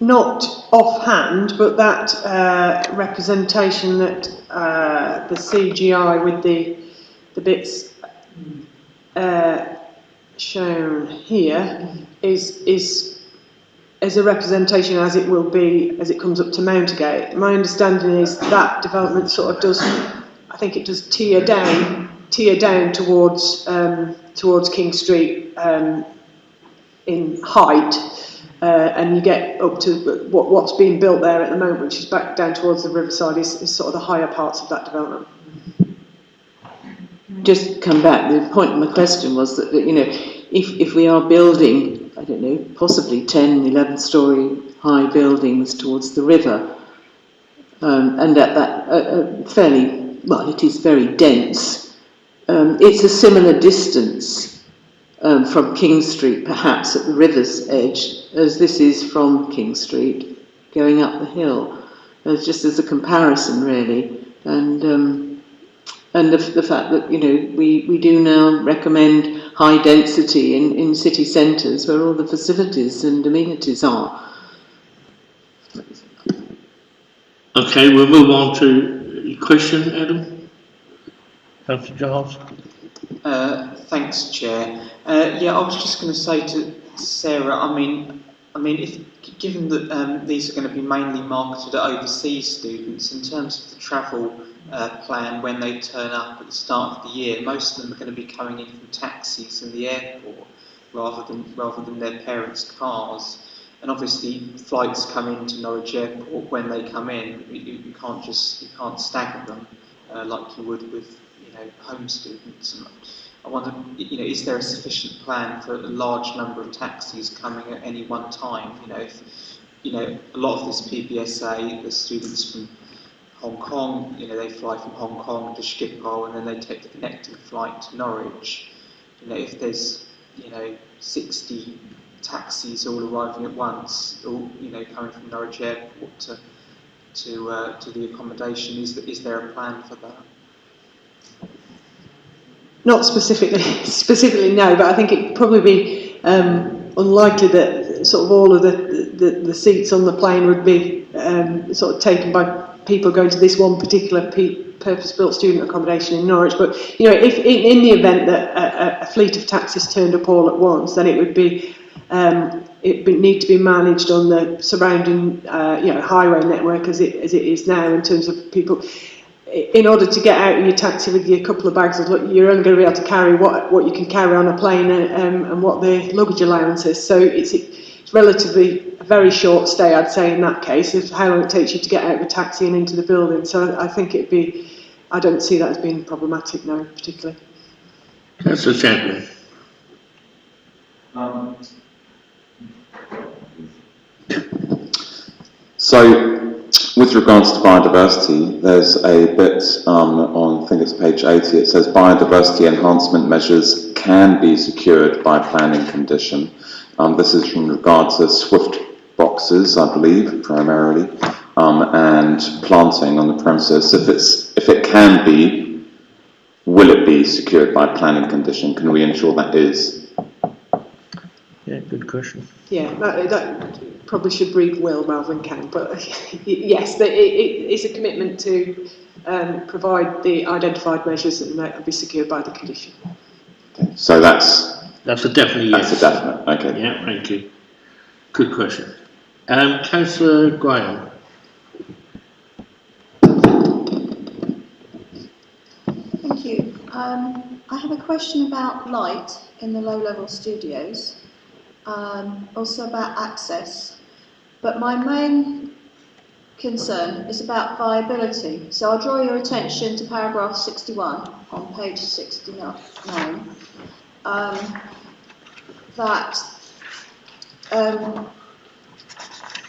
Not offhand, but that representation that the CGI with the bits shown here is a representation as it will be as it comes up to Mountergate. My understanding is that development sort of does, I think it does tear down towards King Street in height, and you get up to what's being built there at the moment, which is back down towards the riverside, is sort of the higher parts of that development. Just come back, the point of my question was that if we are building, I don't know, possibly 10, 11-storey high buildings towards the river, and at that fairly, it is very dense, it's a similar distance from King Street, perhaps at the river's edge, as this is from King Street, going up the hill, just as a comparison really, and the fact that we do now recommend high density in city centres where all the facilities and amenities are. Okay, we'll move on to your question, Adam. Councillor Giles. Thanks, Chair. I was just going to say to Sarah, I mean, if given that these are going to be mainly marketed at overseas students, in terms of the travel plan when they turn up at the start of the year, most of them are going to be coming in from taxis in the airport rather than their parents' cars. And obviously, flights come into Norwich Airport when they come in. You can't stagger them like you would with home students. And I wonder, is there a sufficient plan for a large number of taxis coming at any one time? If a lot of this PBSA, the students from Hong Kong, they fly from Hong Kong to Schiphol and then they take the connecting flight to Norwich. If there's 60 taxis all arriving at once, all coming from Norwich Airport to the accommodation, is there a plan for that? Not specifically no, but I think it'd probably be unlikely that sort of all of the seats on the plane would be sort of taken by people going to this one particular purpose-built student accommodation in Norwich. But if in the event that a fleet of taxis turned up all at once, then it would be need to be managed on the surrounding highway network as it is now, in terms of people. In order to get out of your taxi with your couple of bags, you're only going to be able to carry what you can carry on a plane and what the luggage allowance is. So it's relatively a very short stay, I'd say, in that case, of how long it takes you to get out of a taxi and into the building. So I think I don't see that as being problematic now, particularly. Councillor Champion. So, with regards to biodiversity, there's a bit on, I think it's page 80, it says biodiversity enhancement measures can be secured by planning condition. This is from regard to swift boxes, I believe, primarily, and planting on the premises. If it can be, will it be secured by planning condition? Can we ensure that is? Yeah, good question. Yeah, that probably should read will rather than can, but yes, it's a commitment to provide the identified measures and that will be secured by the condition. Okay. So that's a definite yes. That's a definite, okay. Yeah, thank you. Good question. Councillor Graham. Thank you. I have a question about light in the low-level studios, also about access, but my main concern is about viability. So I'll draw your attention to paragraph 61 on page 69,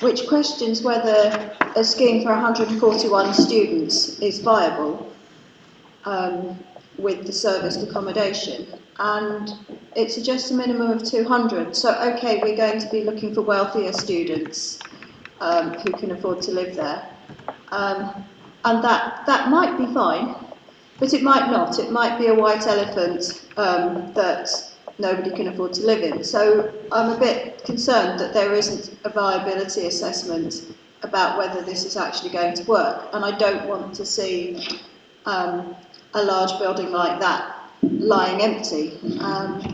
which questions whether a scheme for 141 students is viable with the serviced accommodation, and it suggests a minimum of 200. So okay, we're going to be looking for wealthier students who can afford to live there, and that might be fine, but it might not. It might be a white elephant that nobody can afford to live in. So I'm a bit concerned that there isn't a viability assessment about whether this is actually going to work, and I don't want to see a large building like that lying empty.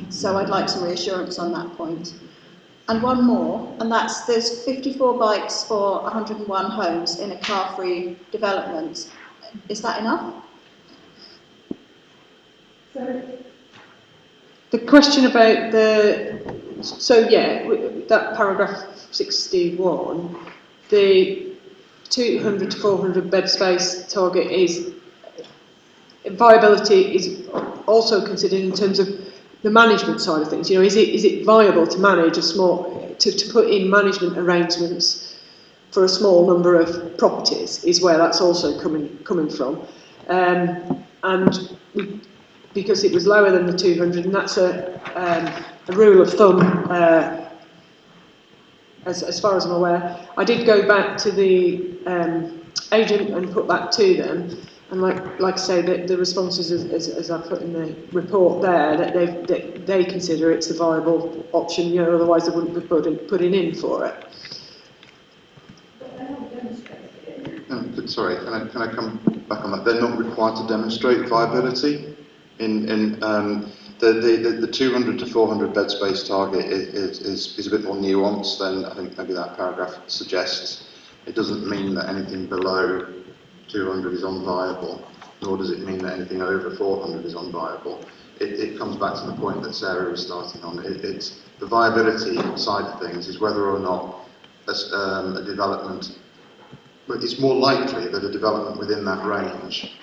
So I'd like some reassurance on that point. And one more, and that's there's 54 bikes for 101 homes in a car-free development. Is that enough? The question about that paragraph 61, the 200 to 400 bed space target is, viability is also considered in terms of the management side of things. Is it viable to manage a small, to put in management arrangements for a small number of properties, is where that's also coming from. And because it was lower than the 200, and that's a rule of thumb, as far as I'm aware. I did go back to the agent and put that to them, and like I say, the responses as I put in the report there, that they consider it's a viable option. Otherwise they wouldn't be putting in for it. Sorry, can I come back on that? They're not required to demonstrate viability. The 200 to 400 bed space target is a bit more nuanced than I think maybe that paragraph suggests. It doesn't mean that anything below 200 is unviable, nor does it mean that anything over 400 is unviable. It comes back to the point that Sarah was starting on. It's the viability side of things is whether or not a development, but it's more likely that a development within that range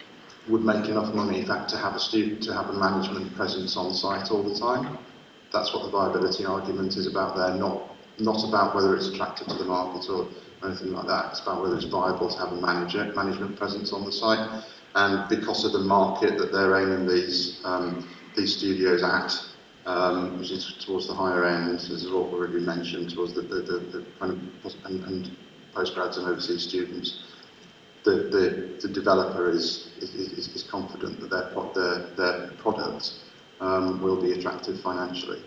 would make enough money, in fact, to have a management presence on site all the time. That's what the viability argument is about there, not about whether it's attractive to the market or anything like that. It's about whether it's viable to have a management presence on the site. And because of the market that they're aiming these studios at, which is towards the higher end, as already mentioned, towards the kind of and postgrads and overseas students, the developer is confident that their product will be attractive financially.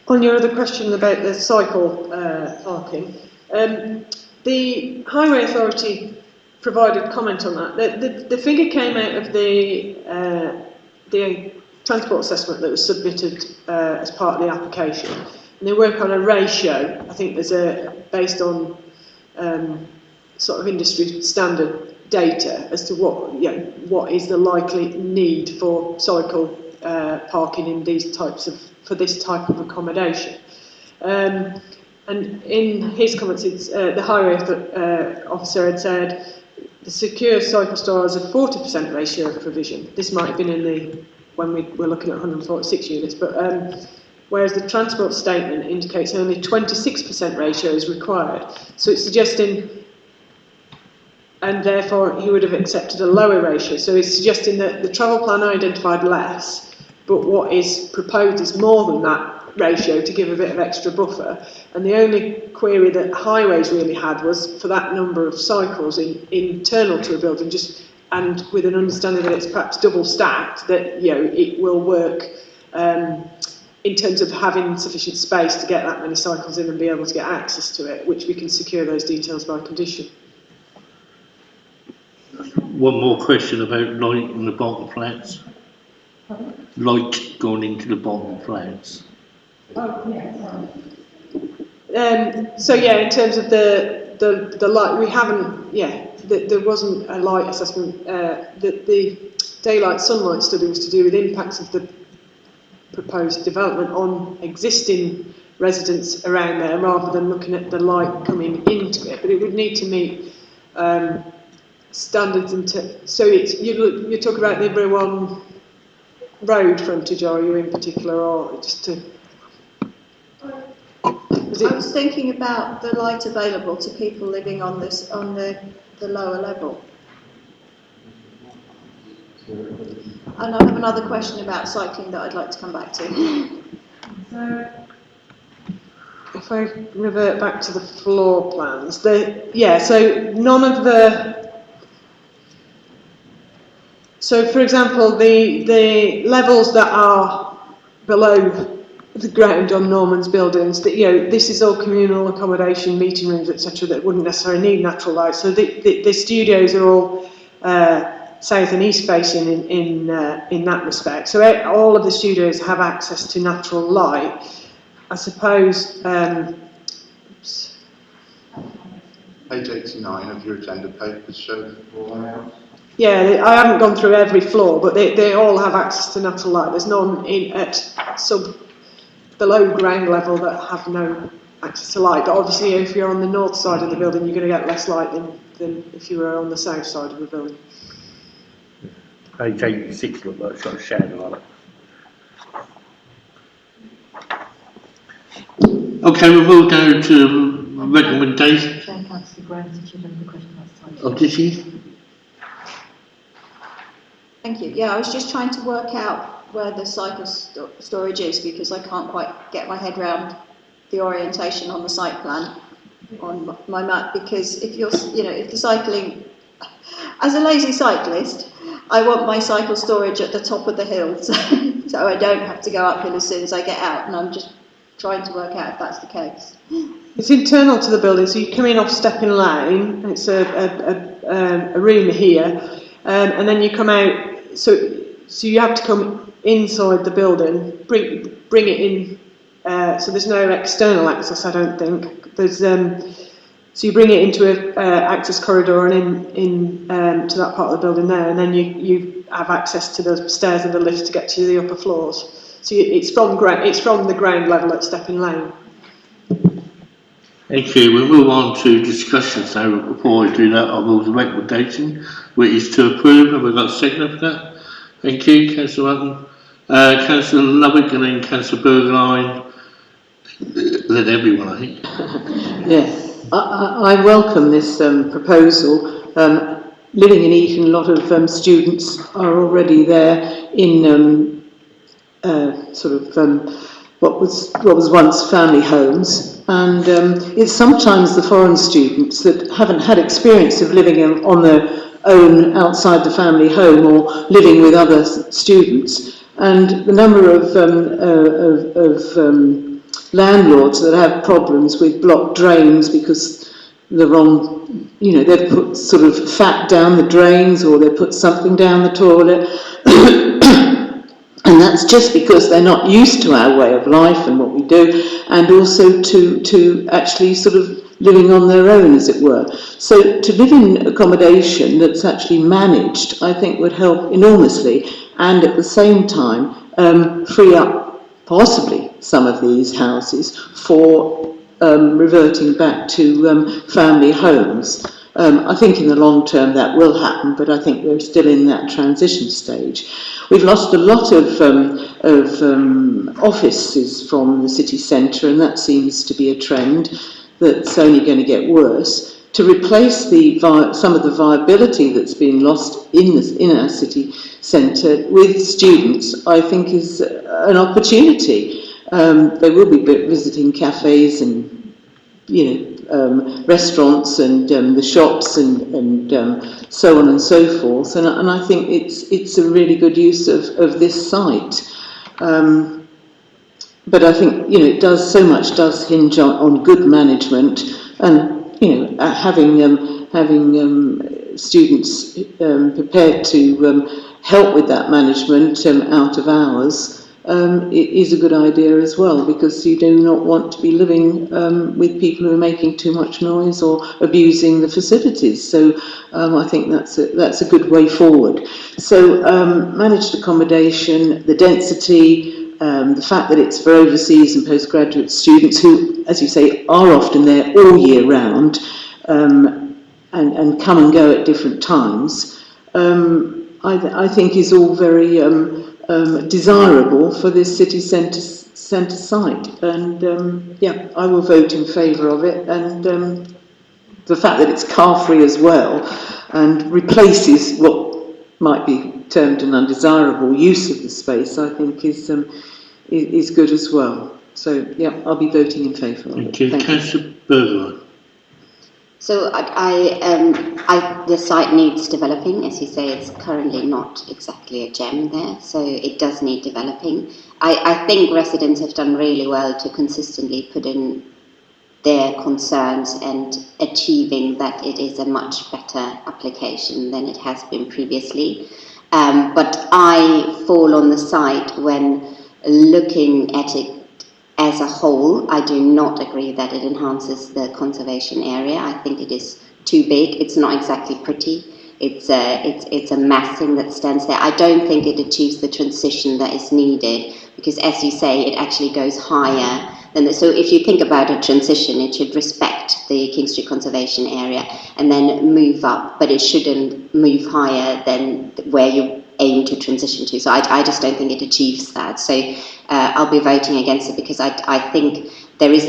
On your other question about the cycle parking, the Highway Authority provided comment on that. The figure came out of the transport assessment that was submitted as part of the application. And they work on a ratio. I think there's based on sort of industry standard data as to what is the likely need for cycle parking in for this type of accommodation. And in his comments, the highway officer had said the secure cycle store has a 40% ratio of provision. This might have been when we were looking at 146 units, but whereas the transport statement indicates only 26% ratio is required. So it's suggesting, and therefore he would have accepted a lower ratio. So it's suggesting that the travel plan identified less, but what is proposed is more than that ratio to give a bit of extra buffer. And the only query that Highways really had was for that number of cycles internal to a building, and with an understanding that it's perhaps double stacked, that it will work in terms of having sufficient space to get that many cycles in and be able to get access to it, which we can secure those details by condition. One more question about light in the bottom flats. Light going into the bottom flats. So in terms of the light, we haven't. There wasn't a light assessment. The daylight sunlight study was to do with impacts of the proposed development on existing residents around there, rather than looking at the light coming into it. But it would need to meet standards. So you're talking about the everyone road frontage, are you in particular, or just to? I was thinking about the light available to people living on the lower level. And I have another question about cycling that I'd like to come back to. So, if I revert back to the floor plans, so none of the. So, for example, the levels that are below the ground on Norman's buildings, this is all communal accommodation, meeting rooms, etc., that wouldn't necessarily need natural light. So the studios are all south and east facing in that respect. So all of the studios have access to natural light. I suppose. Page 89 of your agenda papers show the floor layout. Yeah, I haven't gone through every floor, but they all have access to natural light. There's none at below ground level that have no access to light. But obviously, if you're on the north side of the building, you're going to get less light than if you were on the south side of the building. Page 86 look like it's got a shadow on it. Okay, we'll move down to recommendations. Chair, Councillor Graham, did you have another question outside? Oh, did she? Thank you. Yeah, I was just trying to work out where the cycle storage is, because I can't quite get my head around the orientation on the site plan on my map. Because if if the cycling, as a lazy cyclist, I want my cycle storage at the top of the hill, so I don't have to go uphill as soon as I get out. And I'm just trying to work out if that's the case. It's internal to the building, so you come in off Stepping Lane, and it's a room here, and then you come out. So you have to come inside the building, bring it in. So there's no external access, I don't think. There's so you bring it into a access corridor and in to that part of the building there, and then you have access to the stairs and the lift to get to the upper floors. So it's from the ground level at Stepping Lane. Thank you. We'll move on to discussions now. Before we do that, I'll move the recommendation, which is to approve. Have we got a second for that? Thank you, Councillor Upton. Councillor Lovick and then Councillor Bergline. Then everyone, I think. Yeah, I welcome this proposal. Living in Eton, a lot of students are already there in what was once family homes, and it's sometimes the foreign students that haven't had experience of living on their own outside the family home or living with other students, and the number of landlords that have problems with blocked drains because the wrong, they've put sort of fat down the drains or they've put something down the toilet. And that's just because they're not used to our way of life and what we do, and also to actually sort of living on their own, as it were. So to live in accommodation that's actually managed, I think would help enormously, and at the same time free up possibly some of these houses for reverting back to family homes. I think in the long term that will happen, but I think we're still in that transition stage. We've lost a lot of offices from the city centre, and that seems to be a trend that's only going to get worse. To replace some of the viability that's been lost in our city centre with students, I think is an opportunity. They will be visiting cafes and restaurants and the shops and so on and so forth, and I think it's a really good use of this site. But I think it does hinge on good management, and having students prepared to help with that management out of hours. It is a good idea as well, because you do not want to be living with people who are making too much noise or abusing the facilities. So I think that's a good way forward. So managed accommodation, the density, the fact that it's for overseas and postgraduate students who, as you say, are often there all year round and come and go at different times, I think is all very desirable for this city centre site, and I will vote in favour of it. And the fact that it's car free as well and replaces what might be termed an undesirable use of the space, I think is good as well. So I'll be voting in favour of it. Thank you. Councillor Bergeron. So the site needs developing. As you say, it's currently not exactly a gem there, so it does need developing. I think residents have done really well to consistently put in their concerns and achieving that it is a much better application than it has been previously. But I fall on the side when looking at it as a whole. I do not agree that it enhances the conservation area. I think it is too big. It's not exactly pretty. It's a massing that stands there. I don't think it achieves the transition that is needed, because as you say, it actually goes higher than so if you think about a transition, it should respect the King Street Conservation Area and then move up, but it shouldn't move higher than where you aim to transition to. So I just don't think it achieves that. So I'll be voting against it, because I think there is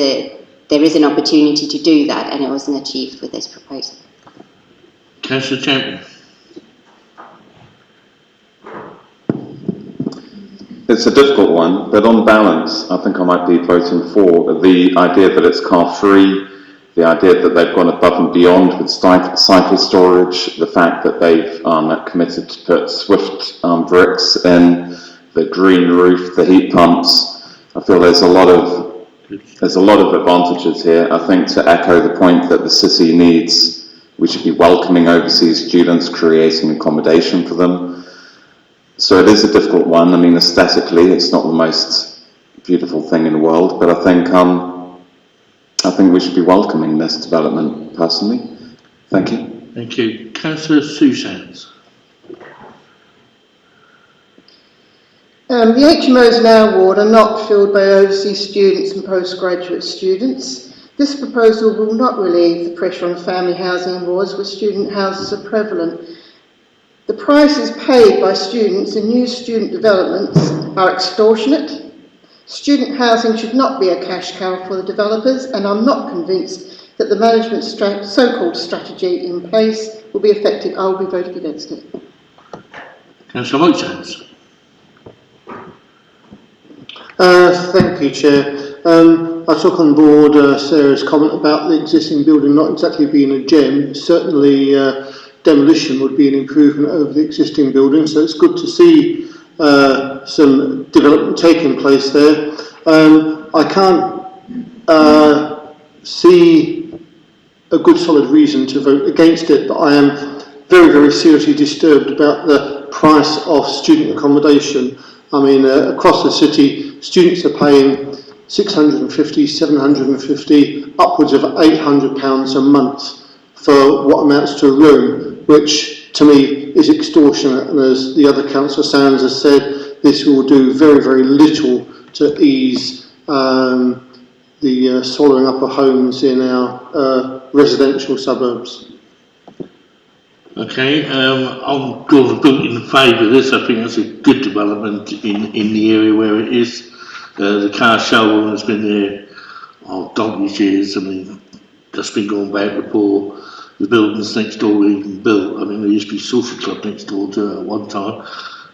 an opportunity to do that, and it wasn't achieved with this proposal. Councillor Champion. It's a difficult one, but on balance, I think I might be voting for the idea that it's car-free, the idea that they've gone above and beyond with cycle storage, the fact that they've committed to put Swift bricks in, the green roof, the heat pumps. I feel there's a lot of advantages here. I think, to echo the point that the city needs, we should be welcoming overseas students, creating accommodation for them. So it is a difficult one. I mean, aesthetically, it's not the most beautiful thing in the world, but I think we should be welcoming this development, personally. Thank you. Thank you. Councillor Susans. The HMOs in our ward are not filled by overseas students and postgraduate students. This proposal will not relieve the pressure on family housing wards where student houses are prevalent. The prices paid by students in new student developments are extortionate. Student housing should not be a cash cow for the developers, and I'm not convinced that the management so-called strategy in place will be effective. I will be voting against it. Councillor Moxons. Thank you, Chair. I took on board Sarah's comment about the existing building not exactly being a gem. Certainly demolition would be an improvement over the existing building, so it's good to see some development taking place there. I can't see a good solid reason to vote against it, but I am very, very seriously disturbed about the price of student accommodation. I mean, across the city, students are paying 650, 750, upwards of £800 a month for what amounts to a room, which to me is extortionate. And as the other councillor Sands has said, this will do very, very little to ease the swallowing up of homes in our residential suburbs. Okay, I'm going to vote in favour of this. I think that's a good development in the area where it is. The car showroom has been there, donkey's years. I mean, that's been going back before the buildings next door were even built. I mean, there used to be a social club next door to it at one time.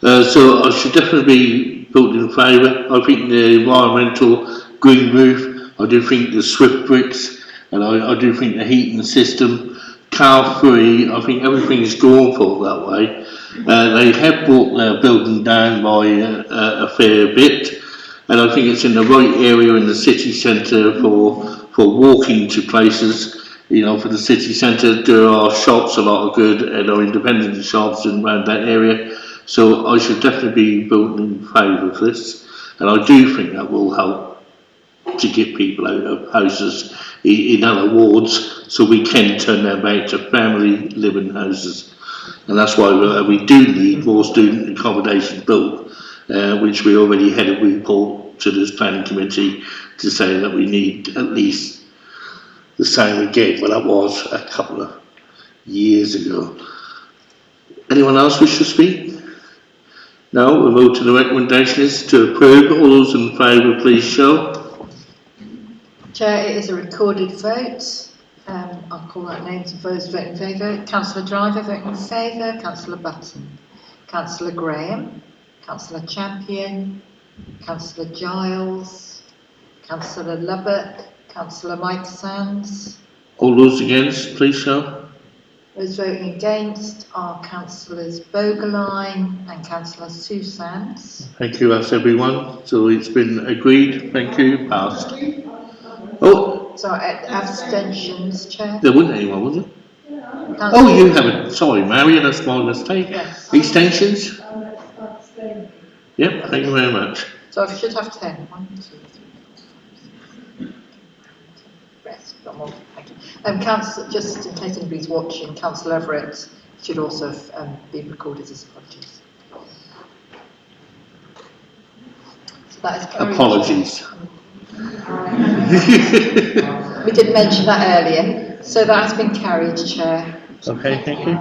So I should definitely be voting in favour. I think the environmental green roof, I do think the Swift bricks, and I do think the heating system, car free, I think everything is going for that way. They have brought their building down by a fair bit, and I think it's in the right area in the city centre for walking to places. You know, for the city centre, there are shops, a lot of good, and are independent shops in around that area. So I should definitely be voting in favour of this, and I do think that will help to get people out of houses in other wards, so we can turn them back to family living houses. And that's why we do need more student accommodation built, which we already had a report to this planning committee to say that we need at least the same again, but that was a couple of years ago. Anyone else wish to speak? No, we'll move to the recommendation is to approve. All those in favour, please show. Chair, it is a recorded vote. I'll call out names of those voting in favour. Councillor Driver voting in favour, Councillor Button, Councillor Graham, Councillor Champion, Councillor Giles, Councillor Lubbock, Councillor Mike Sands. All those against, please show. Those voting against are Councillors Bogerline and Councillor Sue Sands. Thank you, that's everyone. So it's been agreed. Thank you. Passed. Oh, So abstentions, Chair. there wasn't anyone, was there? Councillor Oh, you haven't. Sorry, Marion, that's my mistake. Yes. Extensions? Yep, thank you very much. So I should have 10. 1, 2, 3, 4, 5. Rest. Got more. Thank you. Councillor, just in case anybody's watching, Councillor Everett should also have been recorded as apologies. So that is carried. Apologies. We did mention that earlier. So that has been carried, Chair. Okay, thank you.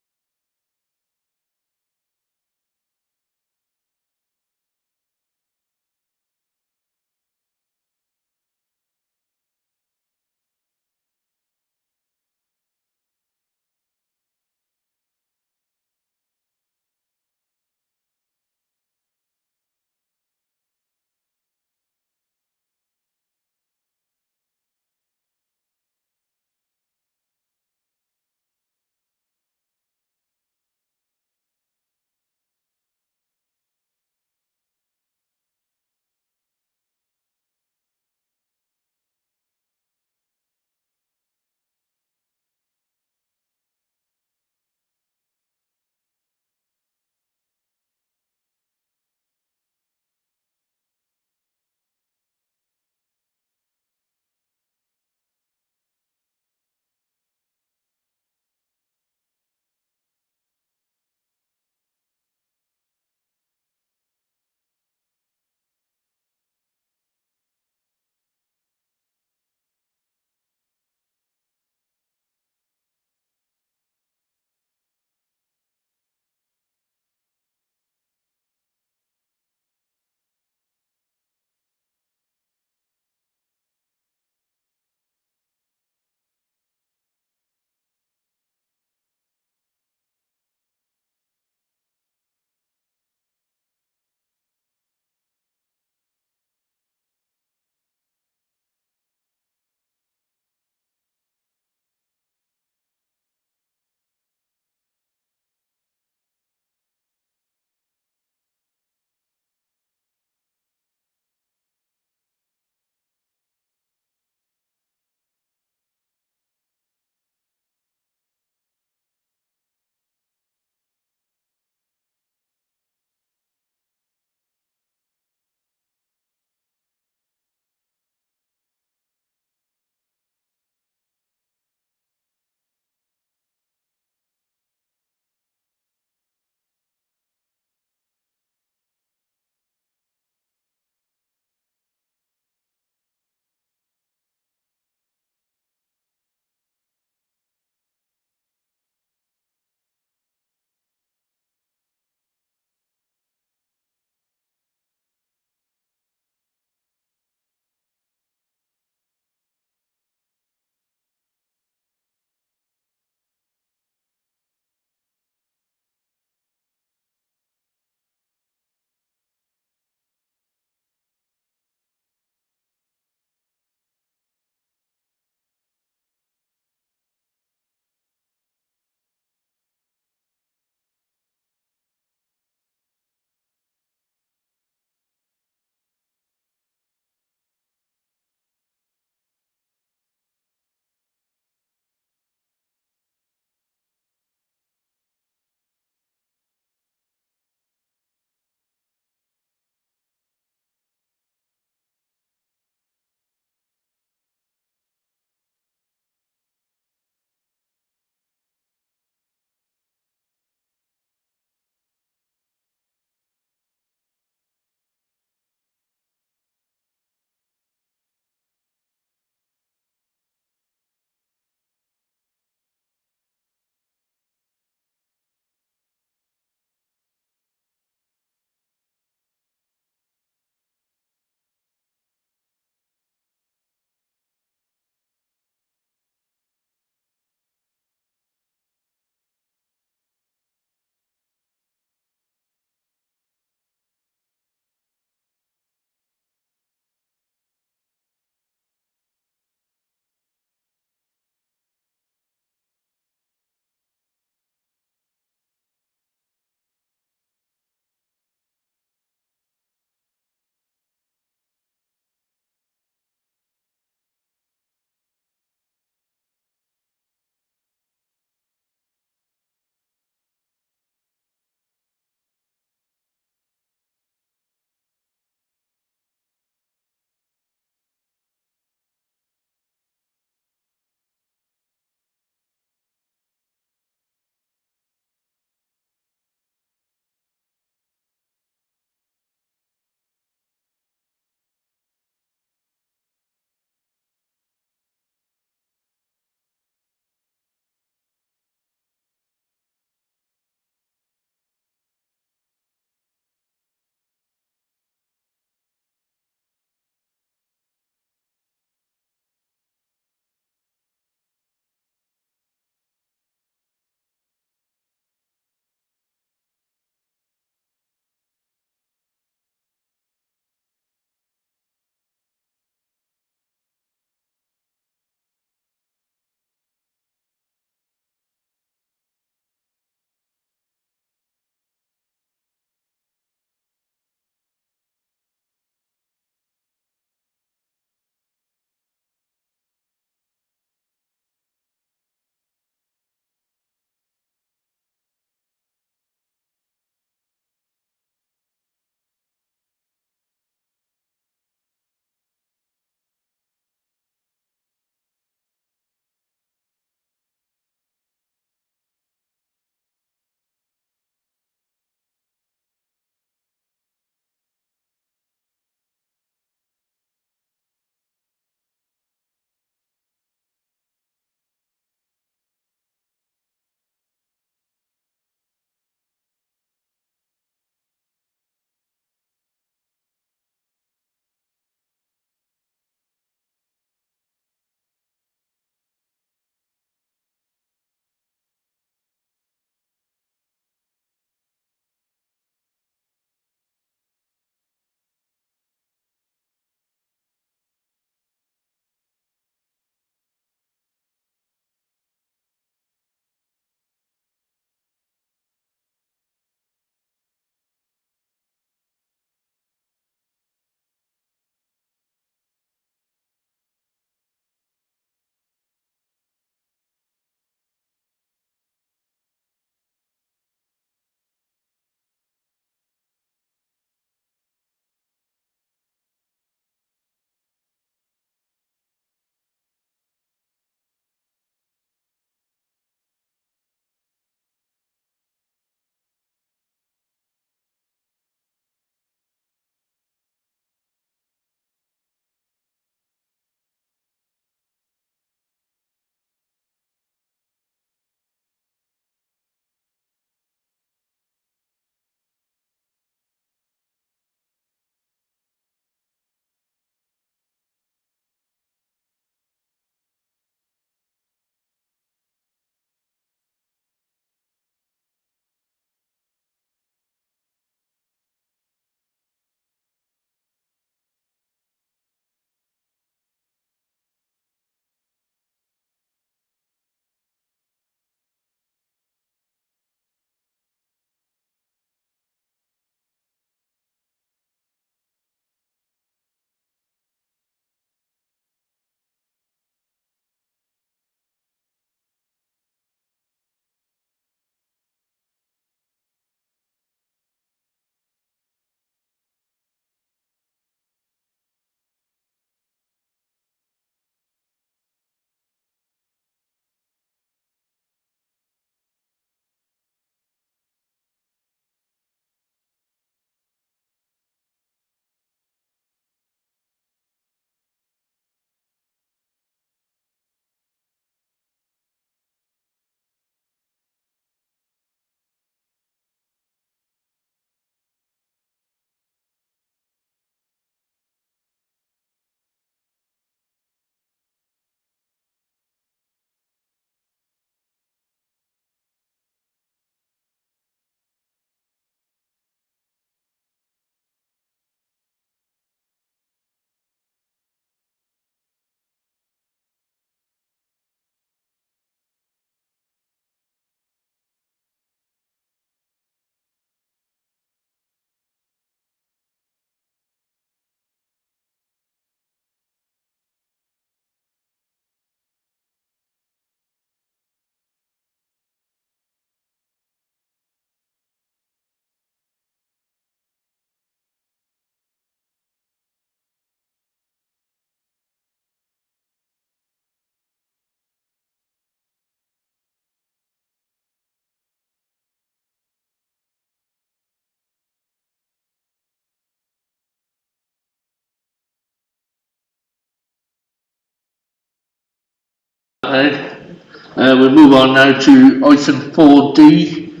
that now. We'll move on now to item 4D,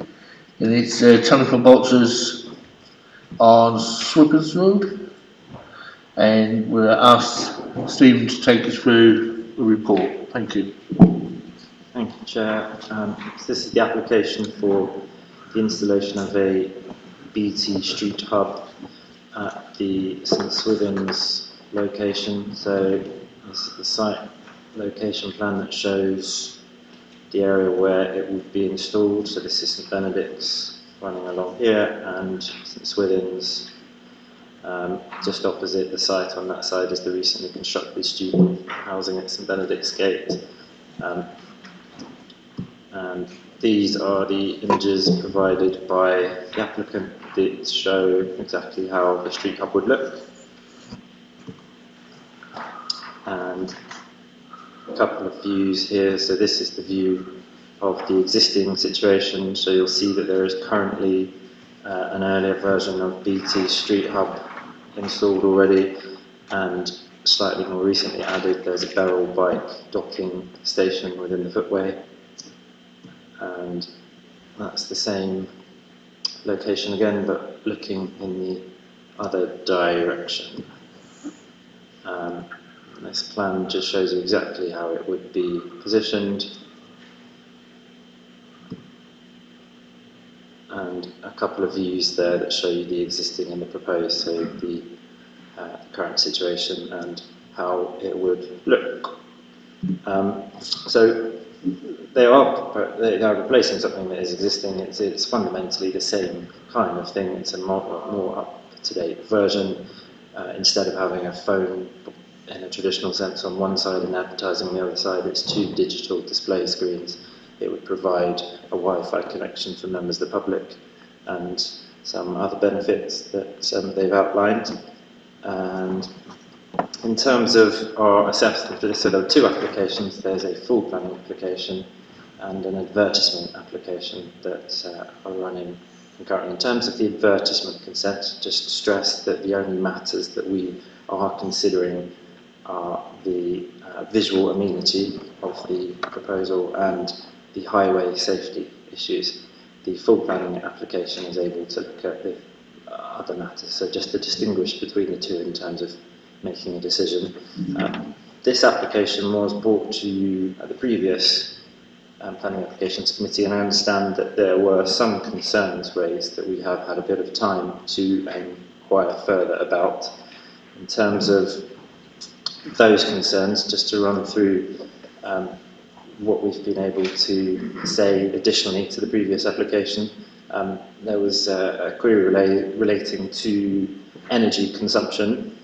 and it's telephone boxes on Swippers Road, and we'll ask Stephen to take us through the report. Thank you. Thank you, Chair. So this is the application for the installation of a BT street hub at the St Swithin's location. So this is the site location plan that shows the area where it would be installed. So this is St Benedict's running along here, and St Swithin's just opposite the site. On that side is the recently constructed student housing at St Benedict's Gate. And these are the images provided by the applicant that show exactly how the street hub would look. And a couple of views here. So this is the view of the existing situation. So you'll see that there is currently an earlier version of BT Street Hub installed already, and slightly more recently added, there's a barrel bike docking station within the footway. And that's the same location again, but looking in the other direction. This plan just shows you exactly how it would be positioned, and a couple of views there that show you the existing and the proposed, so the current situation and how it would look. So they are replacing something that is existing. It's fundamentally the same kind of thing. It's a more up-to-date version. Instead of having a phone in a traditional sense on one side and advertising on the other side, it's two digital display screens. It would provide a Wi-Fi connection for members of the public and some other benefits that they've outlined. And in terms of our assessment for this, so there are two applications. There's a full planning application and an advertisement application that are running concurrently. In terms of the advertisement consent, just to stress that the only matters that we are considering are the visual amenity of the proposal and the highway safety issues. The full planning application is able to look at the other matters, so just to distinguish between the two in terms of making a decision. This application was brought to you at the previous Planning Applications Committee, and I understand that there were some concerns raised that we have had a bit of time to inquire further about. In terms of those concerns, just to run through what we've been able to say additionally to the previous application. There was a query relating to energy consumption,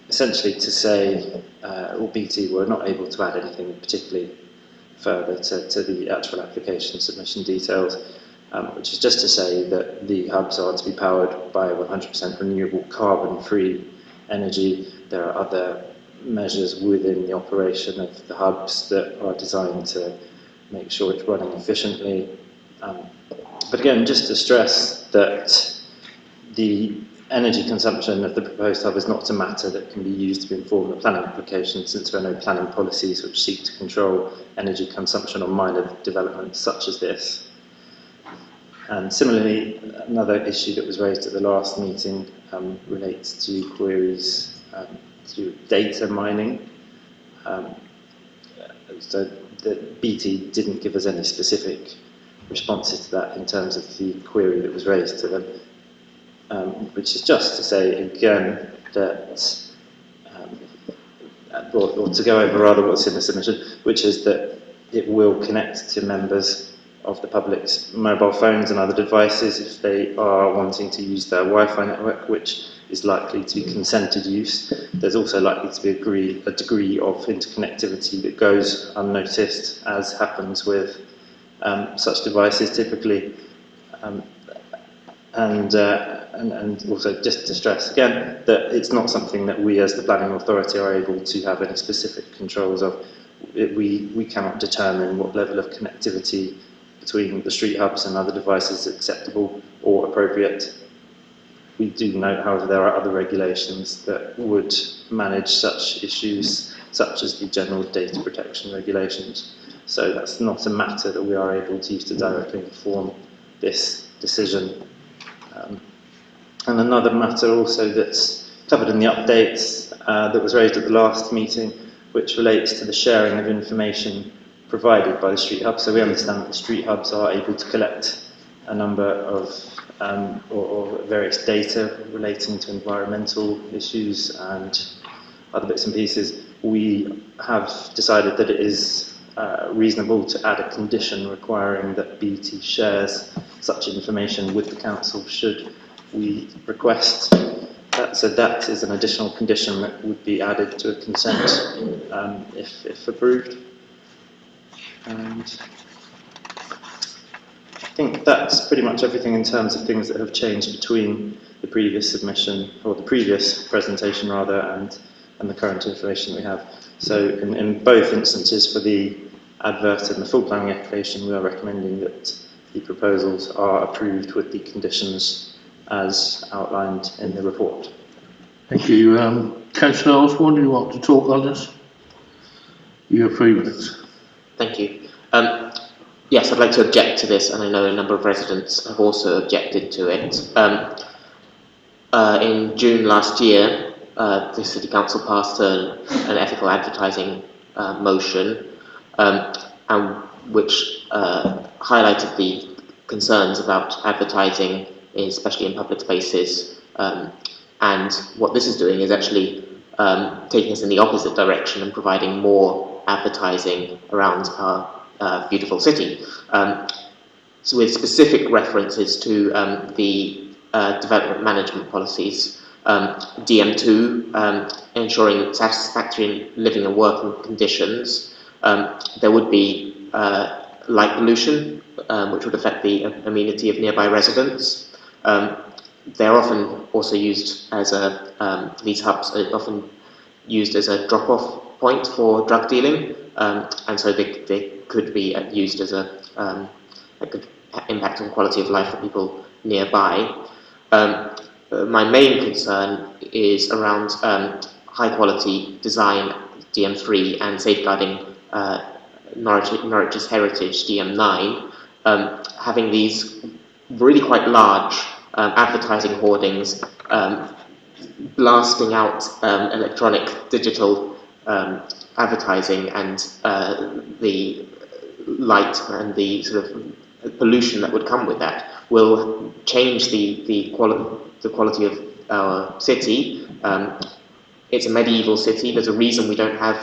essentially to say BT were not able to add anything particularly further to the actual application submission details, which is just to say that the hubs are to be powered by 100% renewable carbon-free energy. There are other measures within the operation of the hubs that are designed to make sure it's running efficiently. But again, just to stress that the energy consumption of the proposed hub is not a matter that can be used to inform the planning application, since there are no planning policies which seek to control energy consumption on minor developments such as this. And similarly, another issue that was raised at the last meeting relates to queries to data mining. So the BT didn't give us any specific responses to that in terms of the query that was raised to them, which is just to say again that, or to go over rather what's in the submission, which is that it will connect to members of the public's mobile phones and other devices if they are wanting to use their Wi-Fi network, which is likely to be consented use. There's also likely to be a degree of interconnectivity that goes unnoticed, as happens with such devices typically. And also just to stress again that it's not something that we as the planning authority are able to have any specific controls of. We cannot determine what level of connectivity between the street hubs and other devices is acceptable or appropriate. We do note, however, there are other regulations that would manage such issues, such as the general data protection regulations. So that's not a matter that we are able to use to directly inform this decision. And another matter also that's covered in the updates that was raised at the last meeting, which relates to the sharing of information provided by the street hubs. So we understand that the street hubs are able to collect a number of or various data relating to environmental issues and other bits and pieces. We have decided that it is reasonable to add a condition requiring that BT shares such information with the council should we request that. So that is an additional condition that would be added to a consent if approved. And I think that's pretty much everything in terms of things that have changed between the previous submission, or the previous presentation rather, and the current information we have. So in both instances, for the advert and the full planning application, we are recommending that the proposals are approved with the conditions as outlined in the report. Thank you. Councillor Osborne, do you want to talk on this? You have 3 minutes. Thank you. Yes, I'd like to object to this, and I know a number of residents have also objected to it. In June last year, the City Council passed an ethical advertising motion, and which highlighted the concerns about advertising, especially in public spaces. And what this is doing is actually taking us in the opposite direction and providing more advertising around our beautiful city. So with specific references to the development management policies, DM2, ensuring satisfactory living and working conditions. There would be light pollution, which would affect the amenity of nearby residents. They're often also used as these hubs are often used as a drop-off point for drug dealing, and so they could be used as a good impact on quality of life for people nearby. My main concern is around high quality design, DM3, and safeguarding Norwich's heritage, DM9. Having these really quite large advertising hoardings blasting out electronic, digital advertising, and the light and the sort of pollution that would come with that will change the quality of our city. It's a medieval city. There's a reason we don't have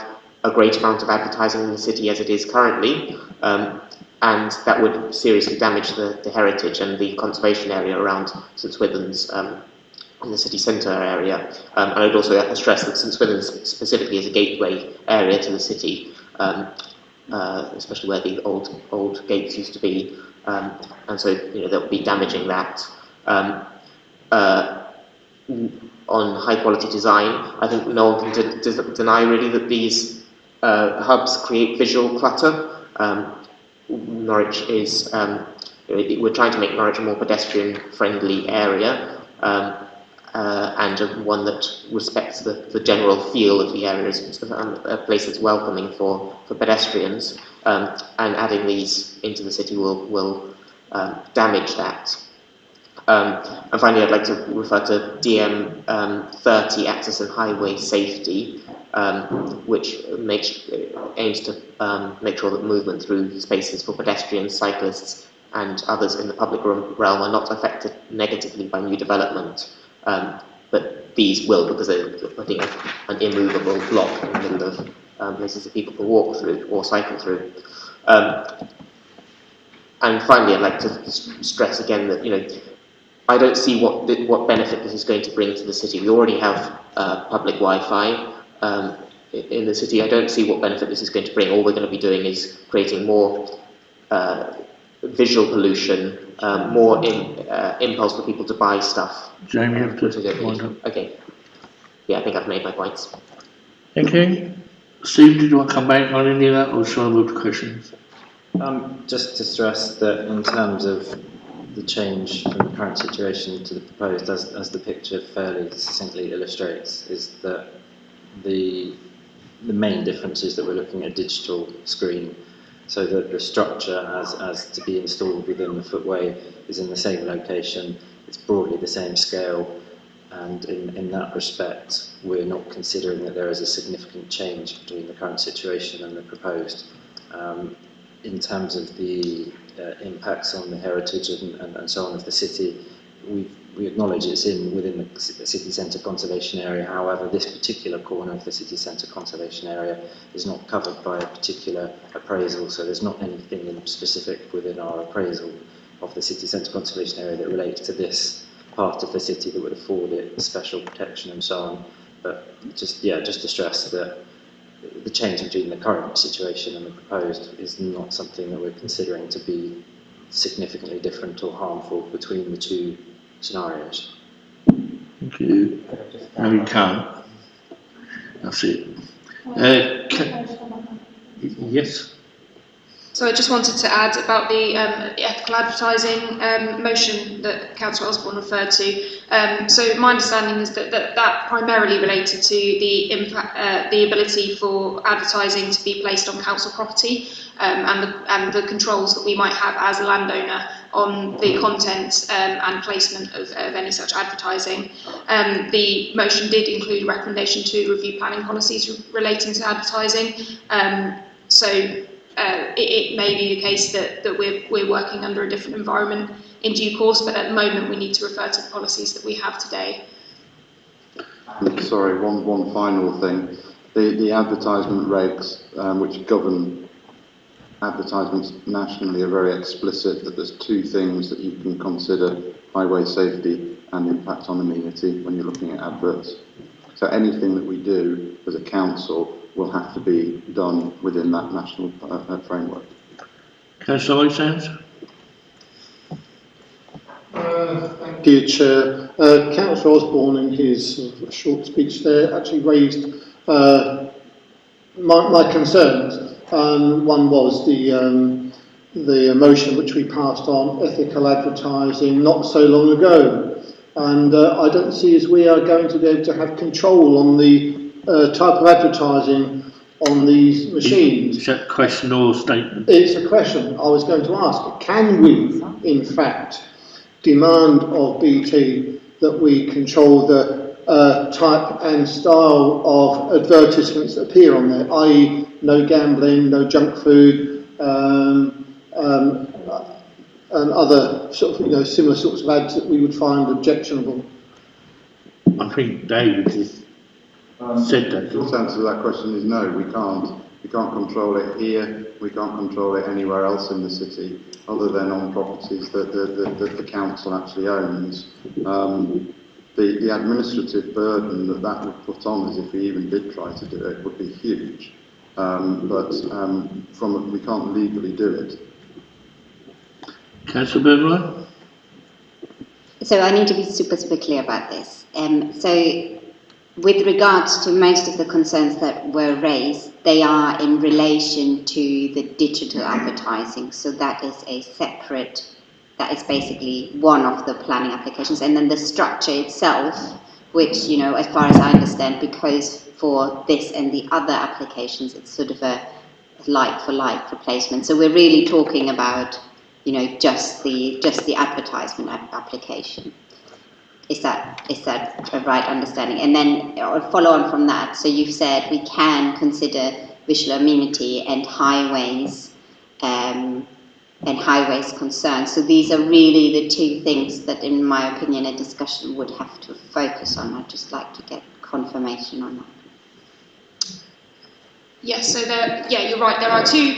a great amount of advertising in the city as it is currently, and that would seriously damage the heritage and the conservation area around St Swithin's in the city centre area. And I'd also stress that St Swithin's specifically is a gateway area to the city, especially where the old gates used to be, and so that would be damaging that. On high quality design, I think no one can deny really that these hubs create visual clutter. Norwich is, we're trying to make Norwich a more pedestrian friendly area, and one that respects the general feel of the area as a place that's welcoming for pedestrians, and adding these into the city will damage that. And finally, I'd like to refer to DM 30, Access and Highway Safety, which aims to make sure that movement through spaces for pedestrians, cyclists, and others in the public realm are not affected negatively by new development. But these will, because they're putting an immovable block in the middle of places that people can walk through or cycle through. And finally, I'd like to stress again that I don't see what benefit this is going to bring to the city. We already have public Wi-Fi in the city. I don't see what benefit this is going to bring. All we're going to be doing is creating more visual pollution, more impulse for people to buy stuff. Jamie, you have to wind up. Okay. Yeah, I think I've made my points. Thank you. Steve, did you want to come back on any of that, or shall I move to questions? Just to stress that in terms of the change from the current situation to the proposed, as the picture fairly succinctly illustrates, is that the main difference is that we're looking at a digital screen, so that the structure as to be installed within the footway is in the same location, it's broadly the same scale, and in that respect we're not considering that there is a significant change between the current situation and the proposed. In terms of the impacts on the heritage and so on of the city, we acknowledge it's within the city centre conservation area. However, this particular corner of the city centre conservation area is not covered by a particular appraisal, so there's not anything in specific within our appraisal of the city centre conservation area that relates to this part of the city that would afford it special protection and so on. But just to stress that the change between the current situation and the proposed is not something that we're considering to be significantly different or harmful between the two scenarios. Thank you. No, you can't. That's it. Yes. So I just wanted to add about the ethical advertising motion that Councillor Osborne referred to. So my understanding is that primarily related to the impact, the ability for advertising to be placed on council property, and the controls that we might have as a landowner on the content and placement of any such advertising. The motion did include a recommendation to review planning policies relating to advertising. It may be the case that we're working under a different environment in due course, but at the moment we need to refer to the policies that we have today. Sorry, one final thing. The advertisement regs which govern advertisements nationally are very explicit that there's two things that you can consider: highway safety and impact on amenity when you're looking at adverts. So anything that we do as a council will have to be done within that national framework. Councillor Lysands. Thank you, Chair. Councillor Osborne, in his short speech there, actually raised my concerns. One was the motion which we passed on ethical advertising not so long ago, and I don't see as we are going to be able to have control on the type of advertising on these machines. Is that a question or statement? It's a question I was going to ask. Can we, in fact, demand of BT that we control the type and style of advertisements that appear on there, i.e. no gambling, no junk food, and other sort of, similar sorts of ads that we would find objectionable? I think David has said that. The short answer to that question is no, we can't. We can't control it here, we can't control it anywhere else in the city, other than on properties that the council actually owns. The administrative burden that would put on us if we even did try to do it would be huge. But we can't legally do it. Councillor Burnley? So I need to be super clear about this. So with regards to most of the concerns that were raised, they are in relation to the digital advertising. So that is that is basically one of the planning applications. And then the structure itself, which, as far as I understand, because for this and the other applications, it's sort of a like-for-like replacement. So we're really talking about, just the advertisement application. Is that a right understanding? And then follow on from that. So you've said we can consider visual amenity and highways concerns. So these are really the two things that, in my opinion, a discussion would have to focus on. I'd just like to get confirmation on that. Yes, so you're right. There are two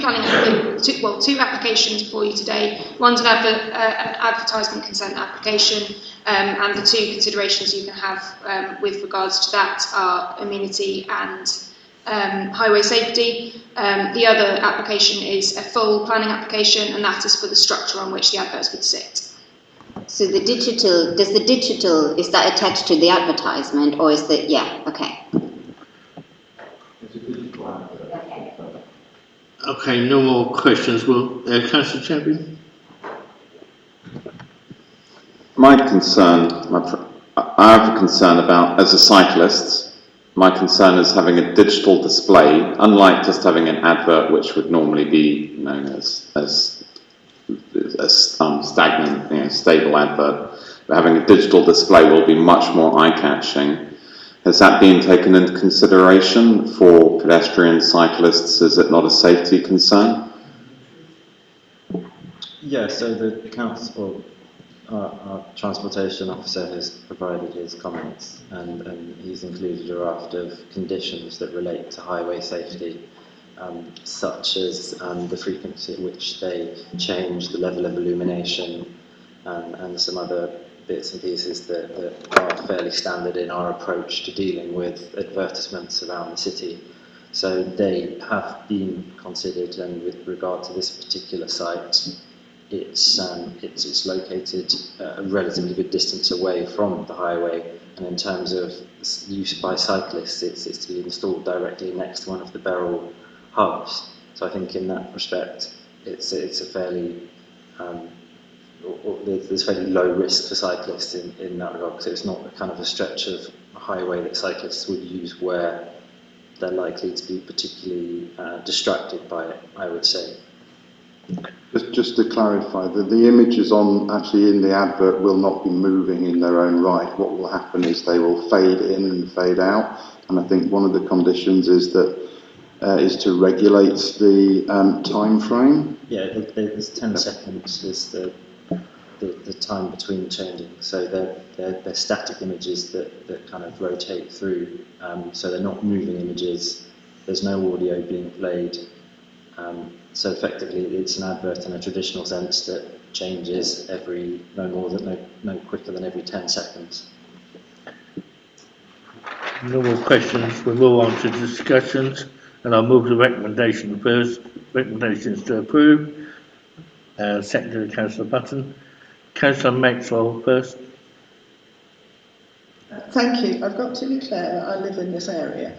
applications for you today. One's an advertisement consent application, and the two considerations you can have with regards to that are amenity and highway safety. The other application is a full planning application, and that is for the structure on which the adverts would sit. So is that attached to the advertisement, or is that, okay. Okay, no more questions. Will Councillor Champion? my concern, I have a concern about, as a cyclist, my concern is having a digital display, unlike just having an advert, which would normally be known as stagnant, stable advert. But having a digital display will be much more eye-catching. Has that been taken into consideration for pedestrians, cyclists? Is it not a safety concern? Yeah, so the council, our transportation officer has provided his comments, and he's included a raft of conditions that relate to highway safety, such as the frequency at which they change the level of illumination, and some other bits and pieces that are fairly standard in our approach to dealing with advertisements around the city. So they have been considered, and with regard to this particular site, it's located a relatively good distance away from the highway, and in terms of use by cyclists, it's to be installed directly next to one of the Beryl hubs. So I think in that respect, it's a fairly there's fairly low risk for cyclists in that regard, because it's not a kind of a stretch of a highway that cyclists would use where they're likely to be particularly distracted by it, I would say. Just to clarify, the images actually in the advert will not be moving in their own right. What will happen is they will fade in and fade out, and I think one of the conditions is to regulate the time frame. Yeah, there's 10 seconds is the time between changing. So they're static images that kind of rotate through. So they're not moving images. There's no audio being played. So effectively, it's an advert in a traditional sense that changes no quicker than every 10 seconds. No more questions. We'll move on to discussions, and I'll move the recommendation first. Recommendations to approve. Secondary Councillor Button. Councillor Maxwell first. Thank you. I've got to declare that I live in this area.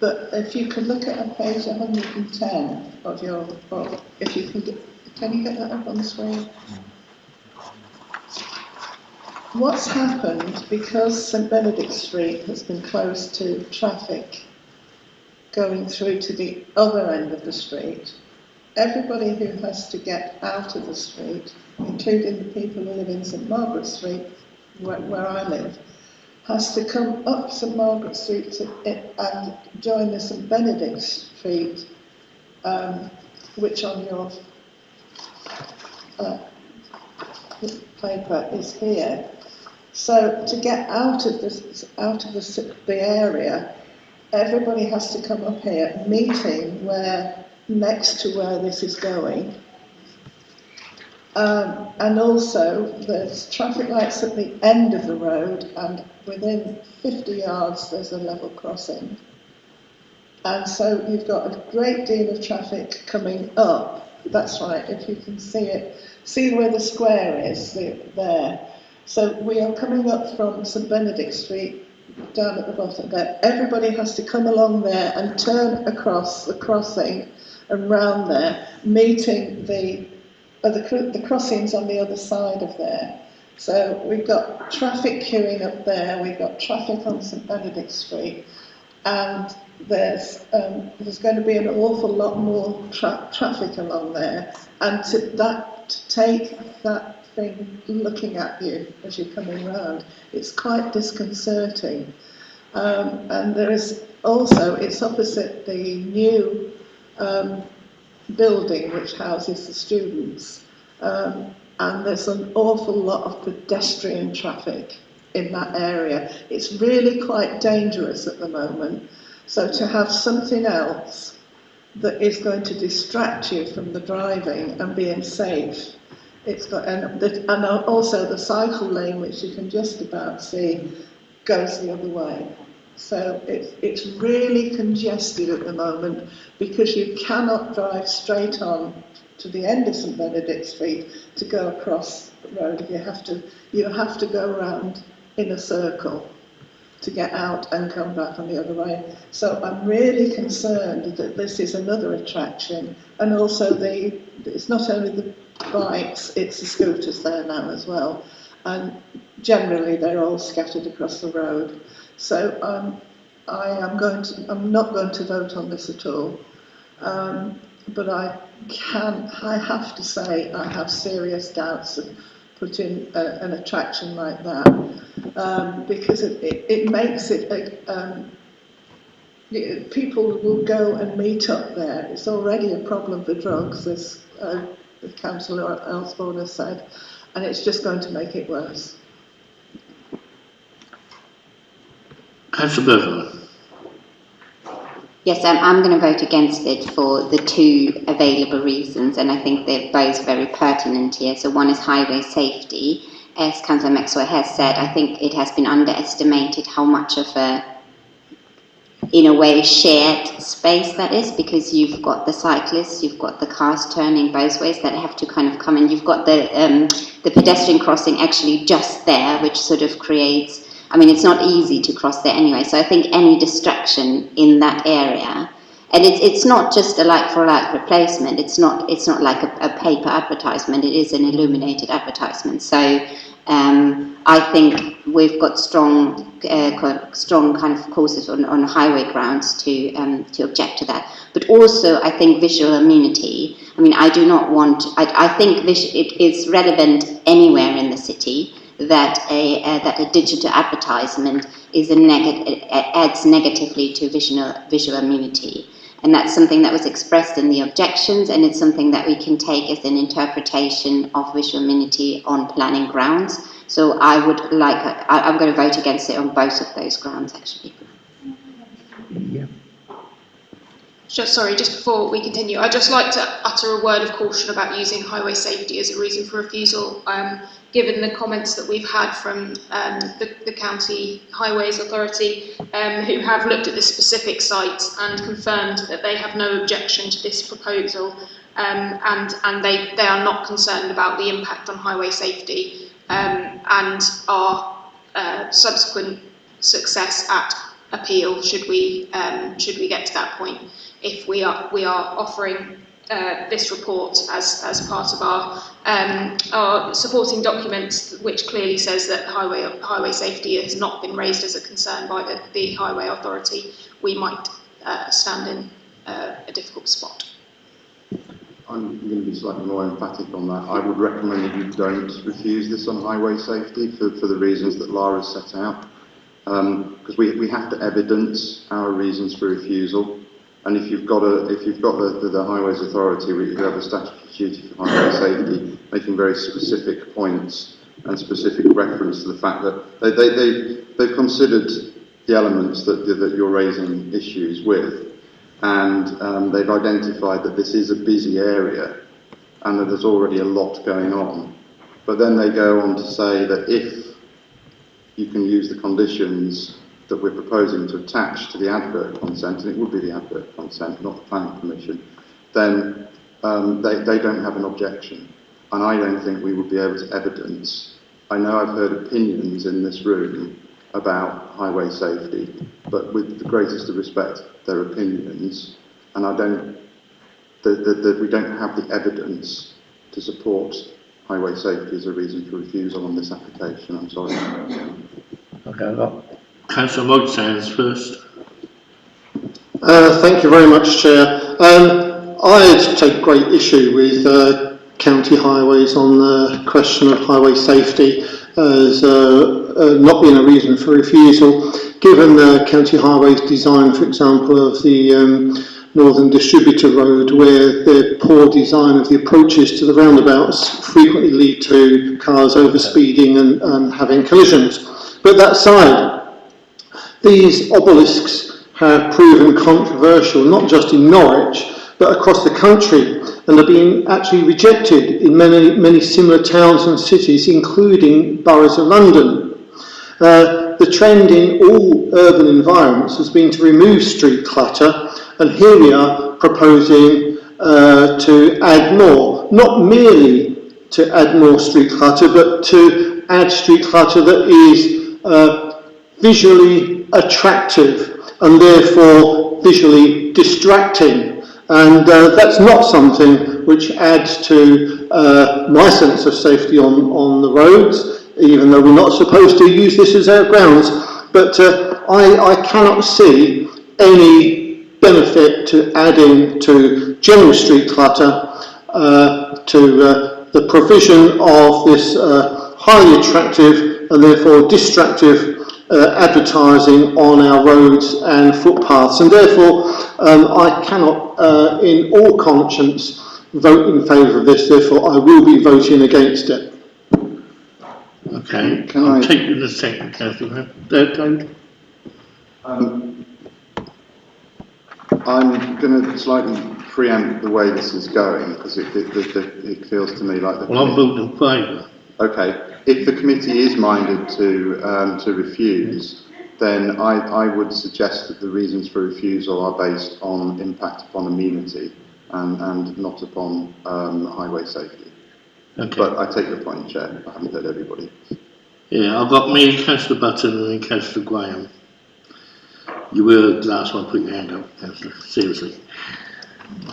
But if you can look at page 110 of your book, if you can you get that up on the screen? What's happened, because St Benedict Street has been closed to traffic going through to the other end of the street, everybody who has to get out of the street, including the people who live in St Margaret Street, where I live, has to come up St Margaret Street and join the St Benedict Street, which on your paper is here. So to get out of the area, everybody has to come up here, meeting next to where this is going. And also there's traffic lights at the end of the road, and within 50 yards there's a level crossing. And so you've got a great deal of traffic coming up. That's right, if you can see it. See where the square is there. So we are coming up from St Benedict Street down at the bottom there. Everybody has to come along there and turn across the crossing and round there, meeting the crossings on the other side of there. So we've got traffic queuing up there, we've got traffic on St Benedict Street, and there's going to be an awful lot more traffic along there, and to take that thing looking at you as you're coming round, it's quite disconcerting. And there is also, it's opposite the new building which houses the students, and there's an awful lot of pedestrian traffic in that area. It's really quite dangerous at the moment, so to have something else that is going to distract you from the driving and being safe, and also the cycle lane, which you can just about see, goes the other way. So it's really congested at the moment, because you cannot drive straight on to the end of St Benedict Street to go across the road. You have to go around in a circle to get out and come back on the other way. So I'm really concerned that this is another attraction, and also it's not only the bikes, it's the scooters there now as well. and generally they're all scattered across the road. So I'm not going to vote on this at all. But I have to say I have serious doubts of putting an attraction like that, because it makes it people will go and meet up there. It's already a problem for drugs, as the Councillor Osborne has said, and it's just going to make it worse. Councillor Bevan. Yes, I'm going to vote against it for the two available reasons, and I think they're both very pertinent here. So one is highway safety. As Councillor Maxwell has said, I think it has been underestimated how much of a, in a way, shared space that is, because you've got the cyclists, you've got the cars turning both ways that have to kind of come in, you've got the pedestrian crossing actually just there, which sort of creates, I mean, it's not easy to cross there anyway, so I think any distraction in that area, and it's not just a like-for-like replacement, it's not like a paper advertisement, it is an illuminated advertisement. So I think we've got strong kind of causes on highway grounds to object to that. But also, I think visual amenity. I mean, I do not want. I think it is relevant anywhere in the city that a digital advertisement is adds negatively to visual amenity. And that's something that was expressed in the objections, and it's something that we can take as an interpretation of visual amenity on planning grounds. So I'm going to vote against it on both of those grounds, actually. Yeah. Just before we continue, I'd just like to utter a word of caution about using highway safety as a reason for refusal, given the comments that we've had from the County Highways Authority, who have looked at this specific site and confirmed that they have no objection to this proposal, and they are not concerned about the impact on highway safety, and our subsequent success at appeal should we get to that point. If we are offering this report as part of our supporting documents, which clearly says that highway safety has not been raised as a concern by the Highway Authority, we might stand in a difficult spot. I'm going to be slightly more emphatic on that. I would recommend that you don't refuse this on highway safety for the reasons that Lara set out, because we have to evidence our reasons for refusal. And if you've got the Highways Authority, who have a statutory duty for highway safety, making very specific points and specific reference to the fact that they've considered the elements that you're raising issues with, and they've identified that this is a busy area and that there's already a lot going on. But then they go on to say that if you can use the conditions that we're proposing to attach to the advert consent, and it would be the advert consent, not the planning permission, then they don't have an objection. And I don't think we would be able to evidence. I know I've heard opinions in this room about highway safety, but with the greatest of respect, they're opinions, and we don't have the evidence to support highway safety as a reason for refusal on this application. I'm sorry. Okay, well, Councillor Moggs first. Thank you very much, Chair. I take great issue with county highways on the question of highway safety as not being a reason for refusal, given the county highways design, for example, of the Northern Distributor Road, where the poor design of the approaches to the roundabouts frequently lead to cars overspeeding and having collisions. But that aside, these obelisks have proven controversial, not just in Norwich, but across the country, and are being actually rejected in many similar towns and cities, including boroughs of London. The trend in all urban environments has been to remove street clutter, and here we are proposing to add more, not merely to add more street clutter, but to add street clutter that is visually attractive and therefore visually distracting. And that's not something which adds to my sense of safety on the roads. even though we're not supposed to use this as our grounds. But I cannot see any benefit to adding to general street clutter to the provision of this highly attractive and therefore distractive advertising on our roads and footpaths, and therefore I cannot in all conscience vote in favour of this. Therefore I will be voting against it. Okay, I'll take you in a second, Councillor. David? I'm going to slightly preempt the way this is going, because it feels to me like the... Well, I'm voting in favour. Okay, if the committee is minded to refuse, then I would suggest that the reasons for refusal are based on impact upon amenity and not upon highway safety. Okay. But I take your point, Chair. I haven't heard everybody. Yeah, I've got me, Councillor Button and then Councillor Graham. You were the last one to put your hand up, Councillor, seriously.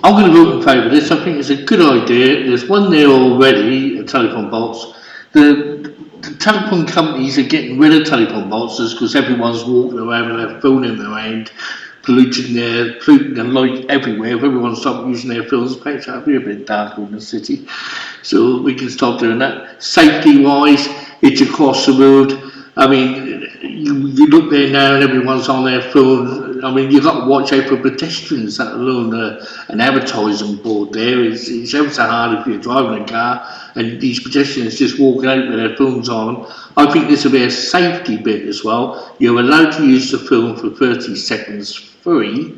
I'm going to vote in favour of this. I think it's a good idea. There's one there already, a telephone box. The telephone companies are getting rid of telephone boxes because everyone's walking around with their phone in their hand, polluting the light everywhere. If everyone stopped using their phones, perhaps that'll be a bit darker in the city. So we can stop doing that. Safety wise, it's across the road. I mean, you look there now and everyone's on their phone. I mean, you've got to watch out for pedestrians, let alone an advertising board there. It's ever so hard if you're driving a car and these pedestrians just walking out with their phones on. I think this will be a safety bit as well. You're allowed to use the phone for 30 seconds free,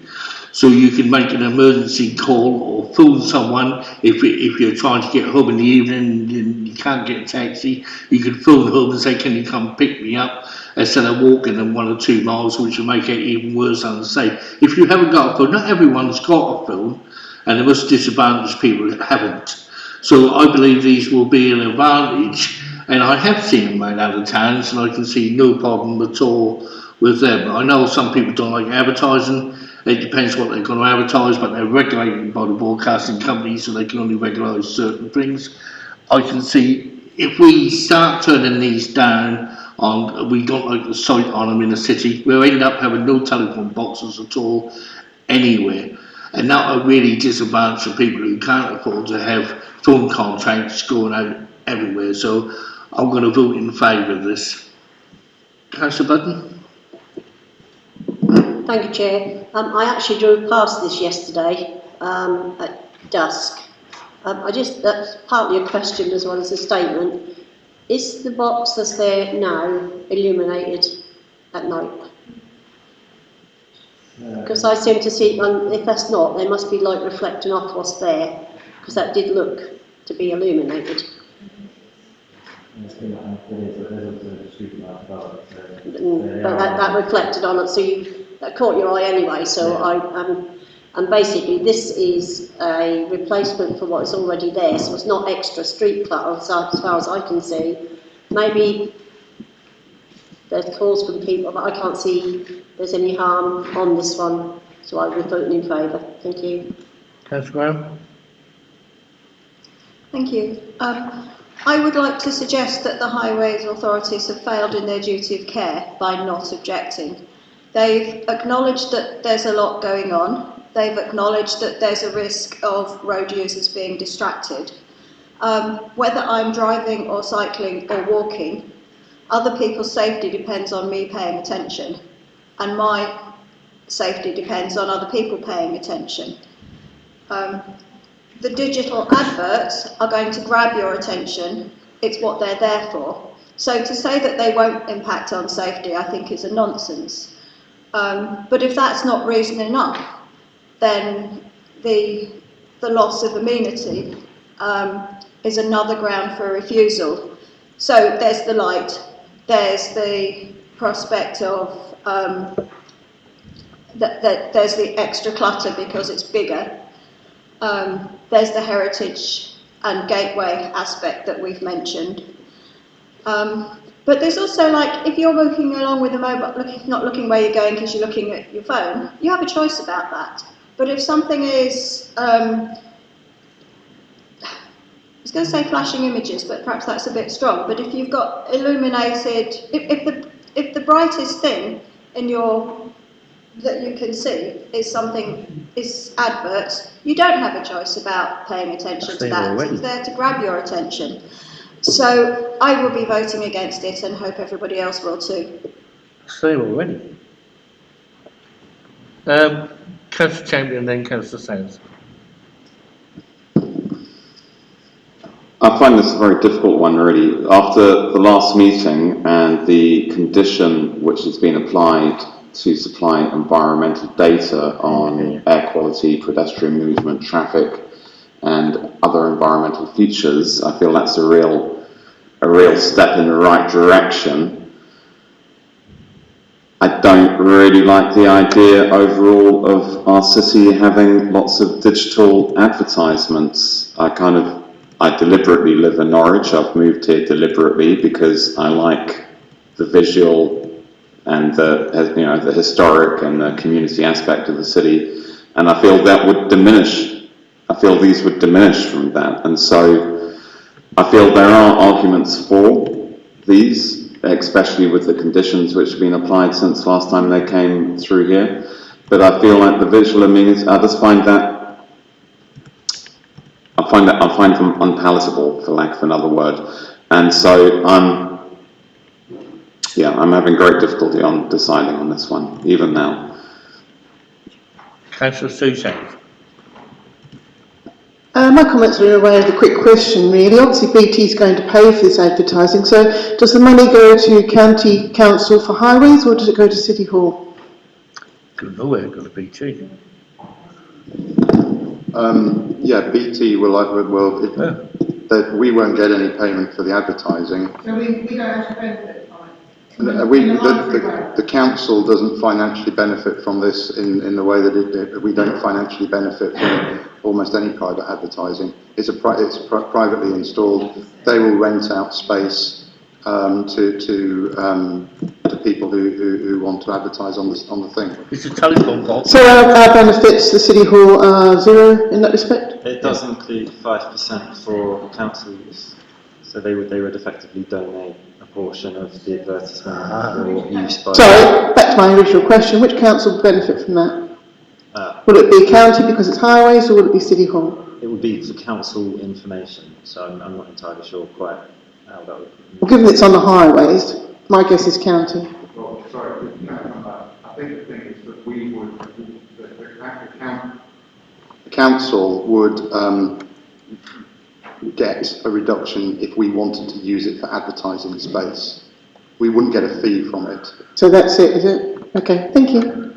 so you can make an emergency call or phone someone if you're trying to get home in the evening and you can't get a taxi. You can phone home and say, can you come pick me up, instead of walking them 1 or 2 miles, which will make it even worse than unsafe. If you haven't got a phone, not everyone's got a phone, and there must disadvantage people that haven't. So I believe these will be an advantage, and I have seen them around other towns, and I can see no problem at all with them. I know some people don't like advertising. It depends what they're going to advertise, but they're regulated by the broadcasting companies, so they can only regulate certain things. I can see if we start turning these down, we don't like the sight on them in the city, we'll end up having no telephone boxes at all anywhere. And that will really disadvantage the people who can't afford to have phone contracts going out everywhere. So I'm going to vote in favour of this. Councillor Button? Thank you, Chair. I actually drove past this yesterday at dusk. That's partly a question as well as a statement. Is the box that's there now illuminated at night? Because I seem to see, if that's not, there must be light reflecting off what's there, because that did look to be illuminated. But that reflected on it, so that caught your eye anyway. So and basically this is a replacement for what is already there, so it's not extra street clutter as far as I can see. Maybe there's calls from people, but I can't see there's any harm on this one, so I will be voting in favour. Thank you. Councillor Graham? Thank you. I would like to suggest that the highways authorities have failed in their duty of care by not objecting. They've acknowledged that there's a lot going on. They've acknowledged that there's a risk of road users being distracted. Whether I'm driving or cycling or walking, other people's safety depends on me paying attention, and my safety depends on other people paying attention. The digital adverts are going to grab your attention. It's what they're there for. So to say that they won't impact on safety, I think is a nonsense. But if that's not reason enough, then the loss of amenity is another ground for refusal. So there's the light, there's the prospect of there's the extra clutter because it's bigger. There's the heritage and gateway aspect that we've mentioned. But there's also, like, if you're walking along with a mobile, not looking where you're going because you're looking at your phone, you have a choice about that. But if something is going to say flashing images, but perhaps that's a bit strong. But if you've got illuminated, if the brightest thing in your that you can see is adverts, you don't have a choice about paying attention to that. It's there to grab your attention. So I will be voting against it, and hope everybody else will too. Same already. Councillor Chamberlain, then Councillor Sands. I find this a very difficult one, really. After the last meeting and the condition which has been applied to supply environmental data on air quality, pedestrian movement, traffic, and other environmental features, I feel that's a real step in the right direction. I don't really like the idea overall of our city having lots of digital advertisements. I deliberately live in Norwich. I've moved here deliberately because I like the visual and the historic and the community aspect of the city, and I feel that would diminish. I feel these would diminish from that, and so I feel there are arguments for these, especially with the conditions which have been applied since last time they came through here. But I feel like the visual amenities, I find them unpalatable, for lack of another word. And so I'm having great difficulty on deciding on this one, even now. Councillor Susan. My comments are in a way of a quick question, really. Obviously, BT is going to pay for this advertising, so does the money go to County Council for highways, or does it go to City Hall? Good know where it goes to BT. BT we won't get any payment for the advertising. So we don't have to benefit from it? The council doesn't financially benefit from this in the way that we don't financially benefit from almost any private advertising. It's privately installed. They will rent out space to people who want to advertise on the thing. It's a telephone box. So our benefits to City Hall are zero in that respect? It does include 5% for council use, so they would effectively donate a portion of the advertisement for use by... Sorry, back to my original question, which council would benefit from that? Will it be county because it's highways, or will it be City Hall? It would be for council information, so I'm not entirely sure quite how that would... Well, given it's on the highways, my guess is county. Well, sorry, I think the thing is that The council would get a reduction if we wanted to use it for advertising space. We wouldn't get a fee from it. So that's it, is it? Okay, thank you.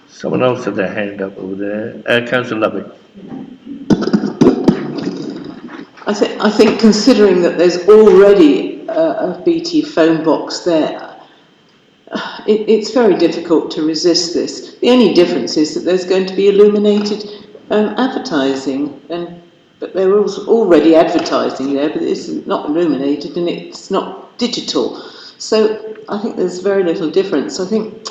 Someone else had their hand up over there. Councillor Lovett. I think considering that there's already a BT phone box there, it's very difficult to resist this. The only difference is that there's going to be illuminated advertising, but there was already advertising there, but it's not illuminated and it's not digital. So I think there's very little difference. I think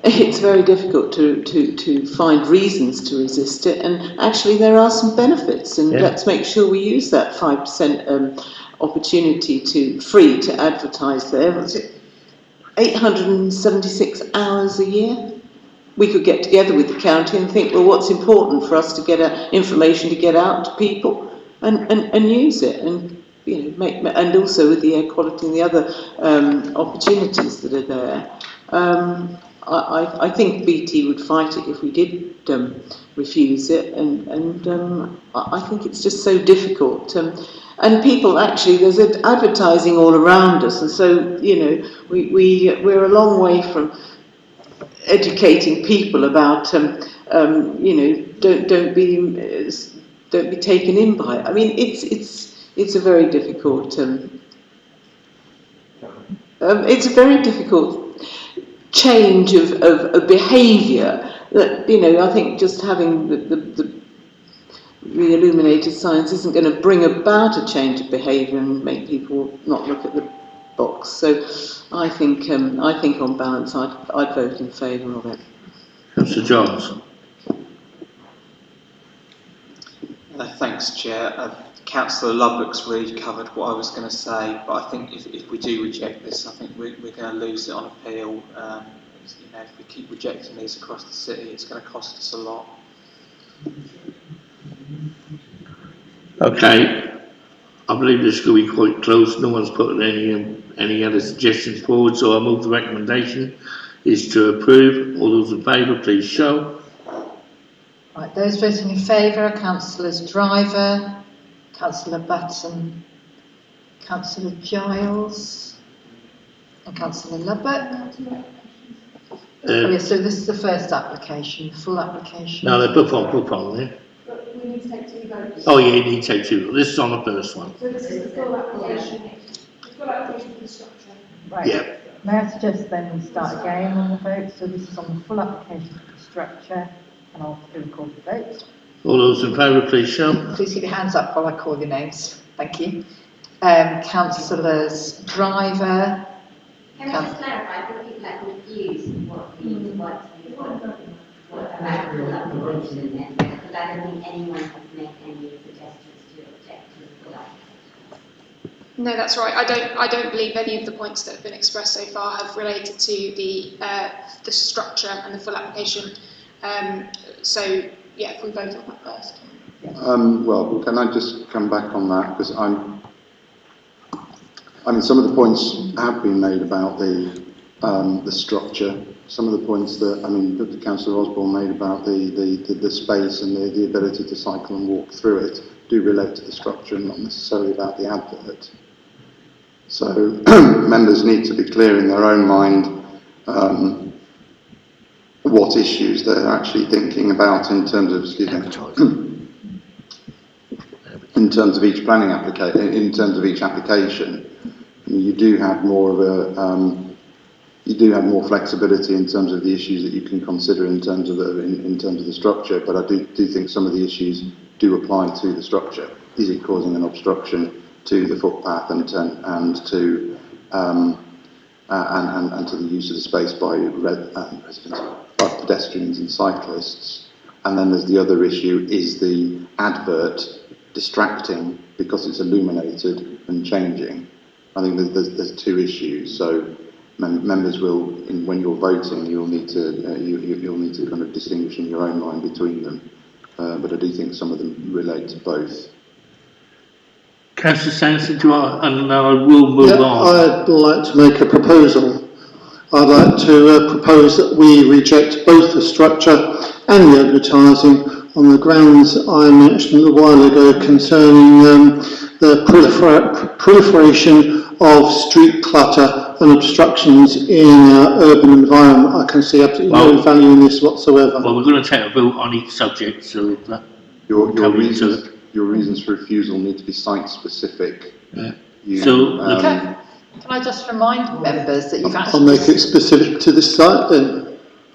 it's very difficult to find reasons to resist it, and actually there are some benefits, and let's make sure we use that 5% opportunity to advertise there. Was it 876 hours a year? We could get together with the county and think, well, what's important for us to get information to get out to people and use it, and and also with the air quality and the other opportunities that are there. I think BT would fight it if we did refuse it, and I think it's just so difficult. And people actually, there's advertising all around us, and so we're a long way from educating people about don't be taken in by it. I mean, it's a very difficult it's a very difficult change of behaviour that I think just having the illuminated signs isn't going to bring about a change of behaviour and make people not look at the box. So I think on balance I'd vote in favour of it. Mr. Johns. Thanks, Chair. Councillor Lubbock's really covered what I was going to say, but I think if we do reject this, I think we're going to lose it on appeal. If we keep rejecting these across the city, it's going to cost us a lot. Okay, I believe this is going to be quite close. No one's put any other suggestions forward, so I move the recommendation is to approve. All those in favour, please show. Right, those voting in favour are Councillors Driver, Councillor Button, Councillor Giles, and Councillor Lubbock. Oh yes, so this is the first application, the full application. No, they're both on there. But we need to take 2 votes. Oh yeah, you need to take 2. This is on the first one. So this is the full application. The full application for the structure. Right. Yeah. May I suggest then we start again on the vote? So this is on the full application for the structure, and I'll record the vote. All those in favour, please show. Please keep your hands up while I call your names. Thank you. Councillors Driver. Can I just clarify, for people that are confused what the full application is, because I don't think anyone has made any suggestions to object to the full application. No, that's right. I don't believe any of the points that have been expressed so far have related to the structure and the full application. So yeah, if we vote on that first. Well, can I just come back on that, because I mean, some of the points have been made about the structure. Some of the points that Councillor Osborne made about the space and the ability to cycle and walk through it do relate to the structure and not necessarily about the advert. So members need to be clear in their own mind what issues they're actually thinking about in terms of, in terms of each planning application, in terms of each application. You do have more of a you do have more flexibility in terms of the issues that you can consider in terms of the structure, but I do think some of the issues do apply to the structure. Is it causing an obstruction to the footpath and to the use of the space by residents, by pedestrians and cyclists? And then there's the other issue: is the advert distracting because it's illuminated and changing? I think there's 2 issues. So members will, when you're voting, you'll need to kind of distinguish in your own mind between them. But I do think some of them relate to both. Councillor Sanderson, and now I will move on. I'd like to make a proposal. I'd like to propose that we reject both the structure and the advertising on the grounds I mentioned a while ago concerning the proliferation of street clutter and obstructions in our urban environment. I can see absolutely no value in this whatsoever. Well, we're going to take a vote on each subject, so that your reasons for refusal need to be site specific. Yeah. Can I just remind members that you've actually... I'll make it specific to this site then.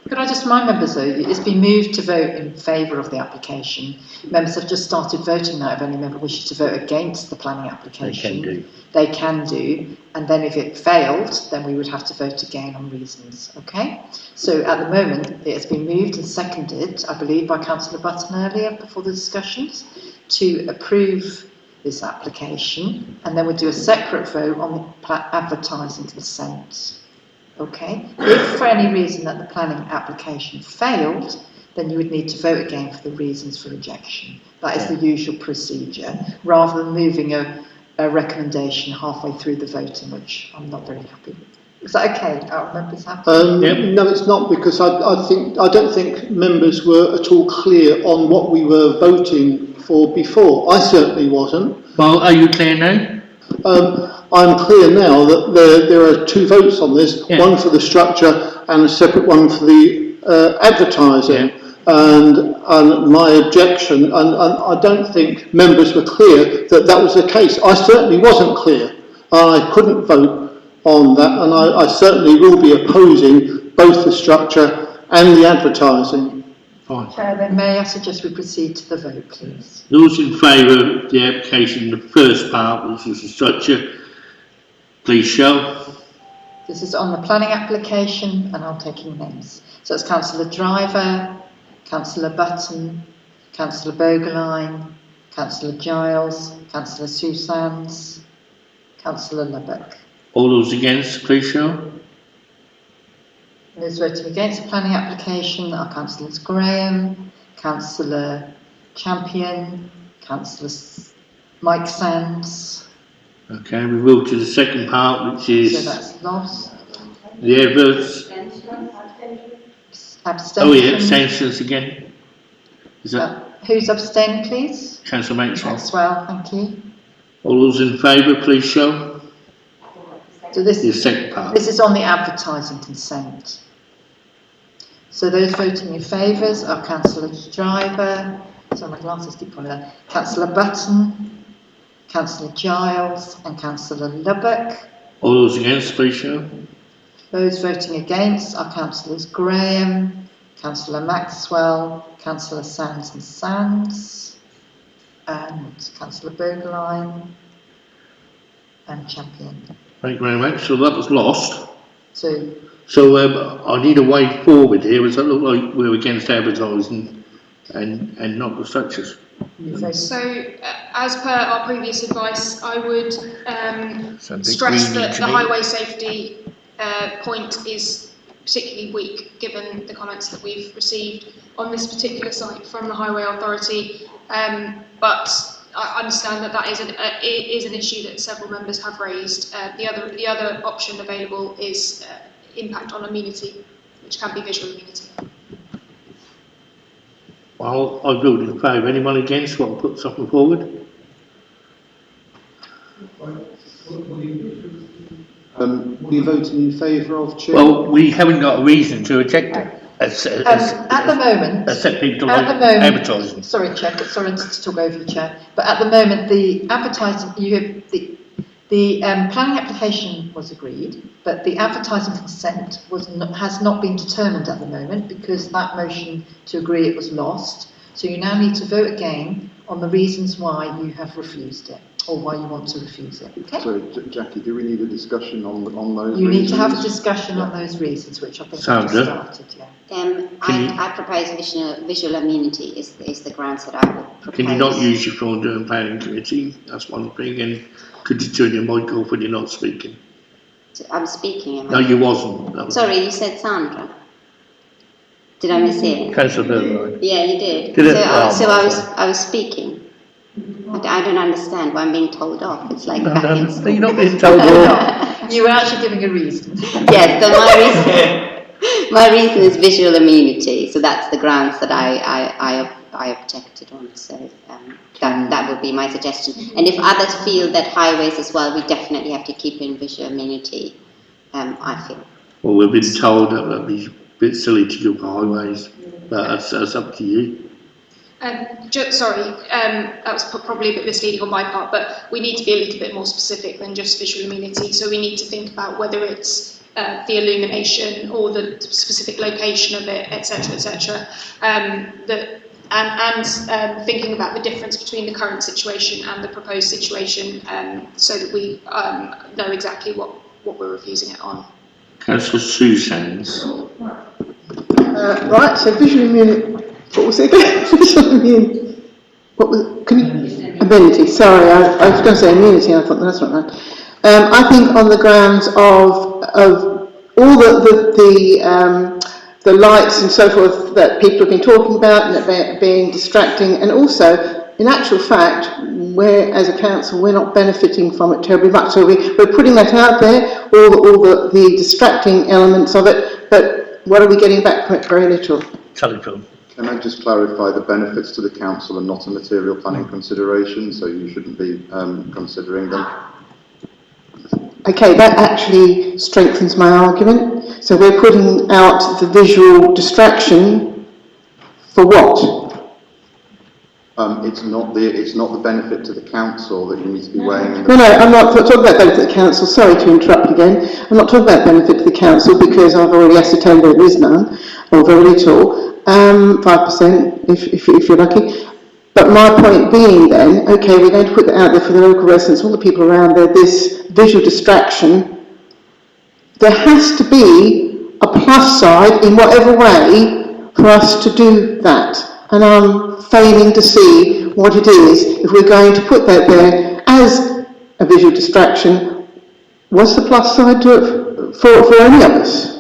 Could I just remind members though, it's been moved to vote in favour of the application. Members have just started voting now. If any member wishes to vote against the planning application, they can do. And then if it failed, then we would have to vote again on reasons. Okay? So at the moment, it has been moved and seconded, I believe, by Councillor Button earlier before the discussions, to approve this application, and then we'll do a separate vote on the advertising consent. Okay? If for any reason that the planning application failed, then you would need to vote again for the reasons for rejection. That is the usual procedure, rather than moving a recommendation halfway through the voting, which I'm not very happy with. Is that okay? Are members happy? No, it's not, because I don't think members were at all clear on what we were voting for before. I certainly wasn't. Well, are you clear now? I'm clear now that there are 2 votes on this, one for the structure and a separate one for the advertising. And my objection, and I don't think members were clear that that was the case. I certainly wasn't clear. I couldn't vote on that, and I certainly will be opposing both the structure and the advertising. Fine. Chair, then may I suggest we proceed to the vote, please? Those in favour of the application, the first part, which is the structure, please show. This is on the planning application, and I'm taking names. So it's Councillor Driver, Councillor Button, Councillor Bogerline, Councillor Giles, Councillor Susans, Councillor Lubbock. All those against, please show. Those voting against the planning application are Councillors Graham, Councillor Champion, Councillor Mike Sands. Okay, we move to the second part, which is So that's lost. the adverts. Abstention. Oh yeah, abstentions again. Is that Who's abstained, please? Councillor Maxwell? Maxwell, thank you. All those in favour, please show. So this The second part. This is on the advertising consent. So those voting in favours are Councillor Driver, sorry my glasses keep falling down, Councillor Button, Councillor Giles and Councillor Lubbock. All those against, please show. Those voting against are Councillors Graham, Councillor Maxwell, Councillor Sands and Sands, and Councillor Bogerline and Champion. Thank you very much. So that was lost. So I need a way forward here. Does that look like we're against advertising and not the structures? So, as per our previous advice, I would stress that the highway safety point is particularly weak, given the comments that we've received on this particular site from the Highway Authority. But I understand that that is an issue that several members have raised. The other option available is impact on amenity, which can be visual amenity. Well, I voted in favour. Anyone against? Want to put something forward? Were you voting in favour of, Chair? Well, we haven't got a reason to reject it. at the moment, Except people like advertising. sorry, Chair, sorry to talk over you, Chair, but at the moment the advertising, the planning application was agreed, but the advertising consent has not been determined at the moment because that motion to agree it was lost. So you now need to vote again on the reasons why you have refused it or why you want to refuse it. Okay? So, Jackie, do we need a discussion on those You reasons? need to have a discussion on those reasons, which I think we've just started. Yeah. I propose visual amenity is the grounds that I would propose. Can you not use your phone during planning committee? That's one thing. And could you turn your mic off when you're not speaking? I'm speaking. No, you wasn't. Sorry, you said Sandra. Did I mishear? Councillor Bergline. Yeah, you did. Did it? So I was speaking. I don't understand why I'm being told off. It's like back in school. You're not being told off. You were actually giving a reason. Yes, so my reason is visual amenity. So that's the grounds that I objected on. So that would be my suggestion. And if others feel that highways as well, we definitely have to keep in visual amenity. I feel. Well, we've been told that would be a bit silly to go for highways, but that's up to you. Sorry, that was probably a bit misleading on my part, but we need to be a little bit more specific than just visual amenity. So we need to think about whether it's the illumination or the specific location of it, etc., etc. Thinking about the difference between the current situation and the proposed situation, so that we know exactly what we're refusing it on. Councillor Susans. Right, so visual immunity. What was it again? Visual immunity. What was? Can you? Amenity. Sorry, I was going to say immunity. I thought that's not right. I think on the grounds of all the lights and so forth that people have been talking about and that they're being distracting, and also, in actual fact, we're as a council we're not benefiting from it terribly much. So we're putting that out there, all the distracting elements of it, but what are we getting back from it? Very little. Telephone. Can I just clarify the benefits to the council are not a material planning consideration, so you shouldn't be considering them? Okay, that actually strengthens my argument. So we're putting out the visual distraction for what? It's not the benefit to the council that you need to be weighing in. No, I'm not talking about benefit to the council. Sorry to interrupt again. I'm not talking about benefit to the council because I've already ascertained there is none, or very little. 5% if you're lucky. But my point being then, okay, we're going to put that out there for the local residents, all the people around there, this visual distraction. There has to be a plus side in whatever way for us to do that. and I'm failing to see what it is. If we're going to put that there as a visual distraction, what's the plus side to it for any of us?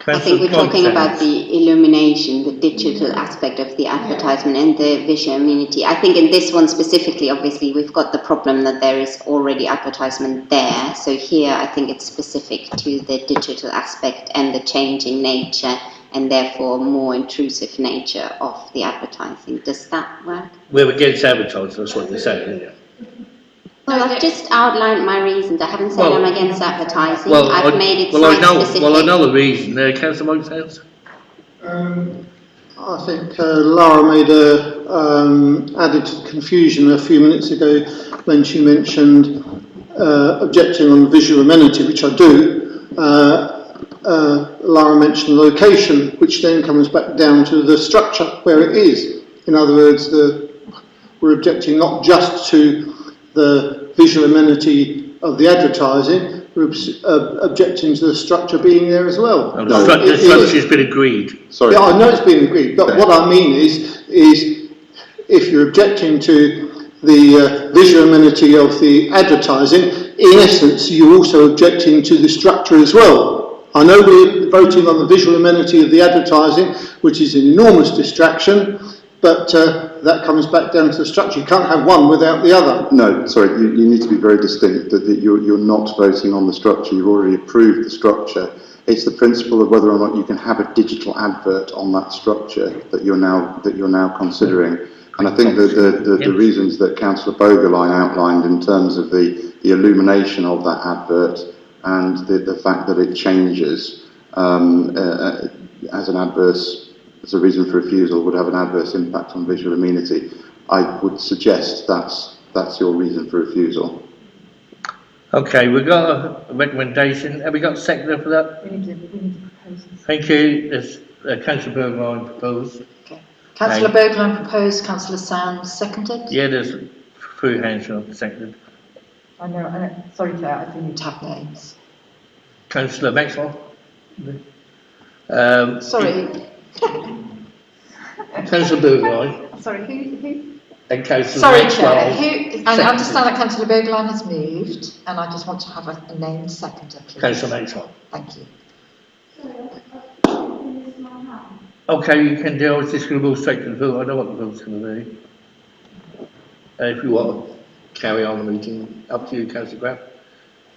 I think we're talking about the illumination, the digital aspect of the advertisement and the visual amenity. I think in this one specifically, obviously, we've got the problem that there is already advertisement there. So here, I think it's specific to the digital aspect and the changing nature and therefore more intrusive nature of the advertising. Does that work? We're against advertising, that's what you're saying, isn't it? Well, I've just outlined my reasons. I haven't said I'm against advertising. I've made it site-specific. Well, I know the reason. Councillor Monkhouse? I think Lara made added to the confusion a few minutes ago when she mentioned objecting on visual amenity, which I do. Lara mentioned location, which then comes back down to the structure where it is. In other words, we're objecting not just to the visual amenity of the advertising, we're objecting to the structure being there as well. No, the structure's been agreed. Sorry. Yeah, I know it's been agreed, but what I mean is if you're objecting to the visual amenity of the advertising, in essence, you're also objecting to the structure as well. I know we're voting on the visual amenity of the advertising, which is an enormous distraction, but that comes back down to the structure. You can't have one without the other. No, sorry, you need to be very distinct that you're not voting on the structure. You've already approved the structure. It's the principle of whether or not you can have a digital advert on that structure that you're now considering. And I think that the reasons that Councillor Bogerline outlined in terms of the illumination of that advert and the fact that it changes as a reason for refusal would have an adverse impact on visual amenity, I would suggest that's your reason for refusal. Okay, we've got a recommendation. Have we got a seconder for that? We need to propose this. Thank you. There's Councillor Bergline proposed. Okay. Councillor Bergline proposed, Councillor Sands seconded. Yeah, there's 3 hands up seconded. I know, sorry Claire, I didn't have names. Councillor Maxwell? Sorry. Councillor Bergline. Sorry, who? And Councillor Sorry, Maxwell. Chair. I understand that Councillor Bergline has moved, and I just want to have a named seconder, please. Councillor Maxwell. Thank you. Okay, you can do. I was just going to move straight to the vote. I know what the vote's going to be. If you want to carry on the meeting, up to you, Councillor Graham.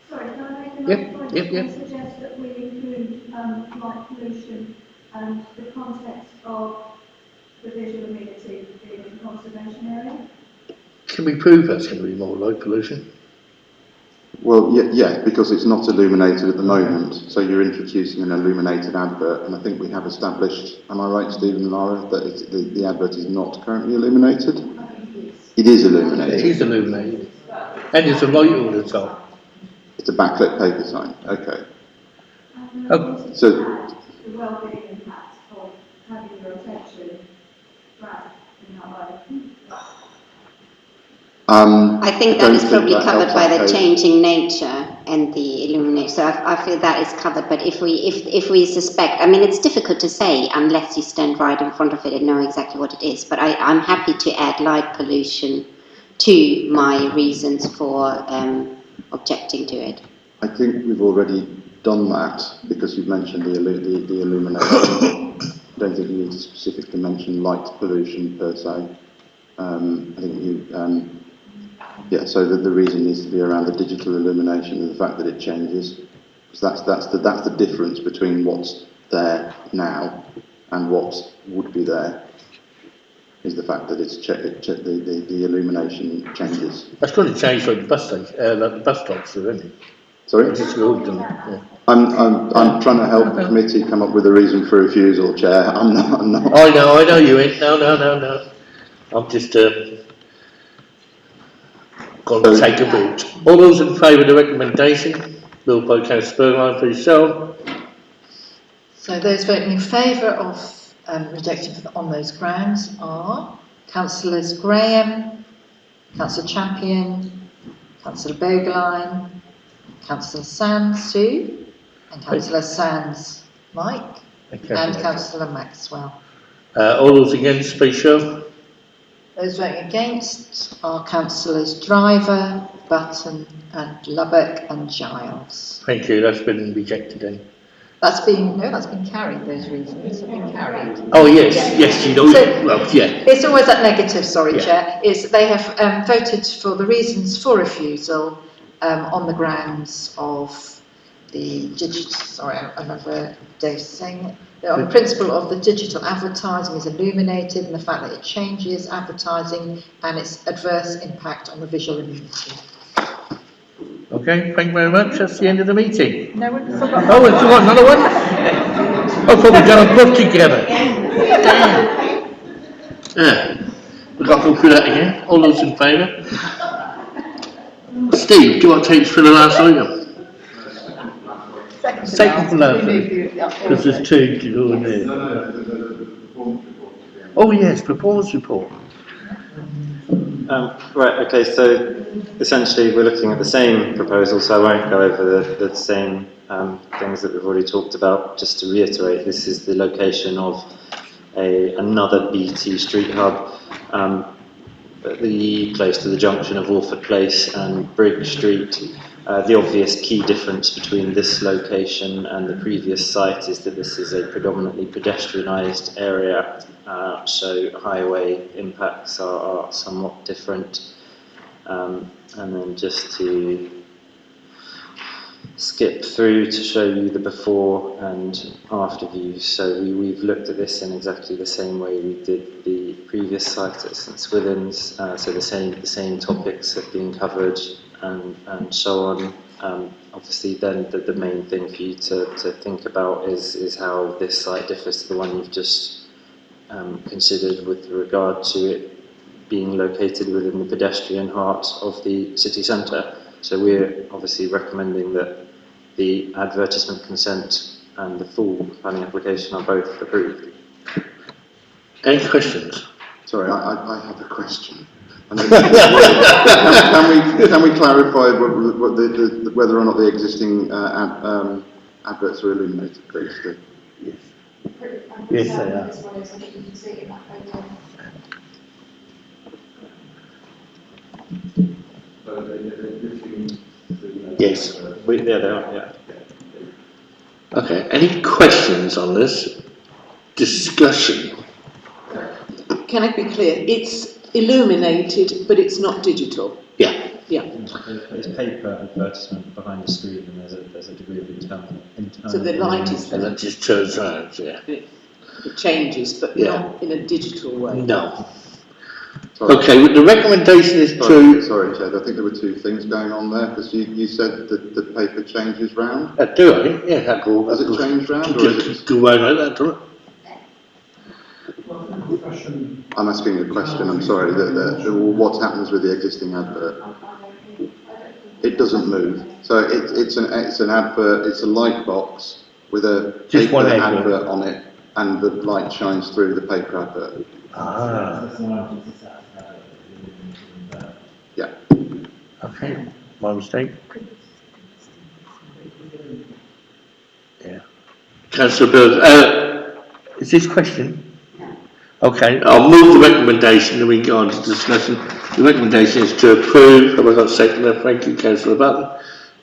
Sorry, can I make another point? Yep. I suggest that we include light pollution and the context of the visual amenity being a conservation area. Can we prove that's going to be more light pollution? Well, yeah, because it's not illuminated at the moment, so you're introducing an illuminated advert, and I think we have established, am I right, Stephen and Lara, that the advert is not currently illuminated? It is illuminated. It is illuminated. And there's a light over the top. It's a backlit paper sign, okay. Oh. So, the well-being impact of having your attention back in that way. I think that is probably covered by the changing nature and the illumination. So I feel that is covered. But if we suspect, I mean, it's difficult to say unless you stand right in front of it and know exactly what it is. But I'm happy to add light pollution to my reasons for objecting to it. I think we've already done that because you've mentioned the illumination. I don't think you need to specifically mention light pollution per se. I think you. Yeah, so the reason needs to be around the digital illumination and the fact that it changes, because that's the difference between what's there now and what would be there, is the fact that the illumination changes. That's going to change like the bus stops, isn't it? Sorry? Yeah. I'm trying to help the committee come up with a reason for refusal, Chair. I'm not. I know you ain't. No. I'm just going to take a vote. All those in favour of the recommendation, moved by Councillor Bergline, please show. So those voting in favour of rejecting on those grounds are Councillors Graham, Councillor Champion, Councillor Bogerline, Councillor Sands Sue, and Councillor Sands Mike, and Councillor Maxwell. All those against, please show. Those voting against are councillors Driver, Button and Lubbock and Giles. Thank you, that's been rejected then. That's been carried, those reasons have been carried. Oh yes, you know, So, well, yeah. It's always that negative, sorry, Yeah. Chair, is they have voted for the reasons for refusal on the grounds of the digital, sorry, I remember Dave saying it, on the principle of the digital advertising is illuminated and the fact that it changes advertising and its adverse impact on the visual immunity. Okay, thank you very much, that's the end of the meeting. No, we've forgot. Oh, we've got another one? I thought we'd done a book together. Yeah, we've got to go through that again. All those in favour? Steve, do you want to take us through the last item? Second from last, because there's two to go in there. Oh yes, performance report. Right, okay, so essentially we're looking at the same proposal, so I won't go over the same things that we've already talked about. Just to reiterate, this is the location of another BT street hub, close to the junction of Orford Place and Brigg Street. The obvious key difference between this location and the previous site is that this is a predominantly pedestrianised area, so highway impacts are somewhat different. And then just to skip through to show you the before and after views. So we've looked at this in exactly the same way we did the previous site at St Swithin's, so the same topics have been covered and so on. Obviously then the main thing for you to think about is how this site differs to the one you've just considered with regard to it being located within the pedestrian heart of the city centre. So we're obviously recommending that the advertisement consent and the full planning application are both approved. Any questions? Sorry, I have a question. Can we clarify whether or not the existing adverts are illuminated, please? Yes. Yes, they are. Yes. Yeah, they are, yeah. Okay, any questions on this discussion? Can I be clear? It's illuminated, but it's not digital. Yeah. Yeah. There's paper advertisement behind the screen, and there's a degree of internal. So the light is there. And that just turns around, yeah. It changes, but not in a digital way. No. Sorry. Okay, the recommendation is to... Sorry, Ted, I think there were two things going on there, because you said that the paper changes round. Do I? Yeah, that go. Does it change round, or is it... Go right like that, doesn't it? I'm asking a question, I'm sorry. What happens with the existing advert? It doesn't move. So it's an advert, it's a light box with a Just paper one advert on it, and the light shines through the paper advert. Ah. Yeah. Okay, my mistake. Yeah. Councillor Bird, is this question? Okay, I'll move the recommendation and we can go on to discussion. The recommendation is to approve. Have I got a seconder? Thank you, Councillor Button.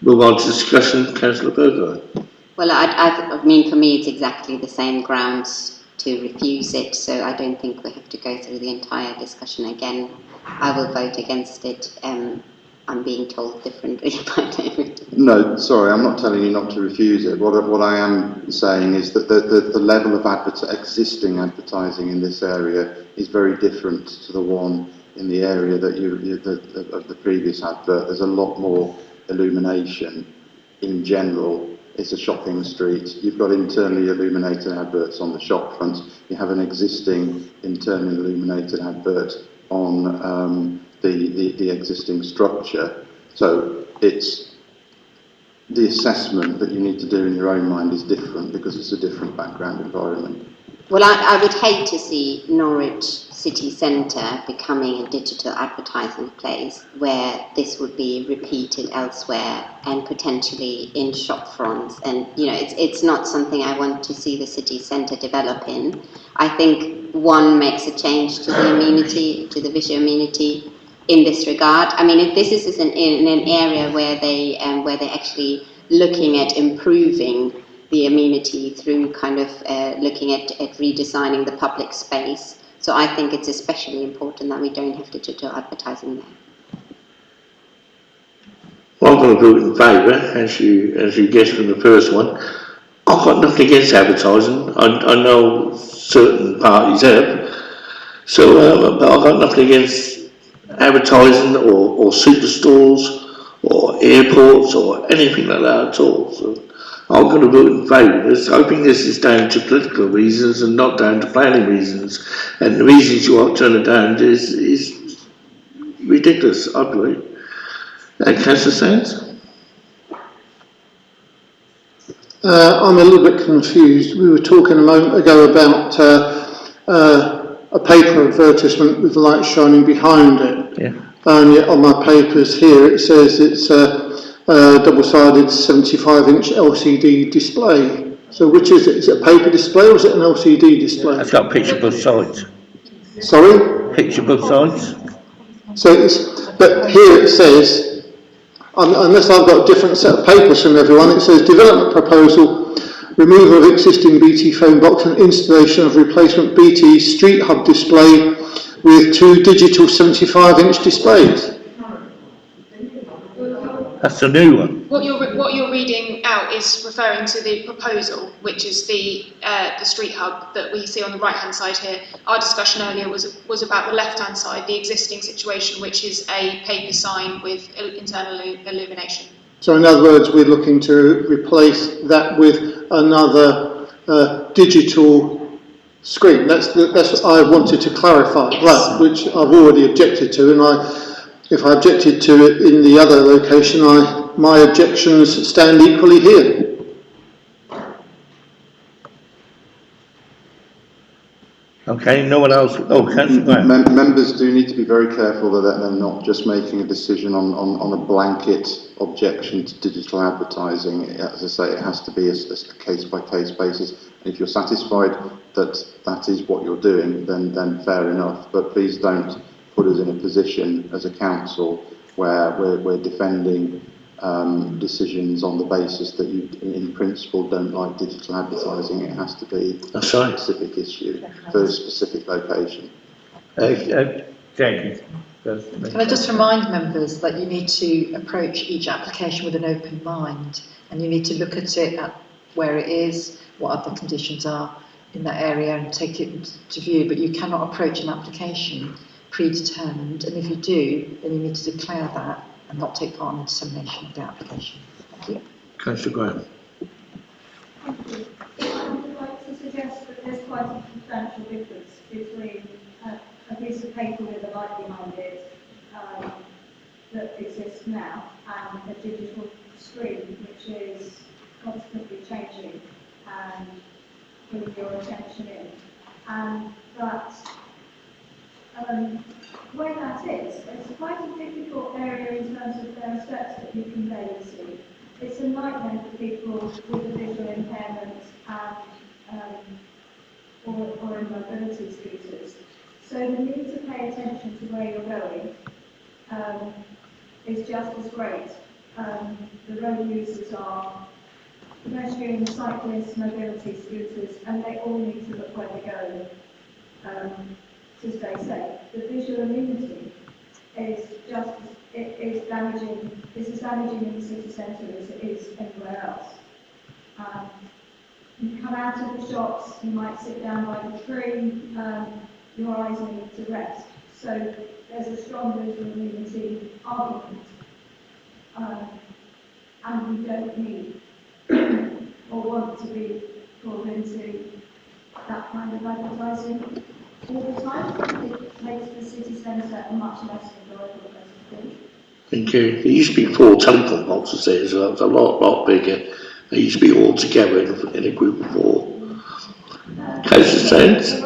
Move on to discussion, Councillor Berger. Well, I mean, for me, it's exactly the same grounds to refuse it, so I don't think we have to go through the entire discussion again. I will vote against it. I'm being told differently by David. No, sorry, I'm not telling you not to refuse it. What I am saying is that the level of existing advertising in this area is very different to the one in the area that of the previous advert. There's a lot more illumination in general. It's a shopping street. You've got internally illuminated adverts on the shop front. You have an existing internally illuminated advert on the existing structure. So it's the assessment that you need to do in your own mind is different because it's a different background environment. Well, I would hate to see Norwich City Centre becoming a digital advertising place where this would be repeated elsewhere and potentially in shop fronts. And, you know, it's not something I want to see the city centre develop in. I think one makes a change to the amenity, to the visual amenity in this regard. I mean, if this is in an area where they're actually looking at improving the amenity through kind of looking at redesigning the public space. So I think it's especially important that we don't have digital advertising there. Well, I'm going to vote in favour, as you guessed from the first one. I've got nothing against advertising. I know certain parties have. So, but I've got nothing against advertising or superstores or airports or anything like that at all. So I'm going to vote in favour of this. I think this is down to political reasons and not down to planning reasons. And the reasons you want to turn it down is ridiculous, I believe. Councillor Sands? I'm a little bit confused. We were talking a moment ago about a paper advertisement with the light shining behind it. Yeah. And yet on my papers here it says it's a double-sided 75-inch LCD display. So which is it? Is it a paper display or is it an LCD display? It's got picture both sides. Sorry? Picture both sides. So it's, but here it says, unless I've got a different set of papers from everyone, it says development proposal, removal of existing BT phone box and installation of replacement BT street hub display with 2 digital 75-inch displays. That's the new one. What you're reading out is referring to the proposal, which is the street hub that we see on the right-hand side here. Our discussion earlier was about the left-hand side, the existing situation, which is a paper sign with internal illumination. So in other words, we're looking to replace that with another digital screen. That's what I wanted to clarify, yes. Right, which I've already objected to, and if I objected to it in the other location, my objections stand equally here. Okay, no one else. Oh, Councillor Graham. Members do need to be very careful that they're not just making a decision on a blanket objection to digital advertising. As I say, it has to be a case-by-case basis. And if you're satisfied that that is what you're doing, then fair enough. But please don't put us in a position as a council where we're defending decisions on the basis that you, in principle, don't like digital advertising. It has to be a specific issue for a specific location. Thank you. Can I just remind members that you need to approach each application with an open mind, and you need to look at it at where it is, what other conditions are in that area, and take it into view. But you cannot approach an application predetermined, and if you do, then you need to declare that and not take part in the dissemination of the application. Thank you. Councillor Graham. Thank you. I would like to suggest that there's quite a substantial difference between a piece of paper with a light behind it that exists now and a digital screen which is constantly changing and pulling your attention in. And that where that is, it's quite a difficult area in terms of there are steps that you can go and see. It's a nightmare for people with a visual impairment and or in mobility scooters. So the need to pay attention to where you're going is just as great. The road users are pedestrians, cyclists, mobility scooters, and they all need to look where they're going to stay safe. The visual amenity is just is damaging. This is damaging in the city centre as it is anywhere else. You come out of the shops, you might sit down by the tree, your eyes need to rest. So there's a strong visual amenity argument, and we don't need or want to be pulled into that kind of advertising all the time. It makes the city centre a much less enjoyable place to be. Thank you. There used to be 4 telephone boxes there, so it was a lot bigger. They used to be all together in a group of 4. Councillor Stones.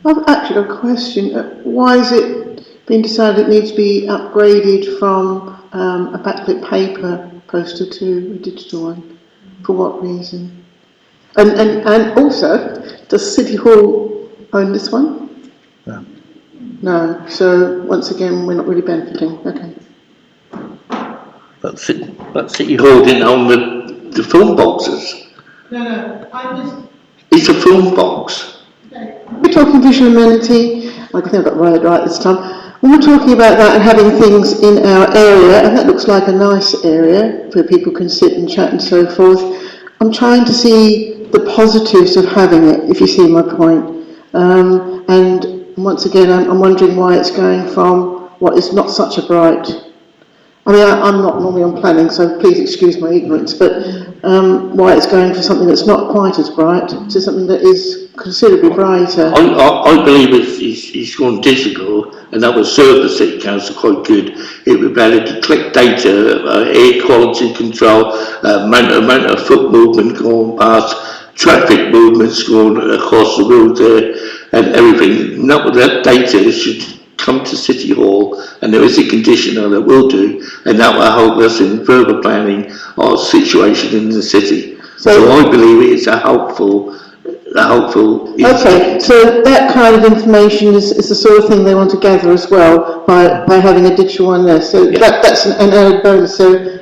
I've actually got a question. Why is it been decided it needs to be upgraded from a backlit paper poster to a digital one? For what reason? And also, does City Hall own this one? No. No. So once again, we're not really benefiting. Okay. But City Hall didn't own the film boxes. No, I was. It's a film box. We're talking visual amenity. I think I got the word right this time. When we're talking about that and having things in our area, and that looks like a nice area where people can sit and chat and so forth, I'm trying to see the positives of having it, if you see my point. And once again, I'm wondering why it's going from what is not such a bright. I mean, I'm not normally on planning, so please excuse my ignorance, but why it's going for something that's not quite as bright to something that is considerably brighter. I believe it's gone digital, and that would serve the City Council quite good. It would be able to collect data, air quality control, amount of foot movement going past, traffic movements going across the road there, and everything. That data should come to City Hall, and there is a conditioner that will do, and that will help us in further planning our situation in the city. So I believe it is a helpful. Okay, so that kind of information is the sort of thing they want to gather as well by having a digital one there. So yeah. That's an added bonus. So,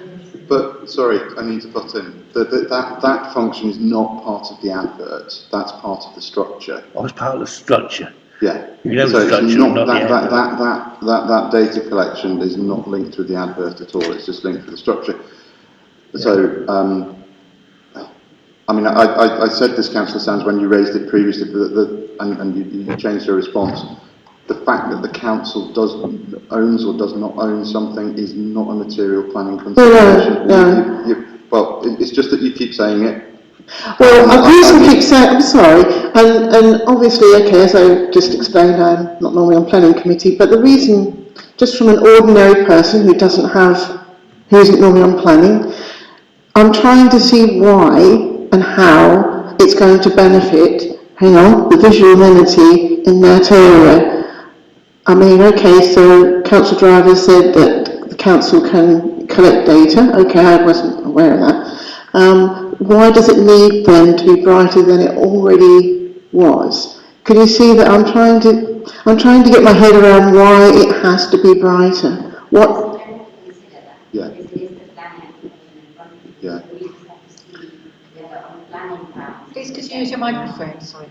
but sorry, I need to butt in. That function is not part of the advert. That's part of the structure. Oh, it's part of the structure. Yeah. You know, so the structure, it's not not that data collection is not linked with the advert at all. It's just linked with the structure. Yeah. So. I mean, I said this, Councillor Sands, when you raised it previously, and you changed your response. The fact that the council owns or does not own something is not a material planning consideration. No. Well, it's just that you keep saying it. Well, the reason I keep saying, I'm sorry, and obviously, okay, as I just explained, I'm not normally on planning committee, but the reason, just from an ordinary person who isn't normally on planning, I'm trying to see why and how it's going to benefit, the visual amenity in that area. I mean, okay, so Council Driver said that the council can collect data. Okay, I wasn't aware of that. Why does it need then to be brighter than it already was? Can you see that I'm trying to get my head around why it has to be brighter? What? Yeah. Yeah. Please, could you use your microphone? Sorry.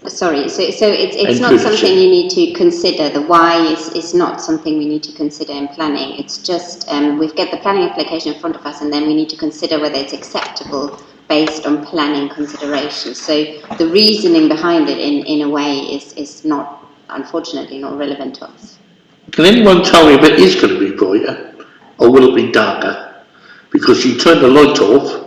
Sorry, so it's not something you need to consider. The why is not something we need to consider in planning. It's just we've got the planning application in front of us, and then we need to consider whether it's acceptable based on planning considerations. So the reasoning behind it, in a way, is not, unfortunately, not relevant to us. Can anyone tell me if it is going to be brighter, or will it be darker? Because you turn the light off,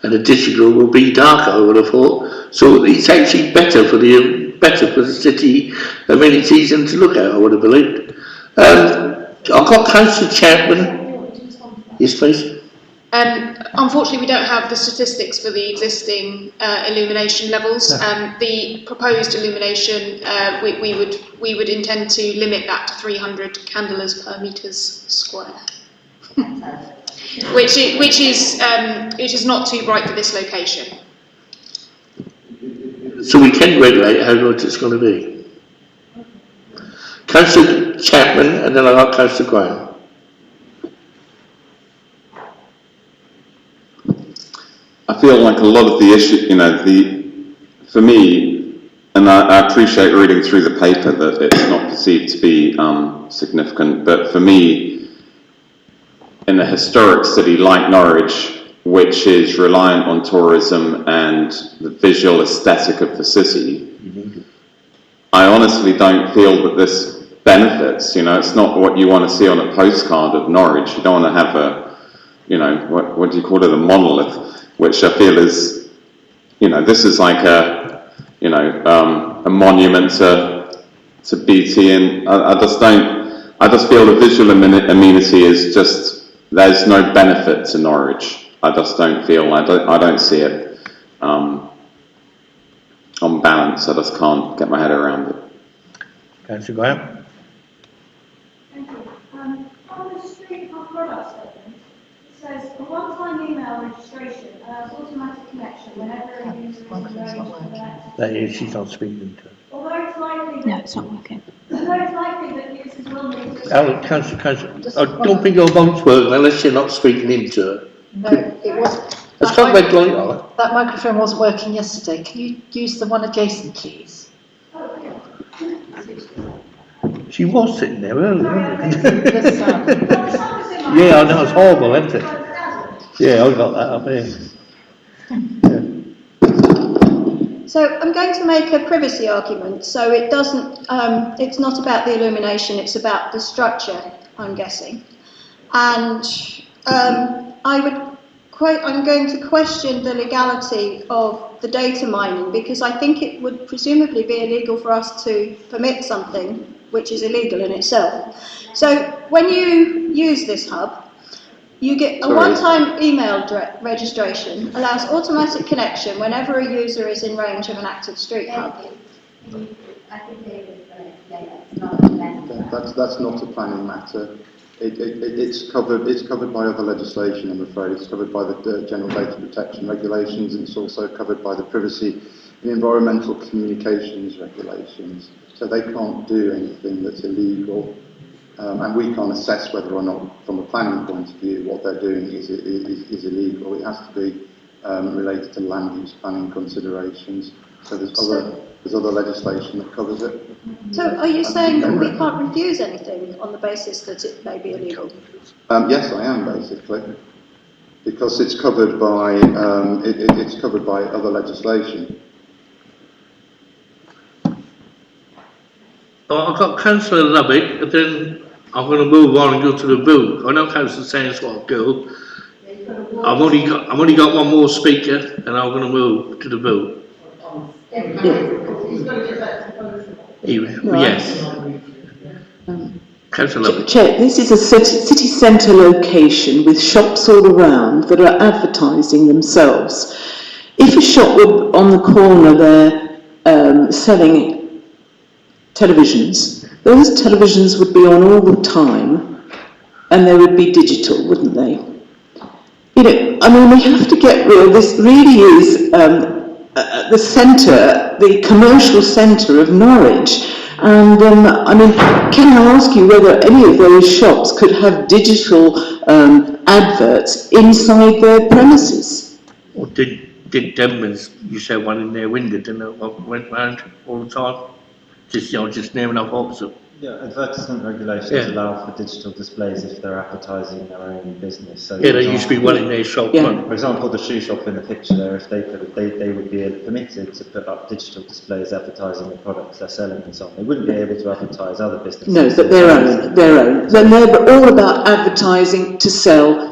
and the digital will be darker, I would have thought. So it's actually better for the city amenities and to look at, I would have believed. I've got Councillor Chapman. Yes, please. Unfortunately, we don't have the statistics for the existing illumination levels. No. The proposed illumination, we would intend to limit that to 300 candles per metres square. which is not too bright for this location. So we can regulate how bright it's going to be. Councillor Chapman, and then I've got Councillor Graham. I feel like a lot of the issue, for me, and I appreciate reading through the paper that it's not perceived to be significant, but for me, in a historic city like Norwich, which is reliant on tourism and the visual aesthetic of the city, I honestly don't feel that this benefits. It's not what you want to see on a postcard of Norwich. You don't want to have a, what do you call it, a monolith, which I feel is, this is like a monument to BT, and I just feel the visual amenity is just, there's no benefit to Norwich. just don't feel, I don't see it on balance. I just can't get my head around it. Councillor Graham? Thank you. On the street hub product statement, it says a one-time email registration allows automatic connection whenever a user is arranged for that. That is, she's not speaking to. Although it's likely that... No, it's not working. Although it's likely that users will need to... Councillor, I don't think your vote's working unless you're not speaking into her. No, it wasn't. It's got red light on it. That microphone wasn't working yesterday. Can you use the one adjacent, please? She was sitting there earlier, wasn't it? Yeah, I know, it's horrible, isn't it? Yeah, I got that up here. So I'm going to make a privacy argument. So it doesn't, it's not about the illumination, it's about the structure, I'm guessing. And I'm going to question the legality of the data mining, because I think it would presumably be illegal for us to permit something which is illegal in itself. So when you use this hub, you get a one-time email registration, allows automatic connection whenever a user is in range of an active street hub. That's not a planning matter. It's covered by other legislation, I'm afraid. It's covered by the General Data Protection Regulations, and it's also covered by the Privacy and Environmental Communications Regulations. So they can't do anything that's illegal, and we can't assess whether or not, from a planning point of view, what they're doing is illegal. It has to be related to land use planning considerations. So there's other legislation that covers it. So are you saying that we can't refuse anything on the basis that it may be illegal? Yes, I am, basically, because it's covered by it's covered by other legislation. I've got Councillor Lubbock, and then I'm going to move on and go to the vote. I know Councillor saying what go. I've only got one more speaker, and I'm going to move to the vote. Yes. Councillor Lubbock. Chair, this is a city centre location with shops all around that are advertising themselves. If a shop were on the corner there selling televisions, those televisions would be on all the time, and they would be digital, wouldn't they? You know, I mean, we have to get real. This really is the centre, the commercial centre of Norwich. And I mean, can I ask you whether any of those shops could have digital adverts inside their premises? Or did Denman's, you said one in their window, didn't it, what went round all the time? Just near enough opposite. Yeah, advertisement regulations allow for digital displays if they're advertising their own business. So yeah, there used to be one in their shop. For example, the shoe shop in the picture there, if they would be permitted to put up digital displays advertising the products they're selling and so on. They wouldn't be able to advertise other businesses. No, but their own. Then they're all about advertising to sell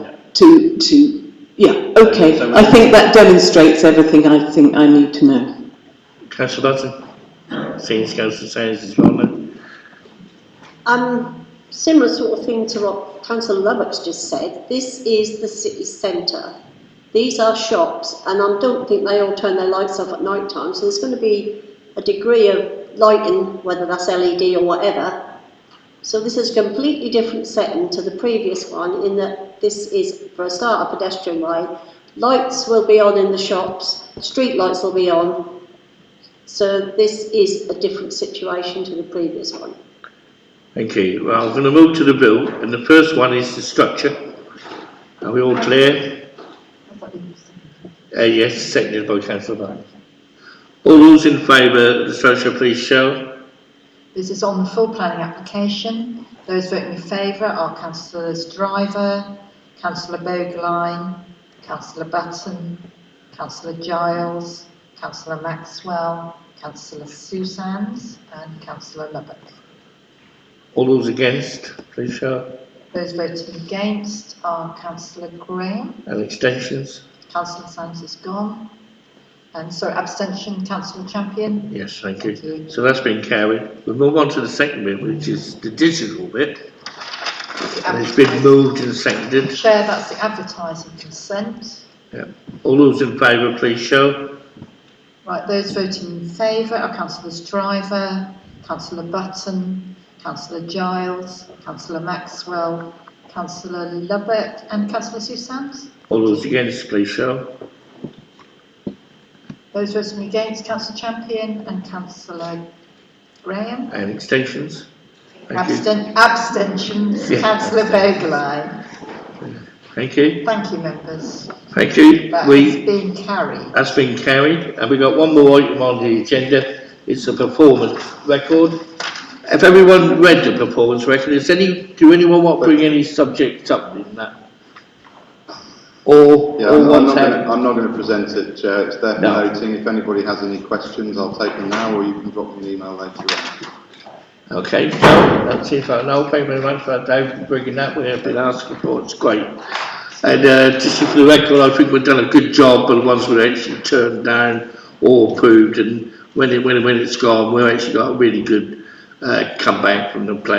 yeah, okay. So I think that demonstrates everything I think I need to know. Councillor Dutton? Seeing Councillor Sayers as well then. Similar sort of thing to what Councillor Lubbock's just said. This is the city centre. These are shops, and I don't think they all turn their lights off at night time, so there's going to be a degree of lighting, whether that's LED or whatever. So this is a completely different setting to the previous one, in that this is, for a start, a pedestrian way. Lights will be on in the shops, street lights will be on. So this is a different situation to the previous one. Thank you. Well, I'm going to move to the bill, and the first one is the structure. Are we all clear? Yes, seconded by Councillor Byrne. All those in favour of the structure, please show. This is on the full planning application. Those voting in favour are Councillors Driver, Councillor Bogeline, Councillor Button, Councillor Giles, Councillor Maxwell, Councillor Susans and Councillor Lubbock. All those against, please show. Those voting against are Councillor Graham. And extensions? Councillor Sands is gone. And so abstention, Councillor Champion? Yes, thank you. So that's been carried. We'll move on to the second bit, which is the digital bit. the And it's been advertising. moved and seconded. Chair, that's the advertising consent. All those in favour, please show. Right, those voting in favour are Councillors Driver, Councillor Button, Councillor Giles, Councillor Maxwell, Councillor Lubbock and Councillor Sue-Sams. All those against, please show. Those voting against, Councillor Champion and Councillor Graham. And extensions? Thank you. Abstentions, Yeah. Councillor Begline. Thank you. Thank you, members. Thank you. That has been carried. That's been carried. And we've got one more item on the agenda. It's a performance record. Have everyone read the performance record? Do anyone want to bring any subjects up in that? Or I'm not going to present it, Chair. It's there for noting. If anybody has any questions, I'll take them now, or you can drop me an email later on. Okay, no, that's it. No, thank you very much for Dave for bringing that. We have been asking for it. It's great. And just for the record, I think we've done a good job, but the ones we've actually turned down or approved, and when it's gone, we've actually got a really good comeback from the place.